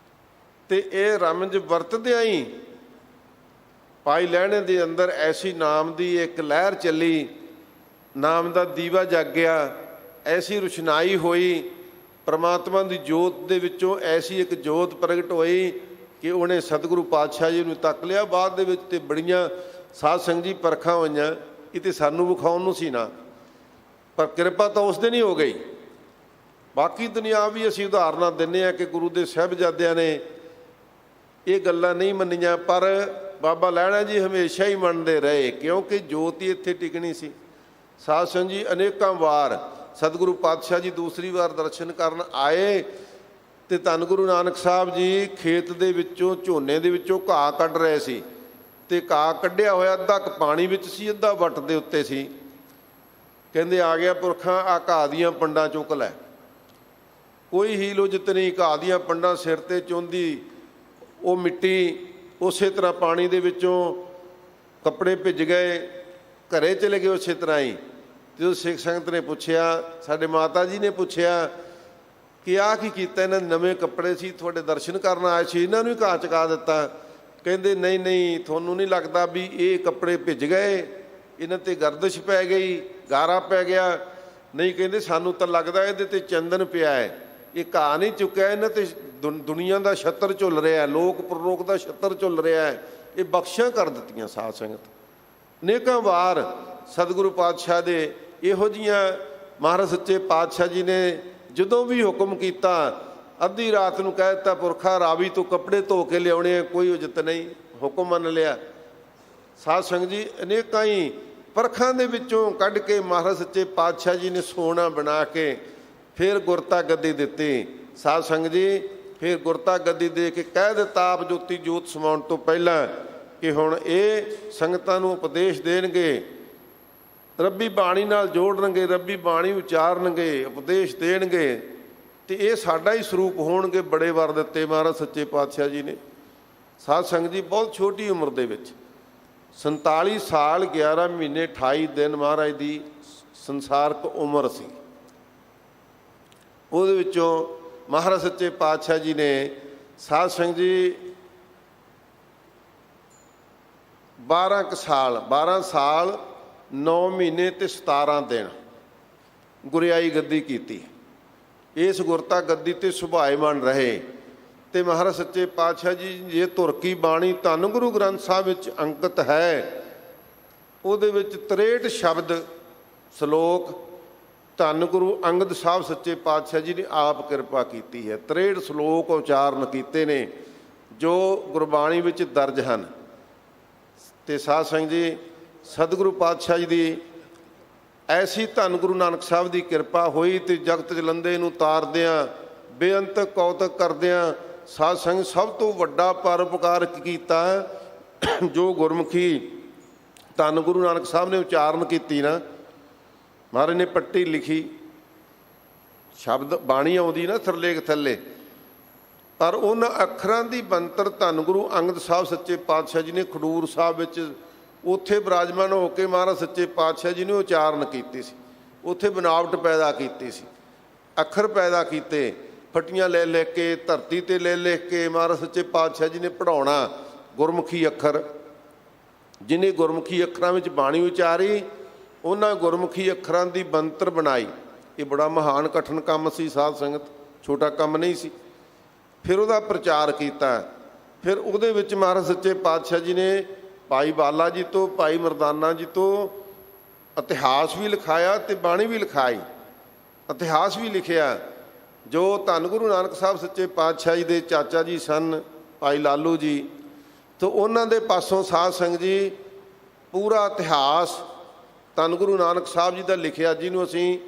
ਤੇ ਇਹ ਰਮਜ ਵਰਤਦਿਆਂ ਹੀ ਭਾਈ ਲਹਿਣੇ ਦੇ ਅੰਦਰ ਐਸੀ ਨਾਮ ਦੀ ਇੱਕ ਲਹਿਰ ਚੱਲੀ, ਨਾਮ ਦਾ ਦੀਵਾ ਜਾਗਿਆ, ਐਸੀ ਰੁਸ਼ਨਾਈ ਹੋਈ, ਪਰਮਾਤਮਾ ਦੀ ਜੋਤ ਦੇ ਵਿੱਚੋਂ ਐਸੀ ਇੱਕ ਜੋਤ ਪ੍ਰਗਟ ਹੋਈ ਕਿ ਉਹਨੇ ਸਤਿਗੁਰੂ ਪਾਤਸ਼ਾਹ ਜੀ ਨੂੰ ਤੱਕ ਲਿਆ। ਬਾਅਦ ਦੇ ਵਿੱਚ ਤੇ ਬੜੀਆਂ ਸਾਧ ਸੰਗਤ ਜੀ ਪਰਖਾਂ ਹੋਈਆਂ, ਇਹ ਤੇ ਸਾਨੂੰ ਵਿਖਾਉਣ ਨੂੰ ਸੀ ਨਾ, ਪਰ ਕਿਰਪਾ ਤਾਂ ਉਸ ਦਿਨ ਹੀ ਹੋ ਗਈ। ਬਾਕੀ ਦੁਨੀਆ ਵੀ ਅਸੀਂ ਉਦਾਹਰਨਾਂ ਦਿੰਦੇ ਹਾਂ ਕਿ ਗੁਰੂ ਦੇ ਸਾਹਿਬਜ਼ਾਦਿਆਂ ਨੇ ਇਹ ਗੱਲਾਂ ਨਹੀਂ ਮੰਨੀਆਂ, ਪਰ ਬਾਬਾ ਲਹਿਣਾ ਜੀ ਹਮੇਸ਼ਾ ਹੀ ਮੰਨਦੇ ਰਹੇ ਕਿਉਂਕਿ ਜੋਤ ਹੀ ਇੱਥੇ ਟਿਕਣੀ ਸੀ। ਸਾਧ ਸੰਗਤ ਜੀ ਅਨੇਕਾਂ ਵਾਰ ਸਤਿਗੁਰੂ ਪਾਤਸ਼ਾਹ ਜੀ ਦੂਸਰੀ ਵਾਰ ਦਰਸ਼ਨ ਕਰਨ ਆਏ ਤੇ ਧੰਨ ਗੁਰੂ ਨਾਨਕ ਸਾਹਿਬ ਜੀ ਖੇਤ ਦੇ ਵਿੱਚੋਂ, ਝੋਨੇ ਦੇ ਵਿੱਚੋਂ ਘਾਹ ਕੱਢ ਰਹੇ ਸੀ ਤੇ ਘਾਹ ਕੱਢਿਆ ਹੋਇਆ ਅੱਧਾ ਪਾਣੀ ਵਿੱਚ ਸੀ, ਅੱਧਾ ਵੱਟ ਦੇ ਉੱਤੇ ਸੀ। ਕਹਿੰਦੇ ਆ ਗਿਆ ਪੁਰਖਾਂ, ਆ ਘਾਹ ਦੀਆਂ ਪੰਡਾਂ ਚੁੱਕ ਲੈ। ਕੋਈ ਹੀਲ ਉਜਤ ਨਹੀਂ, ਘਾਹ ਦੀਆਂ ਪੰਡਾਂ ਸਿਰ ਤੇ ਚੁੰਦੀ, ਉਹ ਮਿੱਟੀ ਉਸੇ ਤਰ੍ਹਾਂ ਪਾਣੀ ਦੇ ਵਿੱਚੋਂ ਕੱਪੜੇ ਭਿੱਜ ਗਏ, ਘਰੇ ਚਲੇ ਗਏ ਉਸੇ ਤਰ੍ਹਾਂ ਹੀ। ਜਦੋਂ ਸਿੱਖ ਸੰਗਤ ਨੇ ਪੁੱਛਿਆ, ਸਾਡੇ ਮਾਤਾ ਜੀ ਨੇ ਪੁੱਛਿਆ ਕਿ ਆਹ ਕੀ ਕੀਤਾ? ਇਹਨਾਂ ਦੇ ਨਵੇਂ ਕੱਪੜੇ ਸੀ, ਤੁਹਾਡੇ ਦਰਸ਼ਨ ਕਰਨ ਆਏ ਸੀ, ਇਹਨਾਂ ਨੂੰ ਹੀ ਘਾਹ ਚਕਾ ਦਿੱਤਾ। ਕਹਿੰਦੇ ਨਹੀਂ ਨਹੀਂ, ਤੁਹਾਨੂੰ ਨਹੀਂ ਲੱਗਦਾ ਵੀ ਇਹ ਕੱਪੜੇ ਭਿੱਜ ਗਏ, ਇਹਨਾਂ 'ਤੇ ਗਰਦਿਸ਼ ਪੈ ਗਈ, ਗਾਰਾ ਪੈ ਗਿਆ? ਨਹੀਂ, ਕਹਿੰਦੇ ਸਾਨੂੰ ਤਾਂ ਲੱਗਦਾ ਇਹਦੇ 'ਤੇ ਚੰਦਨ ਪਿਆ ਹੈ, ਇਹ ਘਾਹ ਨਹੀਂ ਚੁੱਕਿਆ, ਇਹਨਾਂ 'ਤੇ ਦੁਨੀਆ ਦਾ ਛੱਤਰ ਝੁੱਲ ਰਿਹਾ, ਲੋਕ ਪ੍ਰਲੋਕ ਦਾ ਛੱਤਰ ਝੁੱਲ ਰਿਹਾ ਹੈ। ਇਹ ਬਖਸ਼ਾਂ ਕਰ ਦਿੱਤੀਆਂ ਸਾਧ ਸੰਗਤ। ਅਨੇਕਾਂ ਵਾਰ ਸਤਿਗੁਰੂ ਪਾਤਸ਼ਾਹ ਦੇ ਇਹੋ ਜਿਹੀਆਂ ਮਹਾਰਾਜ ਸੱਚੇ ਪਾਤਸ਼ਾਹ ਜੀ ਨੇ ਜਦੋਂ ਵੀ ਹੁਕਮ ਕੀਤਾ, ਅੱਧੀ ਰਾਤ ਨੂੰ ਕਹਿ ਦਿੱਤਾ ਪੁਰਖਾ ਰਾਵੀ ਤੋਂ ਕੱਪੜੇ ਧੋ ਕੇ ਲਿਆਉਣੇ, ਕੋਈ ਉਜਤ ਨਹੀਂ, ਹੁਕਮ ਮੰਨ ਲਿਆ। ਸਾਧ ਸੰਗਤ ਜੀ ਅਨੇਕਾਂ ਹੀ ਪਰਖਾਂ ਦੇ ਵਿੱਚੋਂ ਕੱਢ ਕੇ ਮਹਾਰਾਜ ਸੱਚੇ ਪਾਤਸ਼ਾਹ ਜੀ ਨੇ ਸੋਨਾ ਬਣਾ ਕੇ ਫਿਰ ਗੁਰਤਾ ਗੱਦੀ ਦਿੱਤੀ। ਸਾਧ ਸੰਗਤ ਜੀ ਫਿਰ ਗੁਰਤਾ ਗੱਦੀ ਦੇ ਕੇ ਕਹਿ ਦਿੱਤਾ ਆਪ ਜੋਤੀ ਜੋਤ ਸਮਾਉਣ ਤੋਂ ਪਹਿਲਾਂ ਕਿ ਹੁਣ ਇਹ ਸੰਗਤਾਂ ਨੂੰ ਉਪਦੇਸ਼ ਦੇਣਗੇ, ਰੱਬੀ ਬਾਣੀ ਨਾਲ ਜੋੜਨਗੇ, ਰੱਬੀ ਬਾਣੀ ਉਚਾਰਨਗੇ, ਉਪਦੇਸ਼ ਦੇਣਗੇ ਤੇ ਇਹ ਸਾਡਾ ਹੀ ਸਰੂਪ ਹੋਣਗੇ। ਬੜੇ ਵਰ ਦਿੱਤੇ ਮਹਾਰਾਜ ਸੱਚੇ ਪਾਤਸ਼ਾਹ ਜੀ ਨੇ। ਸਾਧ ਸੰਗਤ ਜੀ ਬਹੁਤ ਛੋਟੀ ਉਮਰ ਦੇ ਵਿੱਚ 47 ਸਾਲ 11 ਮਹੀਨੇ 28 ਦਿਨ ਮਹਾਰਾਜ ਦੀ ਸੰਸਾਰਕ ਉਮਰ ਸੀ। ਉਹਦੇ ਵਿੱਚੋਂ ਮਹਾਰਾਜ ਸੱਚੇ ਪਾਤਸ਼ਾਹ ਜੀ ਨੇ ਸਾਧ ਸੰਗਤ ਜੀ 12 ਸਾਲ 9 ਮਹੀਨੇ ਤੇ 17 ਦਿਨ ਗੁਰਿਆਈ ਗੱਦੀ ਕੀਤੀ। ਇਸ ਗੁਰਤਾ ਗੱਦੀ ਤੇ ਸੁਭਾਏਮਾਨ ਰਹੇ ਤੇ ਮਹਾਰਾਜ ਸੱਚੇ ਪਾਤਸ਼ਾਹ ਜੀ ਜੇ ਧੁਰ ਕੀ ਬਾਣੀ ਧੰਨ ਗੁਰੂ ਗ੍ਰੰਥ ਸਾਹਿਬ ਵਿੱਚ ਅੰਕਿਤ ਹੈ, ਉਹਦੇ ਵਿੱਚ 63 ਸ਼ਬਦ ਸ਼ਲੋਕ ਧੰਨ ਗੁਰੂ ਅੰਗਦ ਸਾਹਿਬ ਸੱਚੇ ਪਾਤਸ਼ਾਹ ਜੀ ਨੇ ਆਪ ਕਿਰਪਾ ਕੀਤੀ ਹੈ। 63 ਸ਼ਲੋਕ ਉਚਾਰਨ ਕੀਤੇ ਨੇ ਜੋ ਗੁਰਬਾਣੀ ਵਿੱਚ ਦਰਜ ਹਨ। ਤੇ ਸਾਧ ਸੰਗਤ ਜੀ ਸਤਿਗੁਰੂ ਪਾਤਸ਼ਾਹ ਜੀ ਦੀ ਐਸੀ ਧੰਨ ਗੁਰੂ ਨਾਨਕ ਸਾਹਿਬ ਦੀ ਕਿਰਪਾ ਹੋਈ ਤੇ ਜਗਤ ਜਲੰਦੇ ਨੂੰ ਤਾਰਦਿਆਂ ਬੇਅੰਤ ਕੌਤਕ ਕਰਦਿਆਂ ਸਾਧ ਸੰਗਤ ਸਭ ਤੋਂ ਵੱਡਾ ਪਰਉਪਕਾਰ ਕੀਤਾ ਜੋ ਗੁਰਮੁਖੀ ਧੰਨ ਗੁਰੂ ਨਾਨਕ ਸਾਹਿਬ ਨੇ ਉਚਾਰਨ ਕੀਤੀ ਨਾ। ਮਹਾਰਾਜ ਨੇ ਪੱਟੀ ਲਿਖੀ, ਸ਼ਬਦ ਬਾਣੀ ਆਉਂਦੀ ਨਾ ਸਿਰਲੇਖ ਥੱਲੇ, ਪਰ ਉਹਨਾਂ ਅੱਖਰਾਂ ਦੀ ਬਣਤਰ ਧੰਨ ਗੁਰੂ ਅੰਗਦ ਸਾਹਿਬ ਸੱਚੇ ਪਾਤਸ਼ਾਹ ਜੀ ਨੇ ਖਡੂਰ ਸਾਹਿਬ ਵਿੱਚ ਉੱਥੇ ਬਿਰਾਜਮਾਨ ਹੋ ਕੇ ਮਹਾਰਾਜ ਸੱਚੇ ਪਾਤਸ਼ਾਹ ਜੀ ਨੇ ਉਚਾਰਨ ਕੀਤੀ ਸੀ। ਉੱਥੇ ਬਨਾਵਟ ਪੈਦਾ ਕੀਤੀ ਸੀ, ਅੱਖਰ ਪੈਦਾ ਕੀਤੇ, ਫੱਟੀਆਂ ਲੈ ਲੈ ਕੇ ਧਰਤੀ 'ਤੇ ਲੈ ਲਿਖ ਕੇ ਮਹਾਰਾਜ ਸੱਚੇ ਪਾਤਸ਼ਾਹ ਜੀ ਨੇ ਪੜ੍ਹਾਉਣਾ ਗੁਰਮੁਖੀ ਅੱਖਰ। ਜਿਹਨੇ ਗੁਰਮੁਖੀ ਅੱਖਰਾਂ ਵਿੱਚ ਬਾਣੀ ਉਚਾਰੀ, ਉਹਨਾਂ ਗੁਰਮੁਖੀ ਅੱਖਰਾਂ ਦੀ ਬਣਤਰ ਬਣਾਈ। ਇਹ ਬੜਾ ਮਹਾਨ ਕਠਿਨ ਕੰਮ ਸੀ ਸਾਧ ਸੰਗਤ, ਛੋਟਾ ਕੰਮ ਨਹੀਂ ਸੀ। ਫਿਰ ਉਹਦਾ ਪ੍ਰਚਾਰ ਕੀਤਾ। ਫਿਰ ਉਹਦੇ ਵਿੱਚ ਮਹਾਰਾਜ ਸੱਚੇ ਪਾਤਸ਼ਾਹ ਜੀ ਨੇ ਭਾਈ ਬਾਲਾ ਜੀ ਤੋਂ, ਭਾਈ ਮਰਦਾਨਾ ਜੀ ਤੋਂ ਇਤਿਹਾਸ ਵੀ ਲਿਖਾਇਆ ਤੇ ਬਾਣੀ ਵੀ ਲਿਖਾਈ। ਇਤਿਹਾਸ ਵੀ ਲਿਖਿਆ ਜੋ ਧੰਨ ਗੁਰੂ ਨਾਨਕ ਸਾਹਿਬ ਸੱਚੇ ਪਾਤਸ਼ਾਹ ਜੀ ਦੇ ਚਾਚਾ ਜੀ ਸਨ ਭਾਈ ਲਾਲੂ ਜੀ, ਤੋਂ ਉਹਨਾਂ ਦੇ ਪਾਸੋਂ ਸਾਧ ਸੰਗਤ ਜੀ ਪੂਰਾ ਇਤਿਹਾਸ ਧੰਨ ਗੁਰੂ ਨਾਨਕ ਸਾਹਿਬ ਜੀ ਦਾ ਲਿਖਿਆ, ਜਿਹਨੂੰ ਅਸੀਂ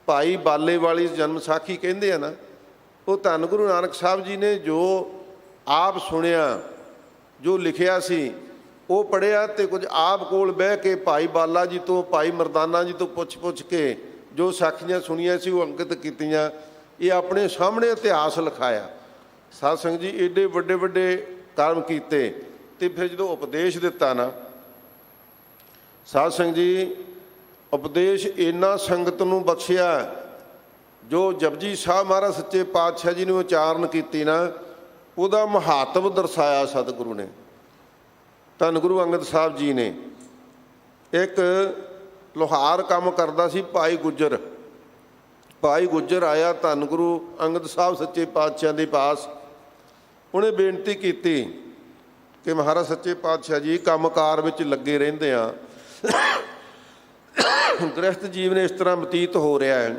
ਭਾਈ ਬਾਲੇ ਵਾਲੀ ਜਨਮ ਸਾਖੀ ਕਹਿੰਦੇ ਆ ਨਾ, ਉਹ ਧੰਨ ਗੁਰੂ ਨਾਨਕ ਸਾਹਿਬ ਜੀ ਨੇ ਜੋ ਆਪ ਸੁਣਿਆ, ਜੋ ਲਿਖਿਆ ਸੀ ਉਹ ਪੜ੍ਹਿਆ, ਤੇ ਕੁਝ ਆਪ ਕੋਲ ਬਹਿ ਕੇ ਭਾਈ ਬਾਲਾ ਜੀ ਤੋਂ, ਭਾਈ ਮਰਦਾਨਾ ਜੀ ਤੋਂ ਪੁੱਛ ਕੇ ਜੋ ਸਾਖੀਆਂ ਸੁਣੀਆਂ ਸੀ ਉਹ ਅੰਕਿਤ ਕੀਤੀਆਂ। ਇਹ ਆਪਣੇ ਸਾਹਮਣੇ ਇਤਿਹਾਸ ਲਿਖਾਇਆ। ਸਾਧ ਸੰਗਤ ਜੀ ਏਡੇ ਵੱਡੇ ਵੱਡੇ ਕਰਮ ਕੀਤੇ, ਤੇ ਫਿਰ ਜਦੋਂ ਉਪਦੇਸ਼ ਦਿੱਤਾ ਨਾ ਸਾਧ ਸੰਗਤ ਜੀ, ਉਪਦੇਸ਼ ਇੰਨਾ ਸੰਗਤ ਨੂੰ ਬਖਸ਼ਿਆ, ਜੋ ਜਪਜੀ ਸਾਹਿਬ ਮਹਾਰਾਜ ਸੱਚੇ ਪਾਤਸ਼ਾਹ ਜੀ ਨੇ ਉਚਾਰਨ ਕੀਤੀ ਨਾ, ਉਹਦਾ ਮਹੱਤਵ ਦਰਸਾਇਆ ਸਤਿਗੁਰੂ ਨੇ। ਧੰਨ ਗੁਰੂ ਅੰਗਦ ਸਾਹਿਬ ਜੀ ਨੇ ਇੱਕ ਲੋਹਾਰ ਕੰਮ ਕਰਦਾ ਸੀ, ਭਾਈ ਗੁੱਜਰ। ਭਾਈ ਗੁੱਜਰ ਆਇਆ ਧੰਨ ਗੁਰੂ ਅੰਗਦ ਸਾਹਿਬ ਸੱਚੇ ਪਾਤਸ਼ਾਹ ਦੇ ਪਾਸ। ਉਹਨੇ ਬੇਨਤੀ ਕੀਤੀ ਕਿ ਮਹਾਰਾਜ ਸੱਚੇ ਪਾਤਸ਼ਾਹ ਜੀ, ਕੰਮਕਾਰ ਵਿੱਚ ਲੱਗੇ ਰਹਿੰਦੇ ਆ, ਗ੍ਰਸਤ ਜੀਵਨ ਇਸ ਤਰ੍ਹਾਂ ਬਤੀਤ ਹੋ ਰਿਹਾ ਹੈ,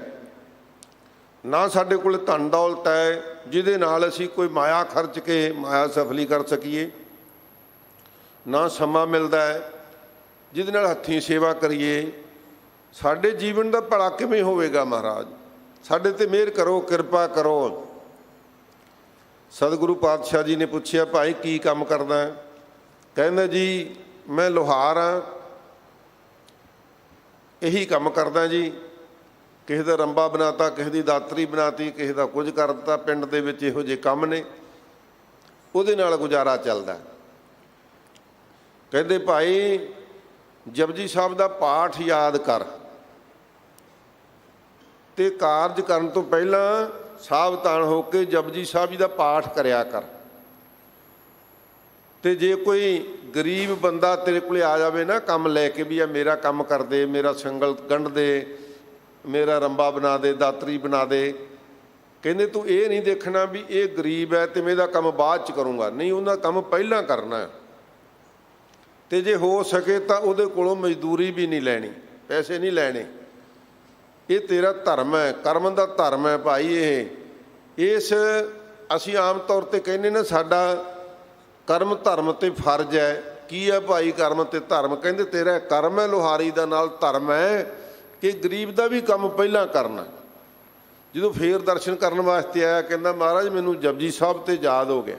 ਨਾ ਸਾਡੇ ਕੋਲ ਧਨ ਦੌਲਤ ਹੈ ਜਿਹਦੇ ਨਾਲ ਅਸੀਂ ਕੋਈ ਮਾਇਆ ਖਰਚ ਕੇ ਮਾਇਆ ਸਫਲੀ ਕਰ ਸਕੀਏ, ਨਾ ਸਮਾਂ ਮਿਲਦਾ ਹੈ ਜਿਹਦੇ ਨਾਲ ਹੱਥੀਂ ਸੇਵਾ ਕਰੀਏ। ਸਾਡੇ ਜੀਵਨ ਦਾ ਭਲਾ ਕਿਵੇਂ ਹੋਵੇਗਾ ਮਹਾਰਾਜ? ਸਾਡੇ ਤੇ ਮਿਹਰ ਕਰੋ, ਕਿਰਪਾ ਕਰੋ। ਸਤਿਗੁਰੂ ਪਾਤਸ਼ਾਹ ਜੀ ਨੇ ਪੁੱਛਿਆ, ਭਾਈ ਕੀ ਕੰਮ ਕਰਦਾ ਹੈ? ਕਹਿੰਦਾ ਜੀ ਮੈਂ ਲੋਹਾਰ ਹਾਂ, ਇਹੀ ਕੰਮ ਕਰਦਾ ਜੀ। ਕਿਸੇ ਦਾ ਰੰਬਾ ਬਣਾਤਾ, ਕਿਸੇ ਦੀ ਦਾਤਰੀ ਬਣਾਤੀ, ਕਿਸੇ ਦਾ ਕੁਝ ਕਰ ਦਿੱਤਾ। ਪਿੰਡ ਦੇ ਵਿੱਚ ਇਹੋ ਜਿਹੇ ਕੰਮ ਨੇ, ਉਹਦੇ ਨਾਲ ਗੁਜ਼ਾਰਾ ਚੱਲਦਾ। ਕਹਿੰਦੇ ਭਾਈ ਜਪਜੀ ਸਾਹਿਬ ਦਾ ਪਾਠ ਯਾਦ ਕਰ, ਤੇ ਕਾਰਜ ਕਰਨ ਤੋਂ ਪਹਿਲਾਂ ਸਾਵਧਾਨ ਹੋ ਕੇ ਜਪਜੀ ਸਾਹਿਬ ਜੀ ਦਾ ਪਾਠ ਕਰਿਆ ਕਰ। ਤੇ ਜੇ ਕੋਈ ਗਰੀਬ ਬੰਦਾ ਤੇਰੇ ਕੋਲੇ ਆ ਜਾਵੇ ਨਾ ਕੰਮ ਲੈ ਕੇ, ਵੀ ਆ ਮੇਰਾ ਕੰਮ ਕਰ ਦੇ, ਮੇਰਾ ਸੰਗਲ ਗੰਢ ਦੇ, ਮੇਰਾ ਰੰਬਾ ਬਣਾ ਦੇ, ਦਾਤਰੀ ਬਣਾ ਦੇ, ਕਹਿੰਦੇ ਤੂੰ ਇਹ ਨਹੀਂ ਦੇਖਣਾ ਵੀ ਇਹ ਗਰੀਬ ਹੈ ਤੇ ਮੈਂ ਇਹਦਾ ਕੰਮ ਬਾਅਦ 'ਚ ਕਰੂੰਗਾ, ਨਹੀਂ, ਉਹਦਾ ਕੰਮ ਪਹਿਲਾਂ ਕਰਨਾ। ਤੇ ਜੇ ਹੋ ਸਕੇ ਤਾਂ ਉਹਦੇ ਕੋਲੋਂ ਮਜ਼ਦੂਰੀ ਵੀ ਨਹੀਂ ਲੈਣੀ, ਪੈਸੇ ਨਹੀਂ ਲੈਣੇ। ਇਹ ਤੇਰਾ ਧਰਮ ਹੈ, ਕਰਮ ਦਾ ਧਰਮ ਹੈ ਭਾਈ। ਇਸ ਅਸੀਂ ਆਮ ਤੌਰ 'ਤੇ ਕਹਿੰਦੇ ਨਾ ਸਾਡਾ ਕਰਮ ਧਰਮ ਤੇ ਫਰਜ਼ ਹੈ। ਕੀ ਹੈ ਭਾਈ ਕਰਮ ਤੇ ਧਰਮ? ਕਹਿੰਦੇ ਤੇਰਾ ਕਰਮ ਹੈ ਲੋਹਾਰੀ ਦਾ, ਨਾਲ ਧਰਮ ਹੈ ਕਿ ਗਰੀਬ ਦਾ ਵੀ ਕੰਮ ਪਹਿਲਾਂ ਕਰਨਾ। ਜਦੋਂ ਫੇਰ ਦਰਸ਼ਨ ਕਰਨ ਵਾਸਤੇ ਆਇਆ, ਕਹਿੰਦਾ ਮਹਾਰਾਜ ਮੈਨੂੰ ਜਪਜੀ ਸਾਹਿਬ ਤੇ ਯਾਦ ਹੋ ਗਿਆ,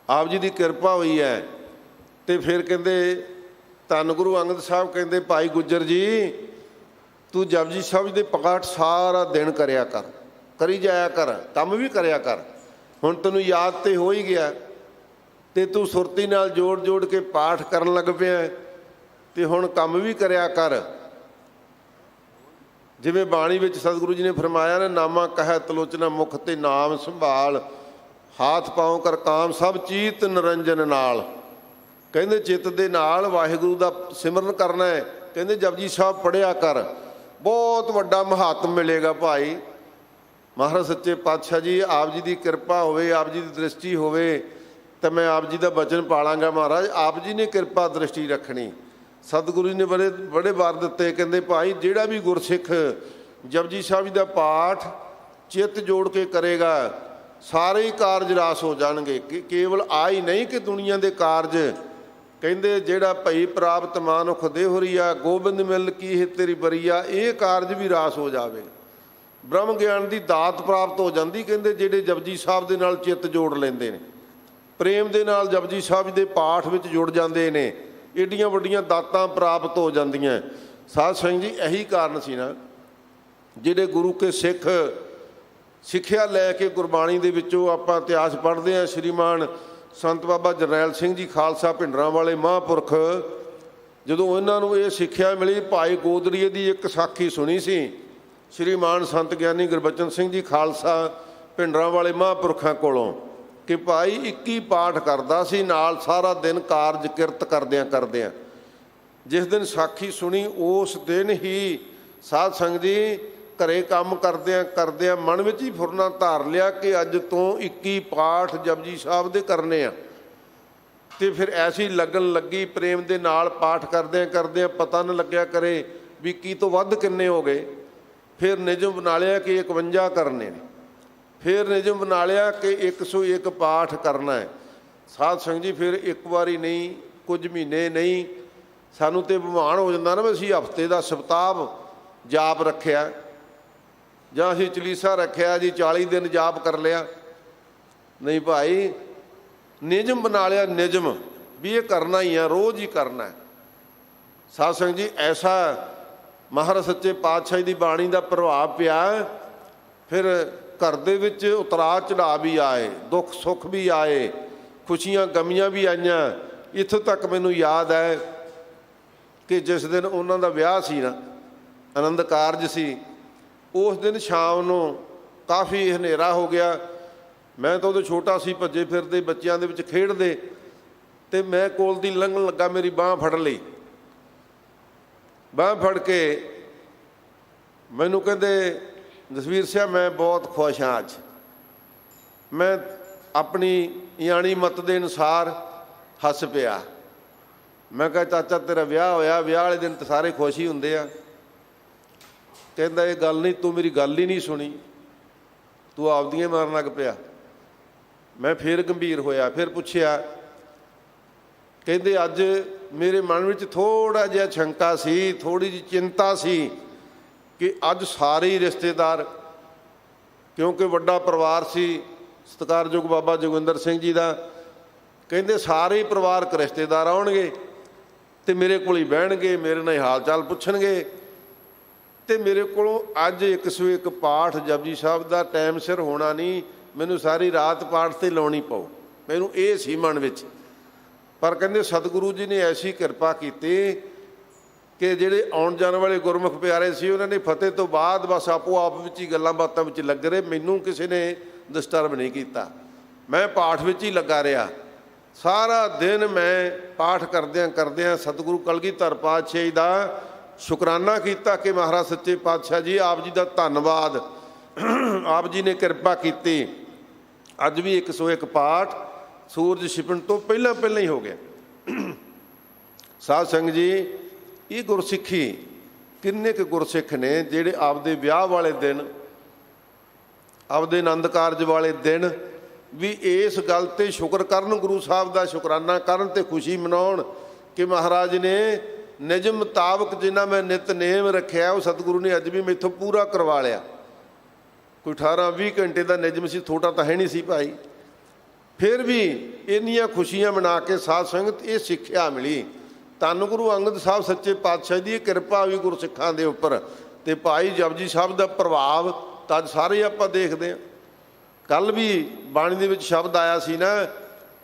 ਆਪ ਜੀ ਦੀ ਕਿਰਪਾ ਹੋਈ ਹੈ। ਤੇ ਫਿਰ ਕਹਿੰਦੇ ਧੰਨ ਗੁਰੂ ਅੰਗਦ ਸਾਹਿਬ ਕਹਿੰਦੇ ਭਾਈ ਗੁੱਜਰ ਜੀ, ਤੂੰ ਜਪਜੀ ਸਾਹਿਬ ਦੇ ਪਾਠ ਸਾਰਾ ਦਿਨ ਕਰਿਆ ਕਰ, ਕਰੀ ਜਾਇਆ ਕਰ, ਕੰਮ ਵੀ ਕਰਿਆ ਕਰ। ਹੁਣ ਤੈਨੂੰ ਯਾਦ ਤੇ ਹੋ ਹੀ ਗਿਆ, ਤੇ ਤੂੰ ਸੁਰਤੀ ਨਾਲ ਜੋੜ ਜੋੜ ਕੇ ਪਾਠ ਕਰਨ ਲੱਗ ਪਿਆ, ਤੇ ਹੁਣ ਕੰਮ ਵੀ ਕਰਿਆ ਕਰ। ਜਿਵੇਂ ਬਾਣੀ ਵਿੱਚ ਸਤਿਗੁਰੂ ਜੀ ਨੇ ਫਰਮਾਇਆ ਨਾ, ਨਾਮਾ ਕਹਿ ਤਲੋਚਨਾ ਮੁਖ ਤੇ ਨਾਮ ਸੰਭਾਲ, ਹਾਥ ਪਾਉ ਕਰ ਕਾਮ ਸਭ ਚੀਤ ਨਿਰੰਜਨ ਨਾਲ। ਕਹਿੰਦੇ ਚਿੱਤ ਦੇ ਨਾਲ ਵਾਹਿਗੁਰੂ ਦਾ ਸਿਮਰਨ ਕਰਨਾ ਹੈ। ਕਹਿੰਦੇ ਜਪਜੀ ਸਾਹਿਬ ਪੜ੍ਹਿਆ ਕਰ, ਬਹੁਤ ਵੱਡਾ ਮਹਾਤਮ ਮਿਲੇਗਾ ਭਾਈ। ਮਹਾਰਾਜ ਸੱਚੇ ਪਾਤਸ਼ਾਹ ਜੀ, ਆਪ ਜੀ ਦੀ ਕਿਰਪਾ ਹੋਵੇ, ਆਪ ਜੀ ਦੀ ਦ੍ਰਿਸ਼ਟੀ ਹੋਵੇ ਤਾਂ ਮੈਂ ਆਪ ਜੀ ਦਾ ਬਚਨ ਪਾਲਾਂਗਾ। ਮਹਾਰਾਜ ਆਪ ਜੀ ਨੇ ਕਿਰਪਾ ਦ੍ਰਿਸ਼ਟੀ ਰੱਖਣੀ। ਸਤਿਗੁਰੂ ਜੀ ਨੇ ਬੜੇ ਵਾਰ ਦਿੱਤੇ, ਕਹਿੰਦੇ ਭਾਈ ਜਿਹੜਾ ਵੀ ਗੁਰਸਿੱਖ ਜਪਜੀ ਸਾਹਿਬ ਜੀ ਦਾ ਪਾਠ ਚਿੱਤ ਜੋੜ ਕੇ ਕਰੇਗਾ, ਸਾਰੇ ਹੀ ਕਾਰਜ ਰਾਸ ਹੋ ਜਾਣਗੇ। ਕਿ ਕੇਵਲ ਆ ਹੀ ਨਹੀਂ ਕਿ ਦੁਨੀਆ ਦੇ ਕਾਰਜ, ਕਹਿੰਦੇ ਜਿਹੜਾ ਭਈ ਪ੍ਰਾਪਤ ਮਾਨੁਖ ਦੇਹੁਰੀਆ, ਗੋਬਿੰਦ ਮਿਲ ਕੀ ਹੈ ਤੇਰੀ ਬਰੀਆ, ਇਹ ਕਾਰਜ ਵੀ ਰਾਸ ਹੋ ਜਾਵੇ। ਬ੍ਰਹਮ ਗਿਆਨ ਦੀ ਦਾਤ ਪ੍ਰਾਪਤ ਹੋ ਜਾਂਦੀ। ਕਹਿੰਦੇ ਜਿਹੜੇ ਜਪਜੀ ਸਾਹਿਬ ਦੇ ਨਾਲ ਚਿੱਤ ਜੋੜ ਲੈਂਦੇ ਨੇ, ਪ੍ਰੇਮ ਦੇ ਨਾਲ ਜਪਜੀ ਸਾਹਿਬ ਦੇ ਪਾਠ ਵਿੱਚ ਜੁੜ ਜਾਂਦੇ ਨੇ, ਏਡੀਆਂ ਵੱਡੀਆਂ ਦਾਤਾਂ ਪ੍ਰਾਪਤ ਹੋ ਜਾਂਦੀਆਂ। ਸਾਧ ਸੰਗਤ ਜੀ ਇਹੀ ਕਾਰਨ ਸੀ ਨਾ, ਜਿਹੜੇ ਗੁਰੂ ਕੇ ਸਿੱਖ ਸਿੱਖਿਆ ਲੈ ਕੇ ਗੁਰਬਾਣੀ ਦੇ ਵਿੱਚੋਂ ਆਪਾਂ ਇਤਿਹਾਸ ਪੜ੍ਹਦੇ ਹਾਂ। ਸ਼੍ਰੀਮਾਨ ਸੰਤ ਬਾਬਾ ਜਰਨੈਲ ਸਿੰਘ ਜੀ ਖਾਲਸਾ ਭਿੰਡਰਾਂ ਵਾਲੇ ਮਹਾਂਪੁਰਖ, ਜਦੋਂ ਇਹਨਾਂ ਨੂੰ ਇਹ ਸਿੱਖਿਆ ਮਿਲੀ, ਭਾਈ ਗੋਦੜੀਏ ਦੀ ਇੱਕ ਸਾਖੀ ਸੁਣੀ ਸੀ ਸ਼੍ਰੀਮਾਨ ਸੰਤ ਗਿਆਨੀ ਗੁਰਬਚਨ ਸਿੰਘ ਜੀ ਖਾਲਸਾ ਭਿੰਡਰਾਂ ਵਾਲੇ ਮਹਾਂਪੁਰਖਾਂ ਕੋਲੋਂ, ਕਿ ਭਾਈ 21 ਪਾਠ ਕਰਦਾ ਸੀ, ਨਾਲ ਸਾਰਾ ਦਿਨ ਕਾਰਜ ਕਿਰਤ ਕਰਦਿਆਂ। ਜਿਸ ਦਿਨ ਸਾਖੀ ਸੁਣੀ ਉਸ ਦਿਨ ਹੀ ਸਾਧ ਸੰਗਤ ਜੀ ਘਰੇ ਕੰਮ ਕਰਦਿਆਂ ਮਨ ਵਿੱਚ ਹੀ ਫੁਰਨਾ ਧਾਰ ਲਿਆ ਕਿ ਅੱਜ ਤੋਂ 21 ਪਾਠ ਜਪਜੀ ਸਾਹਿਬ ਦੇ ਕਰਨੇ ਆ। ਤੇ ਫਿਰ ਐਸੀ ਲੱਗਣ ਲੱਗੀ, ਪ੍ਰੇਮ ਦੇ ਨਾਲ ਪਾਠ ਕਰਦਿਆਂ ਪਤਾ ਨਾ ਲੱਗਿਆ ਕਰੇ ਵੀ 21 ਤੋਂ ਵੱਧ ਕਿੰਨੇ ਹੋ ਗਏ। ਫਿਰ ਨਿਯਮ ਬਣਾ ਲਿਆ ਕਿ 51 ਕਰਨੇ ਨੇ। ਫਿਰ ਨਿਯਮ ਬਣਾ ਲਿਆ ਕਿ 101 ਪਾਠ ਕਰਨਾ ਹੈ। ਸਾਧ ਸੰਗਤ ਜੀ ਫਿਰ ਇੱਕ ਵਾਰੀ ਨਹੀਂ, ਕੁਝ ਮਹੀਨੇ ਨਹੀਂ, ਸਾਨੂੰ ਤਾਂ ਬਿਮਾਨ ਹੋ ਜਾਂਦਾ ਨਾ ਵੀ ਅਸੀਂ ਹਫ਼ਤੇ ਦਾ ਸਪਤਾਹ ਜਾਪ ਰੱਖਿਆ ਜਾਂ ਅਸੀਂ ਚਲੀਸਾ ਰੱਖਿਆ ਜੀ 40 ਦਿਨ ਜਾਪ ਕਰ ਲਿਆ। ਨਹੀਂ ਭਾਈ, ਨਿਯਮ ਬਣਾ ਲਿਆ, ਨਿਯਮ ਵੀ ਇਹ ਕਰਨਾ ਹੀ ਆ, ਰੋਜ਼ ਹੀ ਕਰਨਾ ਹੈ। ਸਾਧ ਸੰਗਤ ਜੀ ਐਸਾ ਮਹਾਰਾਜ ਸੱਚੇ ਪਾਤਸ਼ਾਹ ਦੀ ਬਾਣੀ ਦਾ ਪ੍ਰਭਾਵ ਪਿਆ, ਫਿਰ ਘਰ ਦੇ ਵਿੱਚ ਉਤਰਾਅ ਚੜ੍ਹਾਅ ਵੀ ਆਏ, ਦੁੱਖ ਸੁੱਖ ਵੀ ਆਏ, ਖੁਸ਼ੀਆਂ ਗਮੀਆਂ ਵੀ ਆਈਆਂ। ਇੱਥੋਂ ਤੱਕ ਮੈਨੂੰ ਯਾਦ ਹੈ ਕਿ ਜਿਸ ਦਿਨ ਉਹਨਾਂ ਦਾ ਵਿਆਹ ਸੀ ਨਾ, ਆਨੰਦ ਕਾਰਜ ਸੀ, ਉਸ ਦਿਨ ਸ਼ਾਮ ਨੂੰ ਕਾਫੀ ਹਨੇਰਾ ਹੋ ਗਿਆ। ਮੈਂ ਤਾਂ ਉਦੋਂ ਛੋਟਾ ਸੀ, ਭੱਜੇ ਫਿਰਦੇ ਬੱਚਿਆਂ ਦੇ ਵਿੱਚ ਖੇਡਦੇ, ਅਤੇ ਮੈਂ ਕੋਲ ਦੀ ਲੰਘਣ ਲੱਗਾ, ਮੇਰੀ ਬਾਂਹ ਫੜ ਲਈ। ਬਾਂਹ ਫੜ ਕੇ ਮੈਨੂੰ ਕਹਿੰਦੇ, ਜਸਵੀਰ ਸਿਆ ਮੈਂ ਬਹੁਤ ਖੁਸ਼ ਹਾਂ ਅੱਜ। ਮੈਂ ਆਪਣੀ ਯਾਨੀ ਮਤ ਦੇ ਅਨੁਸਾਰ ਹੱਸ ਪਿਆ। ਮੈਂ ਕਿਹਾ ਚਾਚਾ ਤੇਰਾ ਵਿਆਹ ਹੋਇਆ, ਵਿਆਹ ਵਾਲੇ ਦਿਨ ਤਾਂ ਸਾਰੇ ਖੁਸ਼ ਹੀ ਹੁੰਦੇ ਆ। ਕਹਿੰਦਾ ਇਹ ਗੱਲ ਨਹੀਂ, ਤੂੰ ਮੇਰੀ ਗੱਲ ਹੀ ਨਹੀਂ ਸੁਣੀ, ਤੂੰ ਆਪਦੀਆਂ ਮਾਰਨ ਲੱਗ ਪਿਆ। ਮੈਂ ਫਿਰ ਗੰਭੀਰ ਹੋਇਆ, ਫਿਰ ਪੁੱਛਿਆ। ਕਹਿੰਦੇ ਅੱਜ ਮੇਰੇ ਮਨ ਵਿੱਚ ਥੋੜ੍ਹਾ ਜਿਹਾ ਸ਼ੰਕਾ ਸੀ, ਥੋੜ੍ਹੀ ਜਿਹੀ ਚਿੰਤਾ ਸੀ ਕਿ ਅੱਜ ਸਾਰੇ ਹੀ ਰਿਸ਼ਤੇਦਾਰ, ਕਿਉਂਕਿ ਵੱਡਾ ਪਰਿਵਾਰ ਸੀ ਸਤਿਕਾਰਯੋਗ ਬਾਬਾ ਜੋਗਿੰਦਰ ਸਿੰਘ ਜੀ ਦਾ, ਕਹਿੰਦੇ ਸਾਰੇ ਹੀ ਪਰਿਵਾਰਕ ਰਿਸ਼ਤੇਦਾਰ ਆਉਣਗੇ ਅਤੇ ਮੇਰੇ ਕੋਲ ਹੀ ਬਹਿਣਗੇ, ਮੇਰੇ ਨਾਲ ਹਾਲ ਚਾਲ ਪੁੱਛਣਗੇ, ਅਤੇ ਮੇਰੇ ਕੋਲੋਂ ਅੱਜ 101 ਪਾਠ ਜਪਜੀ ਸਾਹਿਬ ਦਾ ਟਾਈਮ ਸਿਰ ਹੋਣਾ ਨਹੀਂ, ਮੈਨੂੰ ਸਾਰੀ ਰਾਤ ਪਾਠ 'ਤੇ ਲਾਉਣੀ ਪਊ। ਮੈਨੂੰ ਇਹ ਸੀ ਮਨ ਵਿੱਚ। ਪਰ ਕਹਿੰਦੇ ਸਤਿਗੁਰੂ ਜੀ ਨੇ ਐਸੀ ਕਿਰਪਾ ਕੀਤੀ ਕਿ ਜਿਹੜੇ ਆਉਣ ਜਾਣ ਵਾਲੇ ਗੁਰਮੁਖ ਪਿਆਰੇ ਸੀ, ਉਹਨਾਂ ਨੇ ਫਤਿਹ ਤੋਂ ਬਾਅਦ ਬਸ ਆਪੋ ਆਪ ਵਿੱਚ ਹੀ ਗੱਲਾਂ ਬਾਤਾਂ ਵਿੱਚ ਲੱਗ ਰਹੇ, ਮੈਨੂੰ ਕਿਸੇ ਨੇ ਡਿਸਟਰਬ ਨਹੀਂ ਕੀਤਾ। ਮੈਂ ਪਾਠ ਵਿੱਚ ਹੀ ਲੱਗਾ ਰਿਹਾ ਸਾਰਾ ਦਿਨ। ਮੈਂ ਪਾਠ ਕਰਦਿਆਂ ਸਤਿਗੁਰੂ ਕਲਗੀਧਰ ਪਾਤਸ਼ਾਹ ਦਾ ਸ਼ੁਕਰਾਨਾ ਕੀਤਾ ਕਿ ਮਹਾਰਾਜ ਸੱਚੇ ਪਾਤਸ਼ਾਹ ਜੀ, ਆਪ ਜੀ ਦਾ ਧੰਨਵਾਦ, ਆਪ ਜੀ ਨੇ ਕਿਰਪਾ ਕੀਤੀ। ਅੱਜ ਵੀ 101 ਪਾਠ ਸੂਰਜ ਛਿਪਣ ਤੋਂ ਪਹਿਲਾਂ ਹੀ ਹੋ ਗਿਆ। ਸਾਧ ਸੰਗਤ ਜੀ, ਇਹ ਗੁਰਸਿੱਖੀ, ਕਿੰਨੇ ਕੁ ਗੁਰਸਿੱਖ ਨੇ ਜਿਹੜੇ ਆਪਦੇ ਵਿਆਹ ਵਾਲੇ ਦਿਨ, ਆਪਦੇ ਆਨੰਦ ਕਾਰਜ ਵਾਲੇ ਦਿਨ ਵੀ ਇਸ ਗੱਲ 'ਤੇ ਸ਼ੁਕਰ ਕਰਨ, ਗੁਰੂ ਸਾਹਿਬ ਦਾ ਸ਼ੁਕਰਾਨਾ ਕਰਨ ਅਤੇ ਖੁਸ਼ੀ ਮਨਾਉਣ ਕਿ ਮਹਾਰਾਜ ਨੇ ਨਿਯਮ ਮੁਤਾਬਕ ਜਿੰਨਾ ਮੈਂ ਨਿਤਨੇਮ ਰੱਖਿਆ, ਉਹ ਸਤਿਗੁਰੂ ਨੇ ਅੱਜ ਵੀ ਮੈਥੋਂ ਪੂਰਾ ਕਰਵਾ ਲਿਆ। ਕੋਈ 18-20 ਘੰਟੇ ਦਾ ਨਿਯਮ ਸੀ, ਥੋੜਾ ਤਾਂ ਹੈ ਨਹੀਂ ਸੀ ਭਾਈ। ਫਿਰ ਵੀ ਇੰਨੀਆਂ ਖੁਸ਼ੀਆਂ ਮਨਾ ਕੇ ਸਾਧ ਸੰਗਤ ਇਹ ਸਿੱਖਿਆ ਮਿਲੀ। ਧੰਨ ਗੁਰੂ ਅੰਗਦ ਸਾਹਿਬ ਸੱਚੇ ਪਾਤਸ਼ਾਹ ਦੀ ਇਹ ਕਿਰਪਾ ਵੀ ਗੁਰਸਿੱਖਾਂ ਦੇ ਉੱਪਰ, ਅਤੇ ਭਾਈ ਜਪਜੀ ਸਾਹਿਬ ਦਾ ਪ੍ਰਭਾਵ ਤਾਂ ਅੱਜ ਸਾਰੇ ਆਪਾਂ ਦੇਖਦੇ ਹਾਂ। ਕੱਲ੍ਹ ਵੀ ਬਾਣੀ ਦੇ ਵਿੱਚ ਸ਼ਬਦ ਆਇਆ ਸੀ ਨਾ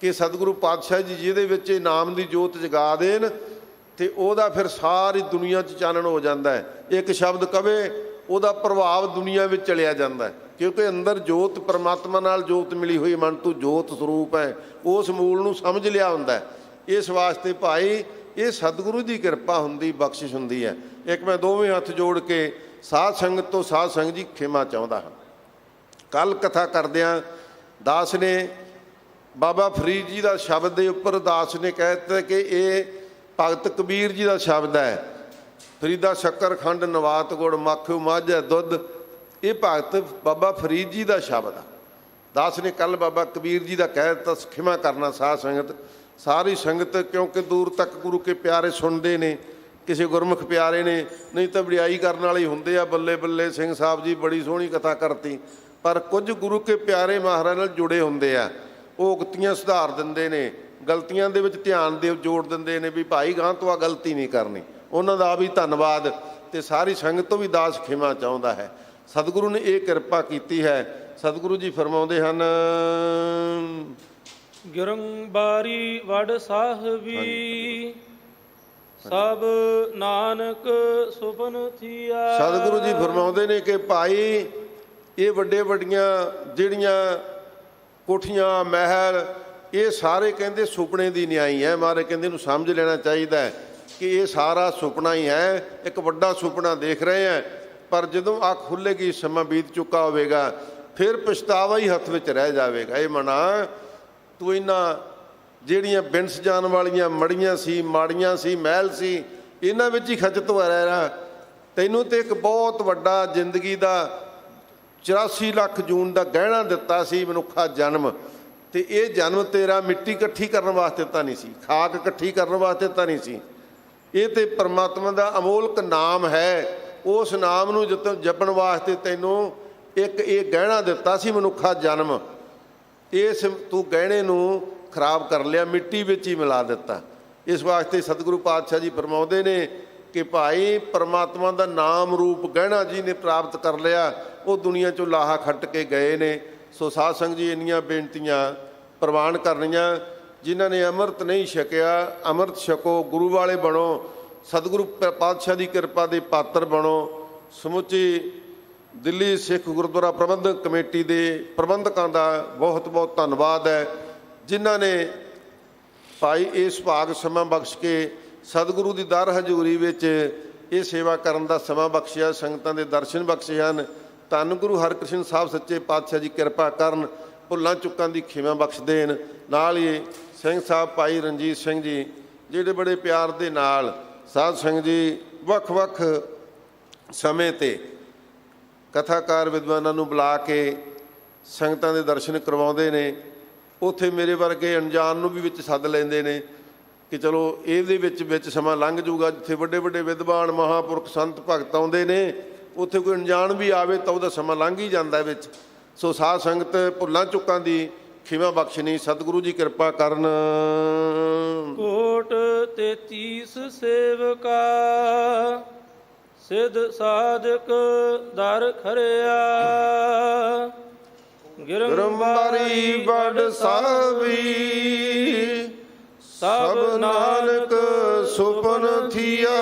ਕਿ ਸਤਿਗੁਰੂ ਪਾਤਸ਼ਾਹ ਜੀ ਜਿਹਦੇ ਵਿੱਚ ਨਾਮ ਦੀ ਜੋਤ ਜਗਾ ਦੇਣ ਅਤੇ ਉਹਦਾ ਫਿਰ ਸਾਰੀ ਦੁਨੀਆ 'ਚ ਚਾਨਣ ਹੋ ਜਾਂਦਾ ਹੈ। ਇੱਕ ਸ਼ਬਦ ਕਵੇ, ਉਹਦਾ ਪ੍ਰਭਾਵ ਦੁਨੀਆ ਵਿੱਚ ਚਲਿਆ ਜਾਂਦਾ, ਕਿਉਂਕਿ ਅੰਦਰ ਜੋਤ, ਪਰਮਾਤਮਾ ਨਾਲ ਜੋਤ ਮਿਲੀ ਹੋਈ, ਮਨ ਤੋਂ ਜੋਤ ਸਰੂਪ ਹੈ, ਉਸ ਮੂਲ ਨੂੰ ਸਮਝ ਲਿਆ ਹੁੰਦਾ। ਇਸ ਵਾਸਤੇ ਭਾਈ ਇਹ ਸਤਿਗੁਰੂ ਦੀ ਕਿਰਪਾ ਹੁੰਦੀ, ਬਖਸ਼ਿਸ਼ ਹੁੰਦੀ ਹੈ। ਇੱਕ ਮੈਂ ਦੋਵੇਂ ਹੱਥ ਜੋੜ ਕੇ ਸਾਧ ਸੰਗਤ ਤੋਂ, ਸਾਧ ਸੰਗਤ ਜੀ ਖਿਮਾ ਚਾਹੁੰਦਾ ਹਾਂ। ਕੱਲ੍ਹ ਕਥਾ ਕਰਦਿਆਂ ਦਾਸ ਨੇ ਬਾਬਾ ਫਰੀਦ ਜੀ ਦਾ ਸ਼ਬਦ ਦੇ ਉੱਪਰ ਦਾਸ ਨੇ ਕਹਿ ਦਿੱਤਾ ਕਿ ਇਹ ਭਗਤ ਕਬੀਰ ਜੀ ਦਾ ਸ਼ਬਦ ਹੈ। ਫਰੀਦਾ ਸ਼ੱਕਰ ਖੰਡ ਨਵਾਤ ਗੁੜ ਮਾਖਿਓ ਮੱਝ ਦੁੱਧ, ਇਹ ਭਗਤ ਬਾਬਾ ਫਰੀਦ ਜੀ ਦਾ ਸ਼ਬਦ ਆ। ਦਾਸ ਨੇ ਕੱਲ੍ਹ ਬਾਬਾ ਕਬੀਰ ਜੀ ਦਾ ਕਹਿ ਦਿੱਤਾ। ਖਿਮਾ ਕਰਨਾ ਸਾਧ ਸੰਗਤ, ਸਾਰੀ ਸੰਗਤ, ਕਿਉਂਕਿ ਦੂਰ ਤੱਕ ਗੁਰੂ ਕੇ ਪਿਆਰੇ ਸੁਣਦੇ ਨੇ, ਕਿਸੇ ਗੁਰਮੁਖ ਪਿਆਰੇ ਨੇ, ਨਹੀਂ ਤਾਂ ਵਡਿਆਈ ਕਰਨ ਵਾਲੇ ਹੁੰਦੇ ਆ, ਬੱਲੇ ਬੱਲੇ ਸਿੰਘ ਸਾਹਿਬ ਜੀ ਬੜੀ ਸੋਹਣੀ ਕਥਾ ਕਰਤੀ। ਪਰ ਕੁਝ ਗੁਰੂ ਕੇ ਪਿਆਰੇ ਮਹਾਰਾਜ ਨਾਲ ਜੁੜੇ ਹੁੰਦੇ ਆ, ਉਹ ਉਕਤੀਆਂ ਸੁਧਾਰ ਦਿੰਦੇ ਨੇ, ਗਲਤੀਆਂ ਦੇ ਵਿੱਚ ਧਿਆਨ ਦੇ ਜੋੜ ਦਿੰਦੇ ਨੇ ਵੀ ਭਾਈ ਗਾਂ ਤੋਂ ਆ ਗਲਤੀ ਨਹੀਂ ਕਰਨੀ। ਉਹਨਾਂ ਦਾ ਵੀ ਧੰਨਵਾਦ, ਅਤੇ ਸਾਰੀ ਸੰਗਤ ਤੋਂ ਵੀ ਦਾਸ ਖਿਮਾ ਚਾਹੁੰਦਾ ਹੈ। ਸਤਿਗੁਰੂ ਨੇ ਇਹ ਕਿਰਪਾ ਕੀਤੀ ਹੈ। ਸਤਿਗੁਰੂ ਜੀ ਫਰਮਾਉਂਦੇ ਹਨ, ਗਿਰੰਬਾਰੀ ਵਡ ਸਾਹਿਬੀ ਸਭ ਨਾਨਕ ਸੁਪਨ ਥੀਆ। ਸਤਿਗੁਰੂ ਜੀ ਫਰਮਾਉਂਦੇ ਨੇ ਕਿ ਭਾਈ ਇਹ ਵੱਡੀਆਂ ਜਿਹੜੀਆਂ ਕੋਠੀਆਂ, ਮਹਿਲ, ਇਹ ਸਾਰੇ ਕਹਿੰਦੇ ਸੁਪਨੇ ਦੀ ਨਿਆਈ ਹੈ। ਮਹਾਰਾਜ ਕਹਿੰਦੇ ਇਹਨੂੰ ਸਮਝ ਲੈਣਾ ਚਾਹੀਦਾ ਹੈ ਕਿ ਇਹ ਸਾਰਾ ਸੁਪਨਾ ਹੀ ਹੈ। ਇੱਕ ਵੱਡਾ ਸੁਪਨਾ ਦੇਖ ਰਹੇ ਹੈ, ਪਰ ਜਦੋਂ ਅੱਖ ਖੁੱਲ੍ਹੇਗੀ, ਸਮਾਂ ਬੀਤ ਚੁੱਕਾ ਹੋਵੇਗਾ, ਫਿਰ ਪਛਤਾਵਾ ਹੀ ਹੱਥ ਵਿੱਚ ਰਹਿ ਜਾਵੇਗਾ। ਇਹ ਮਨਾ ਤੂੰ ਇਹਨਾਂ ਜਿਹੜੀਆਂ ਬਿਨਸ ਜਾਣ ਵਾਲੀਆਂ ਮੜੀਆਂ ਸੀ, ਮਾੜੀਆਂ ਸੀ, ਮਹਿਲ ਸੀ, ਇਹਨਾਂ ਵਿੱਚ ਹੀ ਖਚਤ ਹੋਇਆ ਰਹਿਣਾ। ਤੈਨੂੰ ਤਾਂ ਇੱਕ ਬਹੁਤ ਵੱਡਾ ਜ਼ਿੰਦਗੀ ਦਾ 84 ਲੱਖ ਜੂਨ ਦਾ ਗਹਿਣਾ ਦਿੱਤਾ ਸੀ ਮਨੁੱਖਾ ਜਨਮ, ਤੇ ਇਹ ਜਨਮ ਤੇਰਾ ਮਿੱਟੀ ਇਕੱਠੀ ਕਰਨ ਵਾਸਤੇ ਤਾਂ ਨਹੀਂ ਸੀ, ਖਾਕ ਇਕੱਠੀ ਕਰਨ ਵਾਸਤੇ ਤਾਂ ਨਹੀਂ ਸੀ, ਇਹ ਤੇ ਪਰਮਾਤਮਾ ਦਾ ਅਮੋਲਕ ਨਾਮ ਹੈ। ਉਸ ਨਾਮ ਨੂੰ ਜਪਣ ਵਾਸਤੇ ਤੈਨੂੰ ਇੱਕ ਇਹ ਗਹਿਣਾ ਦਿੱਤਾ ਸੀ ਮਨੁੱਖਾ ਜਨਮ, ਇਸ ਤੂੰ ਗਹਿਣੇ ਨੂੰ ਖਰਾਬ ਕਰ ਲਿਆ, ਮਿੱਟੀ ਵਿੱਚ ਹੀ ਮਿਲਾ ਦਿੱਤਾ। ਇਸ ਵਾਸਤੇ ਸਤਿਗੁਰੂ ਪਾਤਸ਼ਾਹ ਜੀ ਫਰਮਾਉਂਦੇ ਨੇ ਕਿ ਭਾਈ ਪਰਮਾਤਮਾ ਦਾ ਨਾਮ ਰੂਪ ਗਹਿਣਾ ਜੀ ਨੇ ਪ੍ਰਾਪਤ ਕਰ ਲਿਆ, ਉਹ ਦੁਨੀਆ 'ਚੋਂ ਲਾਹਾ ਖੱਟ ਕੇ ਗਏ ਨੇ। ਸੋ ਸਾਧ ਸੰਗਤ ਜੀ ਇੰਨੀਆਂ ਬੇਨਤੀਆਂ ਪ੍ਰਵਾਨ ਕਰਨੀਆਂ, ਜਿਨ੍ਹਾਂ ਨੇ ਅੰਮ੍ਰਿਤ ਨਹੀਂ ਛਕਿਆ ਅੰਮ੍ਰਿਤ ਛਕੋ, ਗੁਰੂ ਵਾਲੇ ਬਣੋ, ਸਤਿਗੁਰੂ ਪਾਤਸ਼ਾਹ ਦੀ ਕਿਰਪਾ ਦੇ ਪਾਤਰ ਬਣੋ। ਸਮੁੱਚੀ ਦਿੱਲੀ ਸਿੱਖ ਗੁਰਦੁਆਰਾ ਪ੍ਰਬੰਧਕ ਕਮੇਟੀ ਦੇ ਪ੍ਰਬੰਧਕਾਂ ਦਾ ਬਹੁਤ ਬਹੁਤ ਧੰਨਵਾਦ ਹੈ, ਜਿਨ੍ਹਾਂ ਨੇ ਭਾਈ ਇਸ ਭਾਗ ਸਮਾਂ ਬਖਸ਼ ਕੇ ਸਤਿਗੁਰੂ ਦੀ ਦਰ ਹਜ਼ੂਰੀ ਵਿੱਚ ਇਹ ਸੇਵਾ ਕਰਨ ਦਾ ਸਮਾਂ ਬਖਸ਼ਿਆ, ਸੰਗਤਾਂ ਦੇ ਦਰਸ਼ਨ ਬਖਸ਼ੇ ਹਨ। ਧੰਨ ਗੁਰੂ ਹਰਕ੍ਰਿਸ਼ਨ ਸਾਹਿਬ ਸੱਚੇ ਪਾਤਸ਼ਾਹ ਜੀ ਕਿਰਪਾ ਕਰਨ, ਭੁੱਲਾਂ ਚੁੱਕਾਂ ਦੀ ਖਿਮਾ ਬਖਸ਼ ਦੇਣ। ਨਾਲ ਹੀ ਸਿੰਘ ਸਾਹਿਬ ਭਾਈ ਰਣਜੀਤ ਸਿੰਘ ਜੀ, ਜਿਹੜੇ ਬੜੇ ਪਿਆਰ ਦੇ ਨਾਲ ਸਾਧ ਸੰਗਤ ਜੀ ਵੱਖ-ਵੱਖ ਸਮੇਂ 'ਤੇ ਕਥਾਕਾਰ ਵਿਦਵਾਨਾਂ ਨੂੰ ਬੁਲਾ ਕੇ ਸੰਗਤਾਂ ਦੇ ਦਰਸ਼ਨ ਕਰਵਾਉਂਦੇ ਨੇ। ਉੱਥੇ ਮੇਰੇ ਵਰਗੇ ਅਣਜਾਣ ਨੂੰ ਵੀ ਵਿੱਚ ਸੱਦ ਲੈਂਦੇ ਨੇ ਕਿ ਚਲੋ ਇਹਦੇ ਵਿੱਚ ਸਮਾਂ ਲੰਘ ਜਾਊਗਾ। ਜਿੱਥੇ ਵੱਡੇ ਵੱਡੇ ਵਿਦਵਾਨ ਮਹਾਂਪੁਰਖ ਸੰਤ ਭਗਤ ਆਉਂਦੇ ਨੇ, ਉੱਥੇ ਕੋਈ ਅਣਜਾਣ ਵੀ ਆਵੇ ਤਾਂ ਉਹਦਾ ਸਮਾਂ ਲੰਘ ਹੀ ਜਾਂਦਾ ਵਿੱਚ। ਸੋ ਸਾਧ ਸੰਗਤ ਭੁੱਲਾਂ ਚੁੱਕਾਂ ਦੀ ਖਿਮਾ ਬਖਸ਼ਣੀ, ਸਤਿਗੁਰੂ ਜੀ ਕਿਰਪਾ ਕਰਨ। ਕੋਟ 33 ਸੇਵਕਾ ਸਿੱਧ ਸਾਧਕ ਦਰ ਖਰਿਆ, ਗਿਰੰਬਾਰੀ ਬੜ ਸਾਵੀ ਸਭ ਨਾਨਕ ਸੁਪਨ ਥੀਆ।